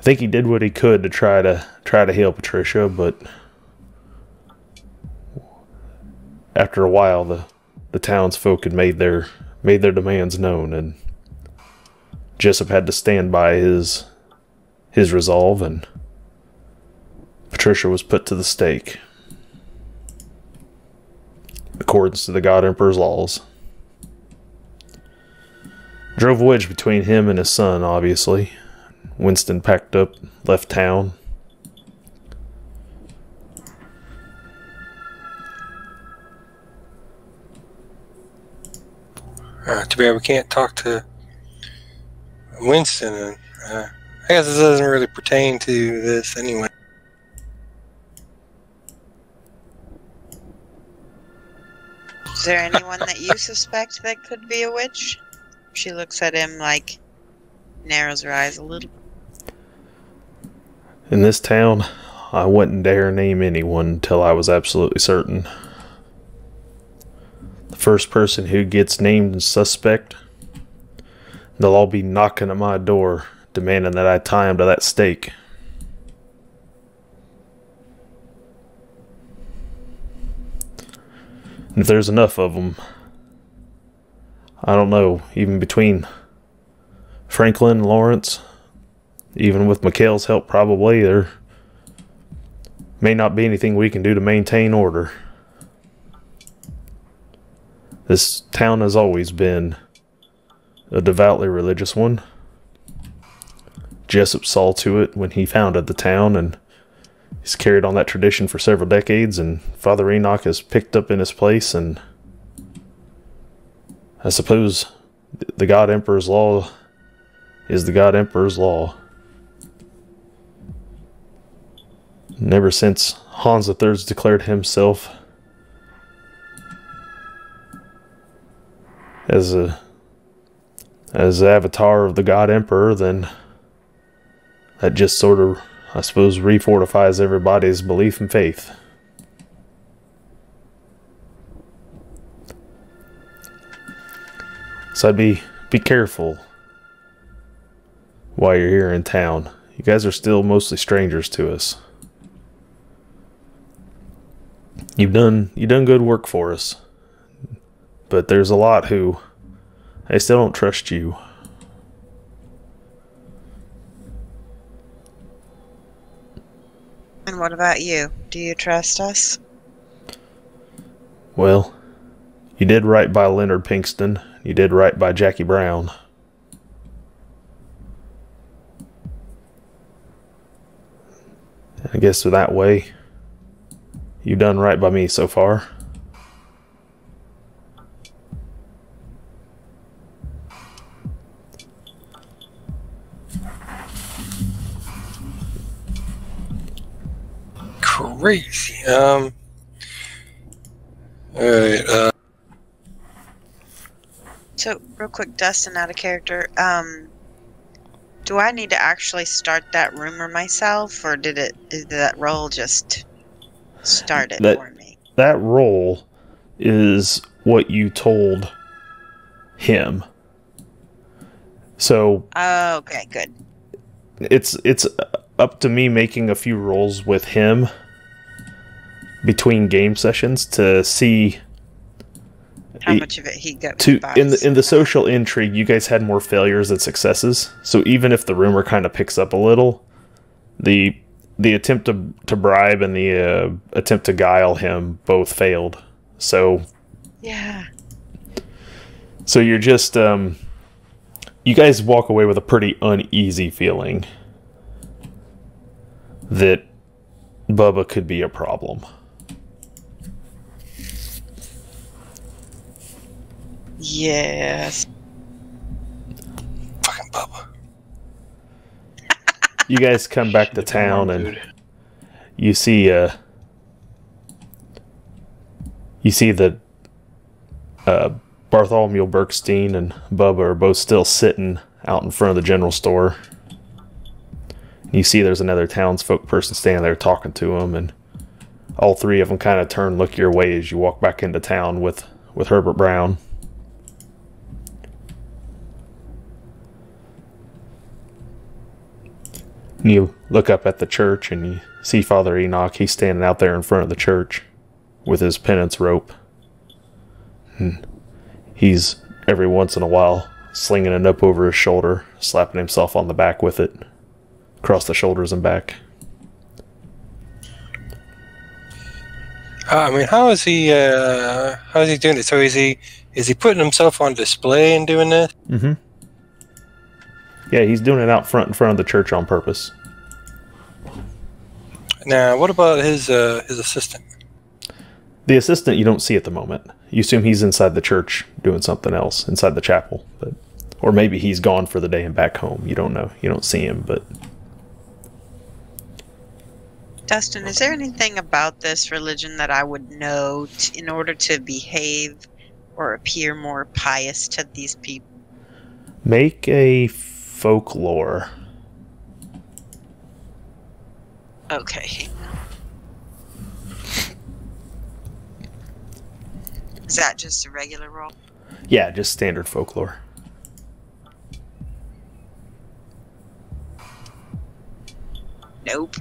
S1: think he did what he could to try to heal Patricia, but after a while, the townsfolk had made their demands known, and Jessup had to stand by his resolve, and Patricia was put to the stake, in accordance to the God Emperor's laws. Drove a wedge between him and his son, obviously. Winston packed up, left town.
S2: Too bad we can't talk to Winston. I guess this doesn't really pertain to this anyway.
S4: Is there anyone that you suspect that could be a witch? She looks at him like, narrows her eyes a little.
S1: In this town, I wouldn't dare name anyone until I was absolutely certain. The first person who gets named as suspect, they'll all be knocking at my door, demanding that I tie him to that stake. And if there's enough of them, I don't know, even between Franklin and Lawrence, even with Mikhail's help probably, May not be anything we can do to maintain order. This town has always been a devoutly religious one. Jessup saw to it when he founded the town, and he's carried on that tradition for several decades, and Father Enoch has picked up in his place, and I suppose the God Emperor's law is the God Emperor's law. And ever since Hans III's declared himself as the avatar of the God Emperor, then that just sort of, I suppose, refortifies everybody's belief and faith. So I'd be careful while you're here in town. You guys are still mostly strangers to us. You've done good work for us, but there's a lot who, I still don't trust you.
S4: And what about you? Do you trust us?
S1: Well, you did right by Leonard Pinkston. You did right by Jackie Brown. I guess that way, you've done right by me so far.
S2: Crazy. Alright,
S4: So, real quick, Dustin, out of character. Do I need to actually start that rumor myself, or did that roll just start it for me?
S1: That roll is what you told him. So.
S4: Oh, okay, good.
S1: It's up to me making a few rolls with him between game sessions to see
S4: how much of it he got.
S1: In the social intrigue, you guys had more failures than successes. So even if the rumor kind of picks up a little, the attempt to bribe and the attempt to guile him both failed. So
S4: yeah.
S1: So you're just you guys walk away with a pretty uneasy feeling that Bubba could be a problem.
S4: Yes.
S2: fucking Bubba.
S1: You guys come back to town and you see that Bartholomew Berkstein and Bubba are both still sitting out in front of the general store. You see there's another townsfolk person standing there talking to him, and all three of them kind of turn and look your way as you walk back into town with Herbert Brown. And you look up at the church and you see Father Enoch. He's standing out there in front of the church with his penance rope. And he's, every once in a while, slinging it up over his shoulder, slapping himself on the back with it, across the shoulders and back.
S2: I mean, how is he doing it? So is he putting himself on display and doing this?
S1: Mm-hmm. Yeah, he's doing it out front in front of the church on purpose.
S2: Now, what about his assistant?
S1: The assistant you don't see at the moment. You assume he's inside the church doing something else, inside the chapel. Or maybe he's gone for the day and back home. You don't know. You don't see him, but...
S4: Dustin, is there anything about this religion that I would know in order to behave or appear more pious to these people?
S1: Make a folklore.
S4: Okay. Is that just a regular roll?
S1: Yeah, just standard folklore.
S4: Nope.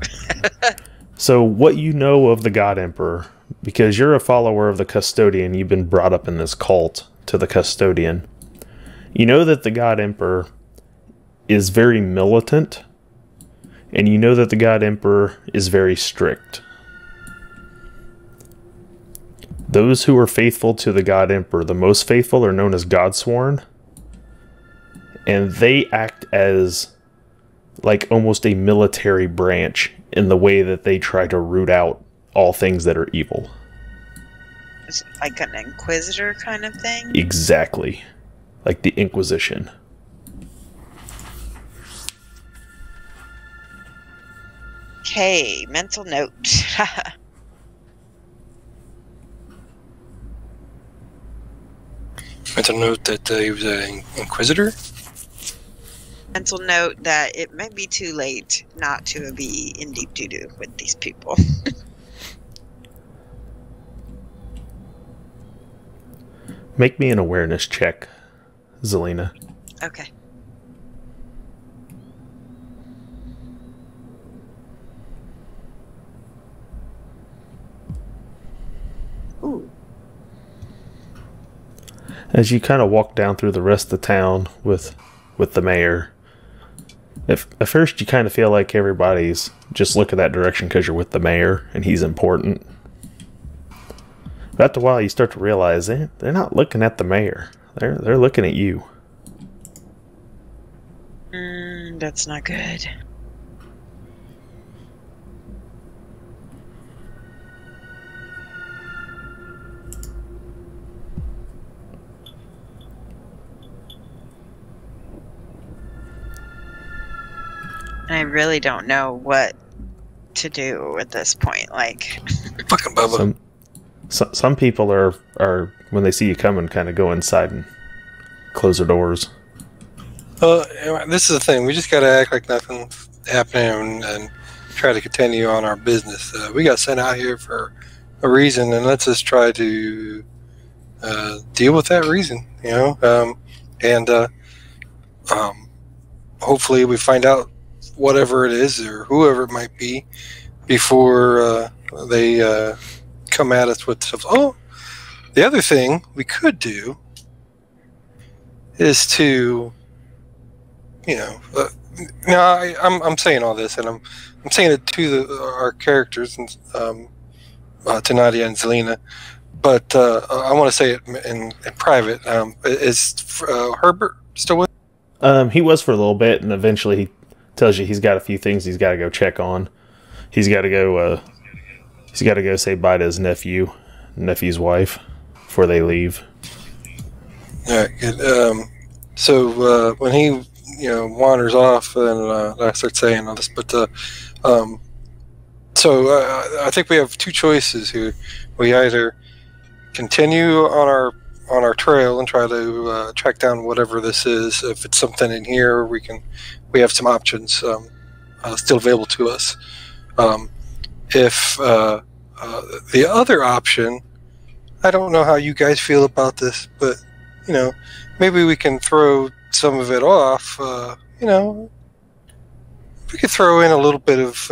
S1: So what you know of the God Emperor, because you're a follower of the Custodian, you've been brought up in this cult to the Custodian. You know that the God Emperor is very militant, and you know that the God Emperor is very strict. Those who are faithful to the God Emperor, the most faithful, are known as Godsworn. And they act as like almost a military branch in the way that they try to root out all things that are evil.
S4: Is it like an inquisitor kind of thing?
S1: Exactly. Like the Inquisition.
S4: Okay, mental note.
S2: Mental note that he was an inquisitor.
S4: Mental note that it might be too late not to be in deep doo-doo with these people.
S1: Make me an awareness check, Zelina.
S4: Okay. Ooh.
S1: As you kind of walk down through the rest of the town with the mayor, at first you kind of feel like everybody's just looking that direction because you're with the mayor and he's important. But after a while you start to realize they're not looking at the mayor. They're looking at you.
S4: That's not good. I really don't know what to do at this point. Like,
S2: Fucking Bubba.
S1: Some people are when they see you coming, kind of go inside and close their doors.
S2: This is the thing. We just got to act like nothing's happening and try to continue on our business. We got sent out here for a reason, and let's just try to deal with that reason, you know? Hopefully we find out whatever it is or whoever it might be before they come at us with stuff. Oh, the other thing we could do is to, you know, I'm saying all this, and I'm saying it to our characters, and to Nadia and Zelina, but I want to say it in private. Is Herbert still with?
S1: He was for a little bit, and eventually he tells you he's got a few things he's got to go check on. He's got to go. He's got to go say bye to his nephew's wife, before they leave.
S2: All right, good. So when he, wanders off, and I start saying all this, but I think we have two choices here. We either continue on our trail and try to track down whatever this is. If it's something in here, we have some options still available to us. If the other option, I don't know how you guys feel about this, but maybe we can throw some of it off. We could throw in a little bit of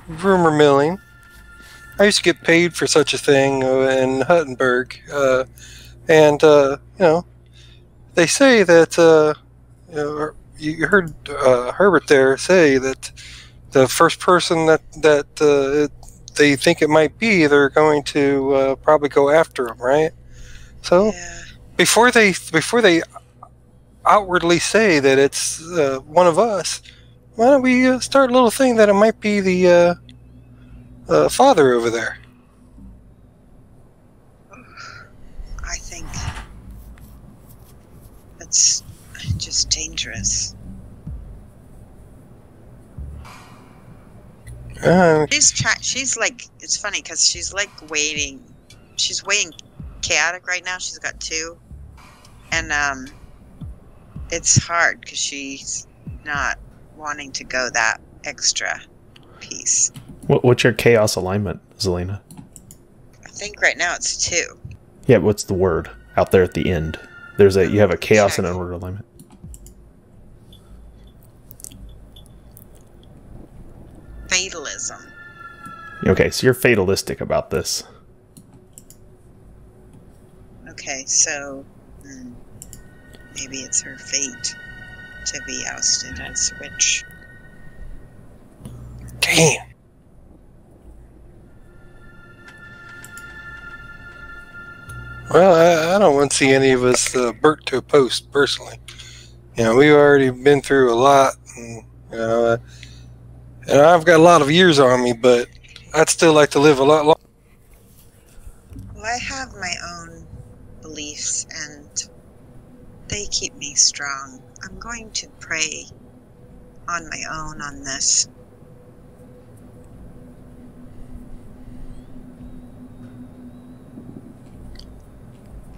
S2: rumor milling. I used to get paid for such a thing in Huttenberg, and they say that you heard Herbert there say that the first person that they think it might be, they're going to probably go after him, right? So
S4: Yeah.
S2: before they outwardly say that it's one of us, why don't we start a little thing that it might be the father over there?
S4: I think it's just dangerous. She's like, it's funny because she's like waiting. She's waiting chaotic right now. She's got two, and it's hard because she's not wanting to go that extra piece.
S1: What's your chaos alignment, Zelina?
S4: I think right now it's 2.
S1: Yeah, what's the word out there at the end? You have a chaos and an order alignment.
S4: Fatalism.
S1: Okay, so you're fatalistic about this.
S4: Okay, so maybe it's her fate to be ousted as witch.
S2: Damn. see any of us burnt to a post personally. You know, we've already been through a lot, and, you know, and I've got a lot of years on me, but I'd still like to live a lot longer.
S4: Well, I have my own beliefs, and they keep me strong. I'm going to pray on my own on this.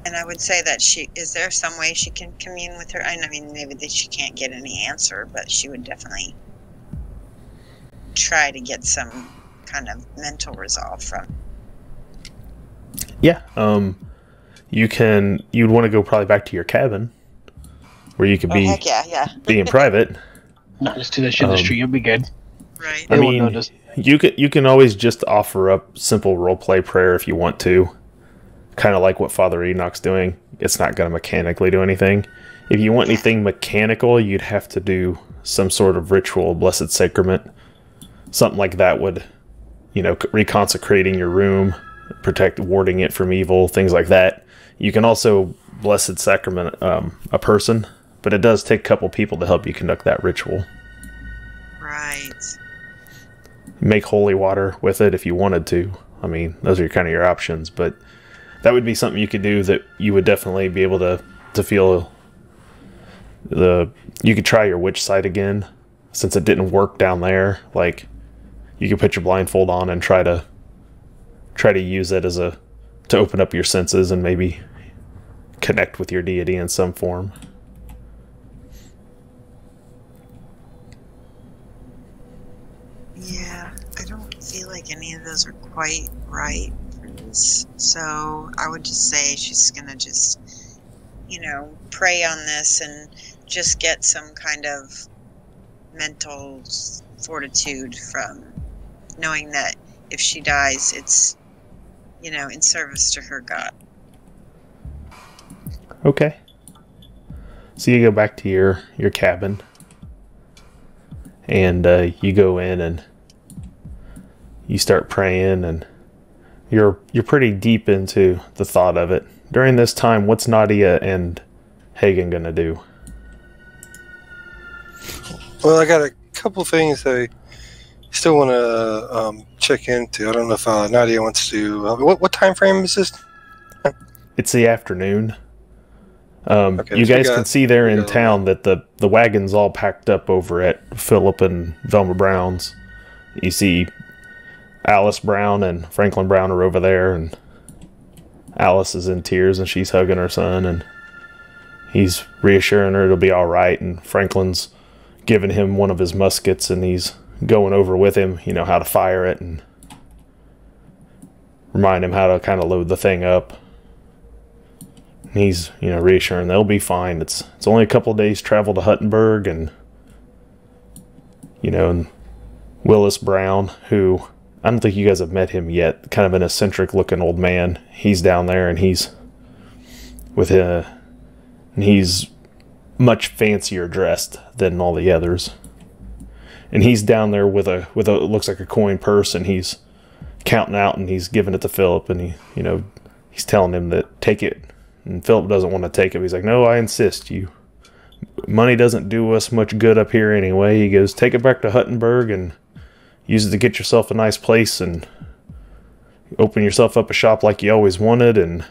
S4: And I would say that is there some way she can commune with her? I mean, maybe that she can't get any answer, but she would definitely try to get some kind of mental resolve from.
S1: Yeah. You'd want to go probably back to your cabin where you could
S4: Heck yeah.
S1: be in private.
S3: Not just do that shit in the street. You'll be good.
S4: Right.
S1: I mean, you can always just offer up simple roleplay prayer if you want to. Kind of like what Father Enoch's doing. It's not going to mechanically do anything. If you want anything mechanical, you'd have to do some sort of ritual, blessed sacrament. Something like that would, you know, reconsecrating your room, warding it from evil, things like that. You can also blessed sacrament a person, but it does take a couple people to help you conduct that ritual.
S4: Right.
S1: Make holy water with it if you wanted to. I mean, those are kind of your options, but that would be something you could do that you would definitely be able to feel you could try your witch sight again, since it didn't work down there. Like, you could put your blindfold on and try to use it to open up your senses and maybe connect with your deity in some form.
S4: Yeah, I don't feel like any of those are quite right for this. So I would just say she's gonna just, you know, pray on this and just get some kind of mental fortitude from knowing that if she dies, it's, you know, in service to her God.
S1: Okay. So you go back to your cabin, and you go in and you start praying, and you're pretty deep into the thought of it. During this time, what's Nadia and Hagen gonna do?
S2: Well, I got a couple things I still want to check into. I don't know if Nadia wants to. What time frame is this?
S1: It's the afternoon.
S2: Okay,
S1: you
S2: so
S1: guys can see there in town that the wagon's all packed up over at Philip and Velma Brown's. You see Alice Brown and Franklin Brown are over there, and Alice is in tears and she's hugging her son, and he's reassuring her it'll be all right, and Franklin's giving him one of his muskets and he's going over with him, you know, how to fire it and remind him how to kind of load the thing up. And he's, you know, reassuring they'll be fine. It's only a couple of days travel to Huttenberg, and, you know, and Willis Brown, who I don't think you guys have met him yet, kind of an eccentric looking old man. He's down there, and he's with and he's much fancier dressed than all the others. And he's down there with a looks like a coin purse, and he's counting out, and he's giving it to Philip, and he's telling him that take it. And Philip doesn't want to take it. He's like, no, I insist. Money doesn't do us much good up here anyway. He goes, take it back to Huttenberg and use it to get yourself a nice place and open yourself up a shop like you always wanted. And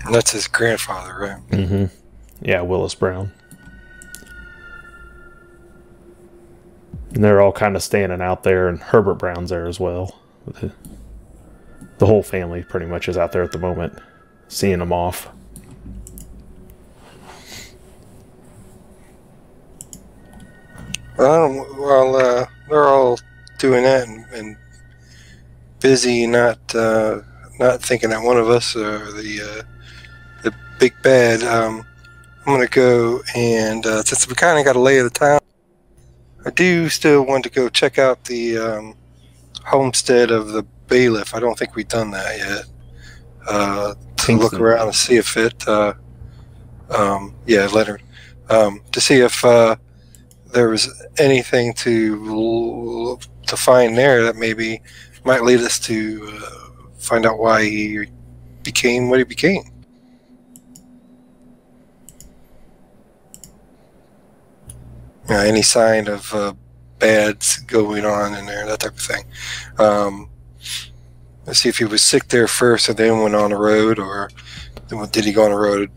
S2: that's his grandfather, right?
S1: Mm-hmm. Yeah, Willis Brown. And they're all kind of standing out there, and Herbert Brown's there as well. The whole family pretty much is out there at the moment, seeing them off.
S2: Well, they're all doing that and busy, not thinking that one of us are the big bad. I'm gonna go and since we kind of got a lay of the town, I do still want to go check out the homestead of the bailiff. I don't think we've done that yet. To look around and see if it, Leonard, to see if there was anything to find there that maybe might lead us to find out why he became what he became. Any sign of bads going on in there, that type of thing. Let's see if he was sick there first and then went on the road, or did he go on the road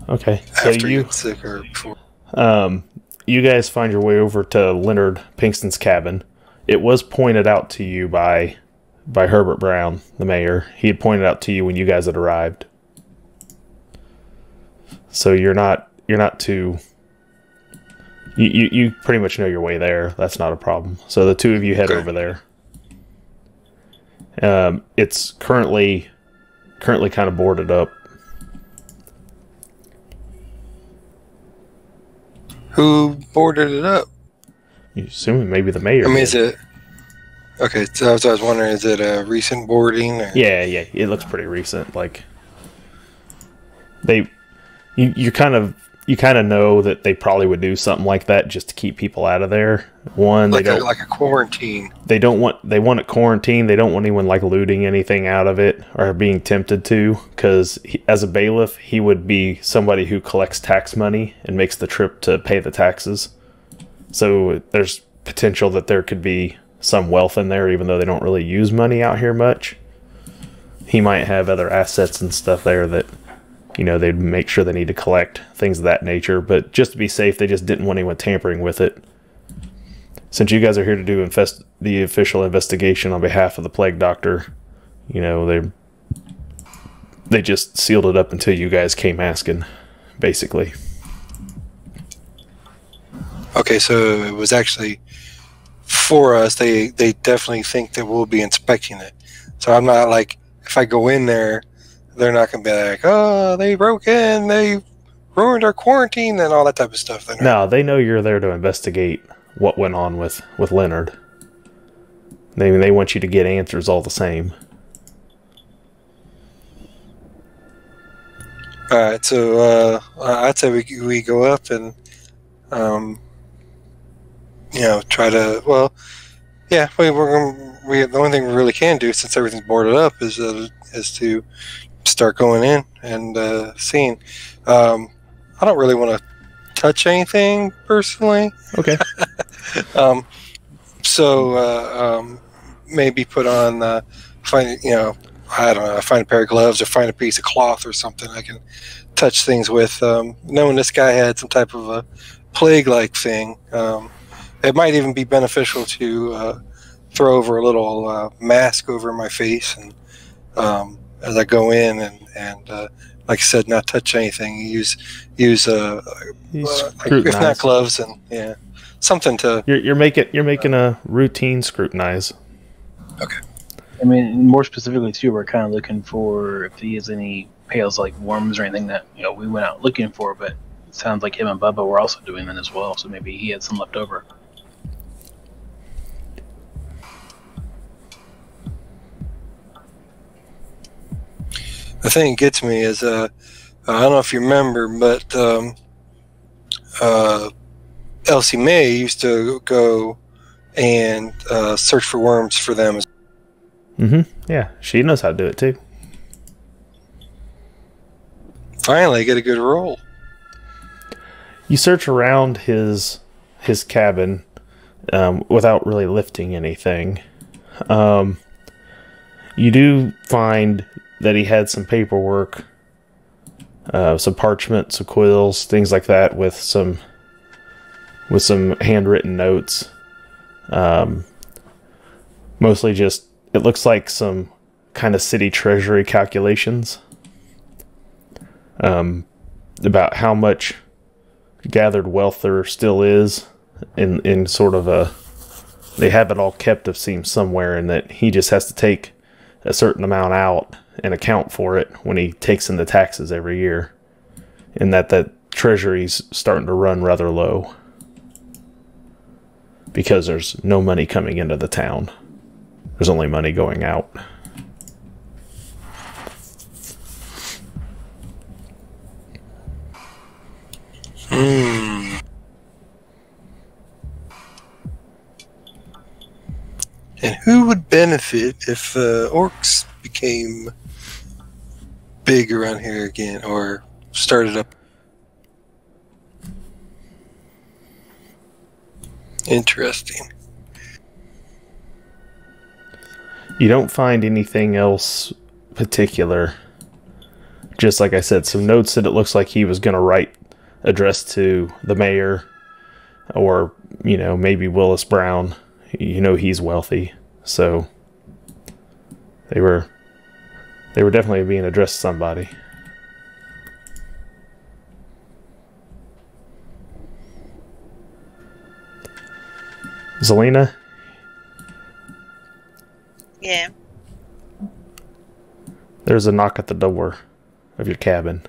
S1: Okay, so
S2: after he got sick or before?
S1: You guys find your way over to Leonard Pinkston's cabin. It was pointed out to you by Herbert Brown, the mayor. He had pointed out to you when you guys had arrived. So you're not too... You pretty much know your way there. That's not a problem. So the two of you head over there. It's currently kind of boarded up.
S2: Who boarded it up?
S1: You assuming maybe the mayor.
S2: I mean,
S1: did.
S2: is it... Okay, so I was wondering, is it a recent boarding? Or?
S1: Yeah, it looks pretty recent. Like you kind of know that they probably would do something like that just to keep people out of there. One,
S2: like
S1: they don't
S2: like a quarantine.
S1: They want it quarantined. They don't want anyone like looting anything out of it or being tempted to. Because as a bailiff, he would be somebody who collects tax money and makes the trip to pay the taxes. So there's potential that there could be some wealth in there, even though they don't really use money out here much. He might have other assets and stuff there that, they'd make sure they need to collect, things of that nature. But just to be safe, they just didn't want anyone tampering with it. Since you guys are here to do the official investigation on behalf of the plague doctor, they just sealed it up until you guys came asking, basically.
S2: Okay, so it was actually for us. They definitely think that we'll be inspecting it. So I'm not like, if I go in there, they're not going to be like, oh, they broke in, they ruined our quarantine and all that type of stuff. Then, right?
S1: No, they know you're there to investigate what went on with Leonard. They want you to get answers all the same.
S2: All right, so I'd say we go up and try to. Well, yeah, the only thing we really can do, since everything's boarded up, is to start going in and seeing. I don't really want to touch anything personally.
S1: Okay.
S2: Maybe put on find I don't know, find a pair of gloves or find a piece of cloth or something I can touch things with. Knowing this guy had some type of a plague-like thing, it might even be beneficial to throw over a little mask over my face and as I go in and like I said, not touch anything. Use if not gloves, and something to.
S1: You're making a routine scrutinize.
S2: Okay.
S3: I mean, more specifically too, we're kind of looking for if he has any pails like worms or anything that we went out looking for. But it sounds like him and Bubba were also doing that as well. So maybe he had some left over.
S2: The thing that gets me is I don't know if you remember, but Elsie Mae used to go and search for worms for them.
S1: Mm-hmm. Yeah, she knows how to do it too.
S2: Finally, get a good roll.
S1: You search around his cabin without really lifting anything. You do find that he had some paperwork, some parchment, some quills, things like that, with some handwritten notes. Mostly just, it looks like some kind of city treasury calculations about how much gathered wealth there still is in sort of a, they have it all kept, it seems, somewhere, and that he just has to take a certain amount out and account for it when he takes in the taxes every year, and that treasury's starting to run rather low because there's no money coming into the town. There's only money going out.
S2: And who would benefit if orcs became big around here again, or started up. Interesting.
S1: You don't find anything else particular. Just like I said, some notes that it looks like he was going to write addressed to the mayor, or, you know, maybe Willis Brown. You know, he's wealthy, so they were definitely being addressed to somebody. Zelina?
S4: Yeah.
S1: There's a knock at the door of your cabin.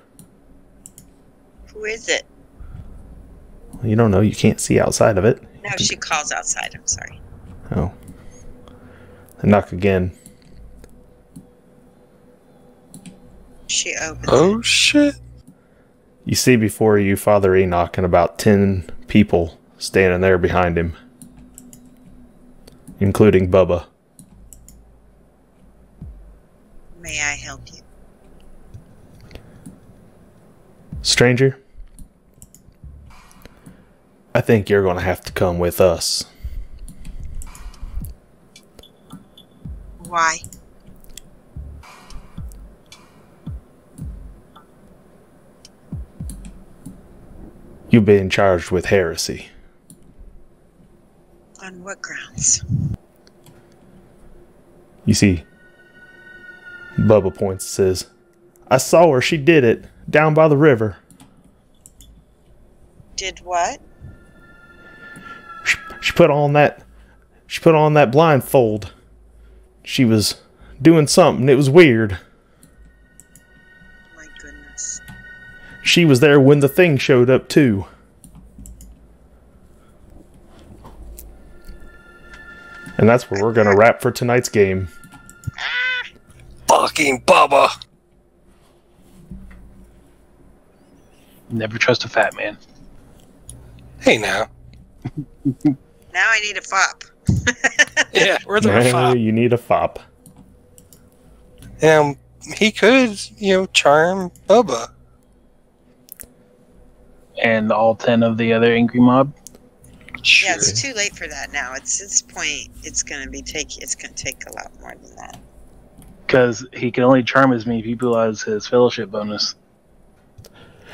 S4: Who is it?
S1: You don't know. You can't see outside of it.
S4: No, she calls outside. I'm sorry.
S1: Oh. They knock again.
S4: She opens
S2: Oh,
S4: it.
S2: shit.
S1: You see before you Father Enoch and about 10 people standing there behind him, including Bubba.
S4: May I help you?
S1: Stranger, I think you're going to have to come with us.
S4: Why?
S1: You've been charged with heresy.
S4: On what grounds?
S1: You see, Bubba points and says, I saw her, she did it, down by the river.
S4: Did what?
S1: She put on that blindfold. She was doing something, it was weird.
S4: My goodness.
S1: She was there when the thing showed up too. And that's where we're gonna wrap for tonight's game.
S2: Fucking Bubba.
S3: Never trust a fat man.
S2: Hey, now.
S4: Now I need a fop.
S2: Yeah, where's our
S1: Now
S2: fop?
S1: you need a fop.
S2: He could, charm Bubba.
S3: And all 10 of the other angry mob.
S2: Sure.
S4: Yeah, it's too late for that now. It's at this point. It's gonna take a lot more than that.
S3: Because he can only charm as many people as his fellowship bonus.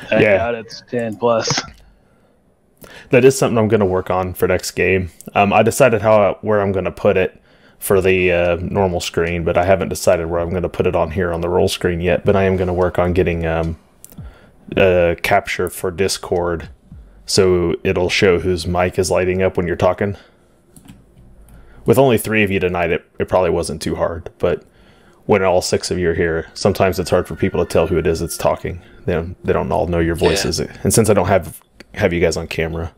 S3: I doubt it's 10 plus.
S1: That is something I'm going to work on for next game. I decided where I'm going to put it for the normal screen, but I haven't decided where I'm going to put it on here on the roll screen yet. But I am going to work on getting a capture for Discord, so it'll show whose mic is lighting up when you're talking. With only 3 of you tonight, it probably wasn't too hard, but when all 6 of you are here, sometimes it's hard for people to tell who it is that's talking. They don't all know your voices. Yeah. And since I don't have you guys on camera,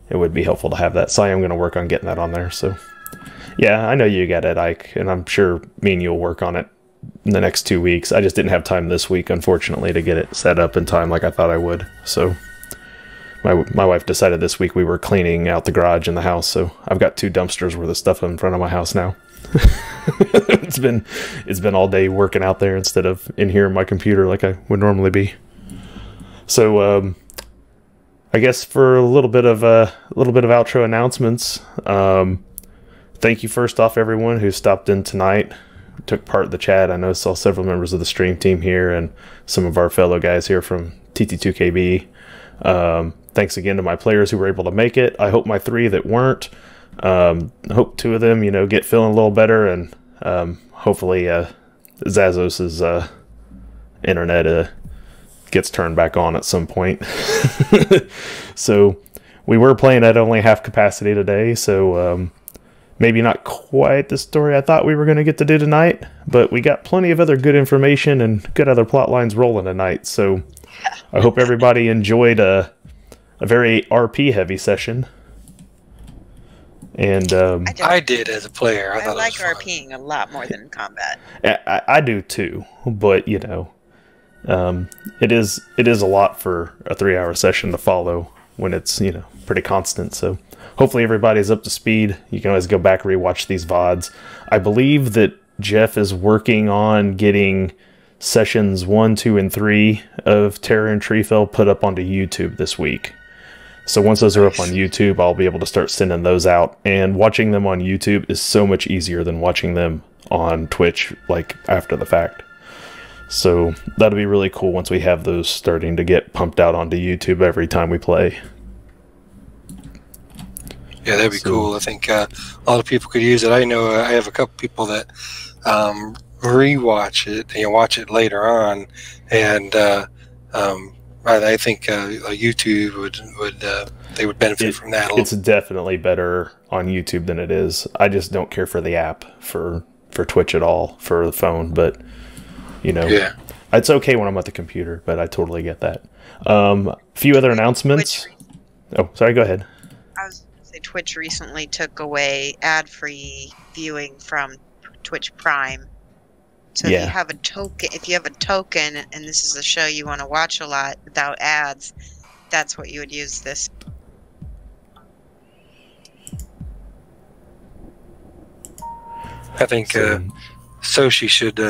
S1: it would be helpful to have that. So I am going to work on getting that on there. So yeah, I know you got it, Ike, and I'm sure me and you will work on it in the next 2 weeks. I just didn't have time this week, unfortunately, to get it set up in time like I thought I would. So my wife decided this week we were cleaning out the garage and the house. So I've got 2 dumpsters worth of stuff in front of my house now. It's been all day working out there instead of in here on my computer like I would normally be. So I guess for a little bit of outro announcements. Thank you first off everyone who stopped in tonight, took part in the chat. I saw several members of the stream team here and some of our fellow guys here from TT2KB. Thanks again to my players who were able to make it. I hope my 3 that weren't. I hope 2 of them, get feeling a little better, and hopefully Zazos's internet gets turned back on at some point. So we were playing at only half capacity today, so maybe not quite the story I thought we were going to get to do tonight, but we got plenty of other good information and good other plot lines rolling tonight. So I hope everybody enjoyed a very RP heavy session. And
S2: I did as a player.
S4: I like RPing a lot more than combat.
S1: I do too, but it is a lot for a 3-hour session to follow when it's pretty constant. So hopefully everybody's up to speed. You can always go back and rewatch these VODs. I believe that Jeff is working on getting sessions 1, 2, and 3 of Terror and Treefell put up onto YouTube this week. So once those are up on YouTube, I'll be able to start sending those out. And watching them on YouTube is so much easier than watching them on Twitch, like, after the fact. So that'll be really cool once we have those starting to get pumped out onto YouTube every time we play.
S2: Yeah, that'd be cool. I think a lot of people could use it. I know I have a couple people that rewatch it and watch it later on, and I think YouTube they would benefit from that.
S1: It's definitely better on YouTube than it is. I just don't care for the app for Twitch at all for the phone, but yeah, it's okay when I'm at the computer. But I totally get that. A few other announcements. Oh, sorry. Go ahead.
S4: I was going to say Twitch recently took away ad-free viewing from Twitch Prime. So if you have a token, and this is a show you want to watch a lot without ads, that's what you would use this.
S2: I think Soshi should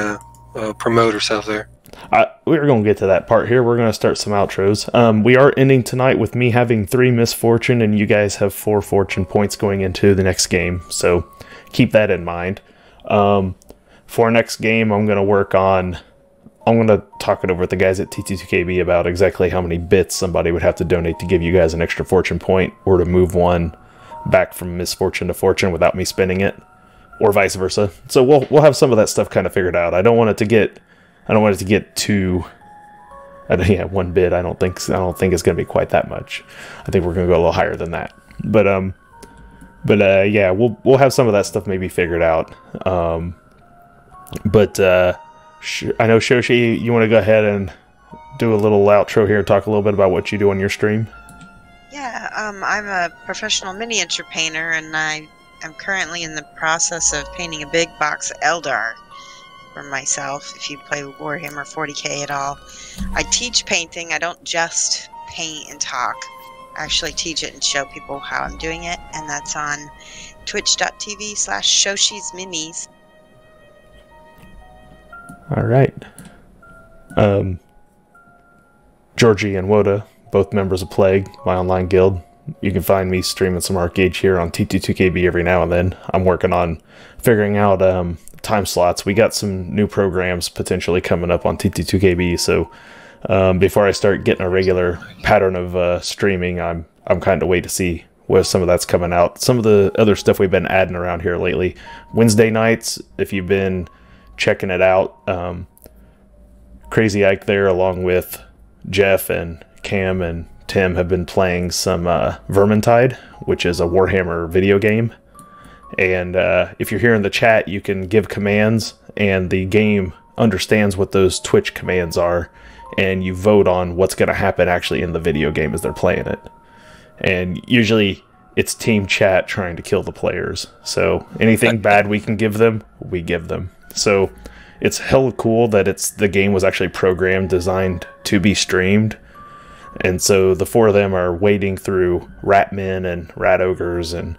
S2: promote herself there.
S1: We're going to get to that part here. We're going to start some outros. We are ending tonight with me having 3 misfortune, and you guys have 4 fortune points going into the next game. So keep that in mind. For our next game, I'm going to talk it over with the guys at TT2KB about exactly how many bits somebody would have to donate to give you guys an extra fortune point, or to move one back from misfortune to fortune without me spending it, or vice versa. So we'll have some of that stuff kind of figured out. I don't want it to get too. 1 bit. I don't think it's going to be quite that much. I think we're going to go a little higher than that. But yeah, we'll have some of that stuff maybe figured out. But I know, Shoshi, you want to go ahead and do a little outro here and talk a little bit about what you do on your stream?
S4: Yeah, I'm a professional miniature painter, and I am currently in the process of painting a big box of Eldar for myself, if you play Warhammer 40k at all. I teach painting. I don't just paint and talk. I actually teach it and show people how I'm doing it, and that's on twitch.tv/Shoshi'sMinis.
S1: All right. Georgie and Woda, both members of Plague, my online guild. You can find me streaming some Arcade here on TT2KB every now and then. I'm working on figuring out time slots. We got some new programs potentially coming up on TT2KB, so before I start getting a regular pattern of streaming, I'm kind of wait to see where some of that's coming out. Some of the other stuff we've been adding around here lately. Wednesday nights, if you've been checking it out, Crazy Ike there, along with Jeff and Cam and Tim, have been playing some Vermintide, which is a Warhammer video game. And if you're here in the chat, you can give commands, and the game understands what those Twitch commands are, and you vote on what's going to happen actually in the video game as they're playing it. And usually it's team chat trying to kill the players. So anything bad we can give them, we give them. So it's hella cool that the game was actually programmed, designed to be streamed. And so the 4 of them are wading through rat men and rat ogres and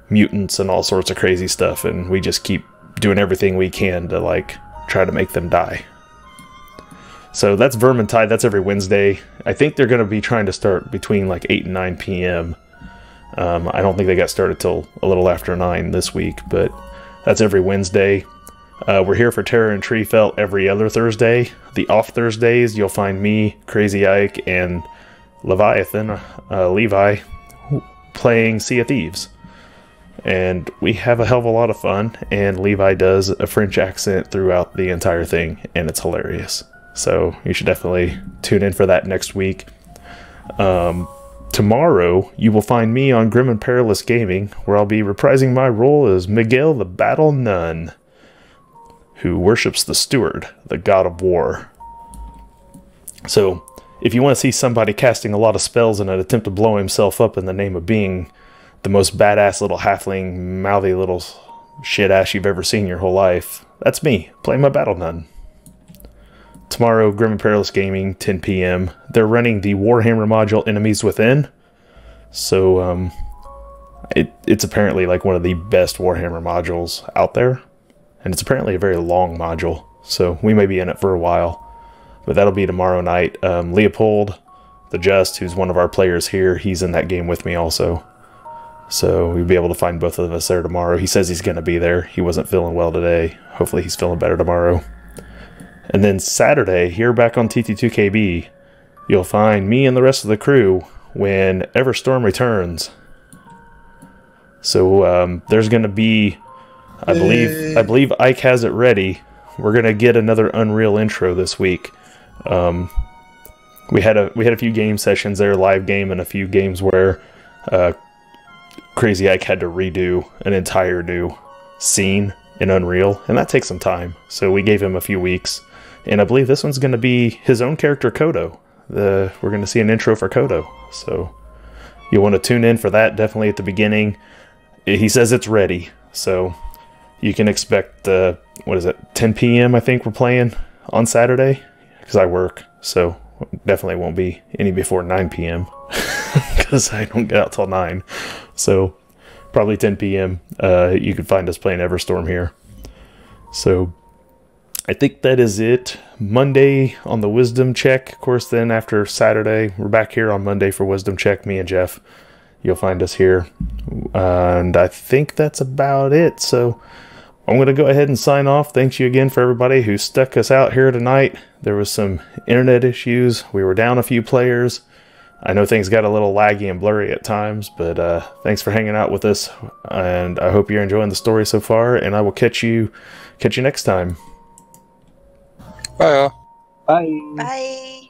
S1: mutants and all sorts of crazy stuff, and we just keep doing everything we can to try to make them die. So that's Vermintide. That's every Wednesday. I think they're going to be trying to start between 8 and 9 p.m. I don't think they got started till a little after 9 this week, but that's every Wednesday. We're here for Terror and Treefell every other Thursday. The off Thursdays, you'll find me, Crazy Ike, and Leviathan, Levi, playing Sea of Thieves. And we have a hell of a lot of fun, and Levi does a French accent throughout the entire thing, and it's hilarious. So you should definitely tune in for that next week. Tomorrow, you will find me on Grim and Perilous Gaming, where I'll be reprising my role as Miguel the Battle Nun, who worships the Steward, the god of war. So, if you want to see somebody casting a lot of spells in an attempt to blow himself up in the name of being the most badass little halfling, mouthy little shit ass you've ever seen your whole life, that's me, playing my Battle Nun. Tomorrow, Grim and Perilous Gaming, 10 p.m. They're running the Warhammer module Enemies Within. So, it's apparently one of the best Warhammer modules out there. And it's apparently a very long module. So we may be in it for a while. But that'll be tomorrow night. Leopold, the Just, who's one of our players here, he's in that game with me also. So we'll be able to find both of us there tomorrow. He says he's going to be there. He wasn't feeling well today. Hopefully he's feeling better tomorrow. And then Saturday, here back on TT2KB, you'll find me and the rest of the crew when Everstorm returns. So there's going to be, I believe Ike has it ready. We're going to get another Unreal intro this week. We had a few game sessions there, live game, and a few games where Crazy Ike had to redo an entire new scene in Unreal, and that takes some time. So we gave him a few weeks, and I believe this one's going to be his own character, Kodo. We're going to see an intro for Kodo, so you want to tune in for that definitely at the beginning. He says it's ready, so you can expect 10 p.m. I think we're playing on Saturday, because I work, so definitely won't be any before 9 p.m. because I don't get out till 9. So probably 10 p.m. You can find us playing Everstorm here. So I think that is it. Monday on the Wisdom Check. Of course, then after Saturday, we're back here on Monday for Wisdom Check, me and Jeff. You'll find us here. And I think that's about it. So I'm going to go ahead and sign off. Thanks you again for everybody who stuck us out here tonight. There was some internet issues. We were down a few players. I know things got a little laggy and blurry at times, but thanks for hanging out with us. And I hope you're enjoying the story so far, and I will catch you next time.
S2: Bye, y'all.
S3: Bye.
S4: Bye.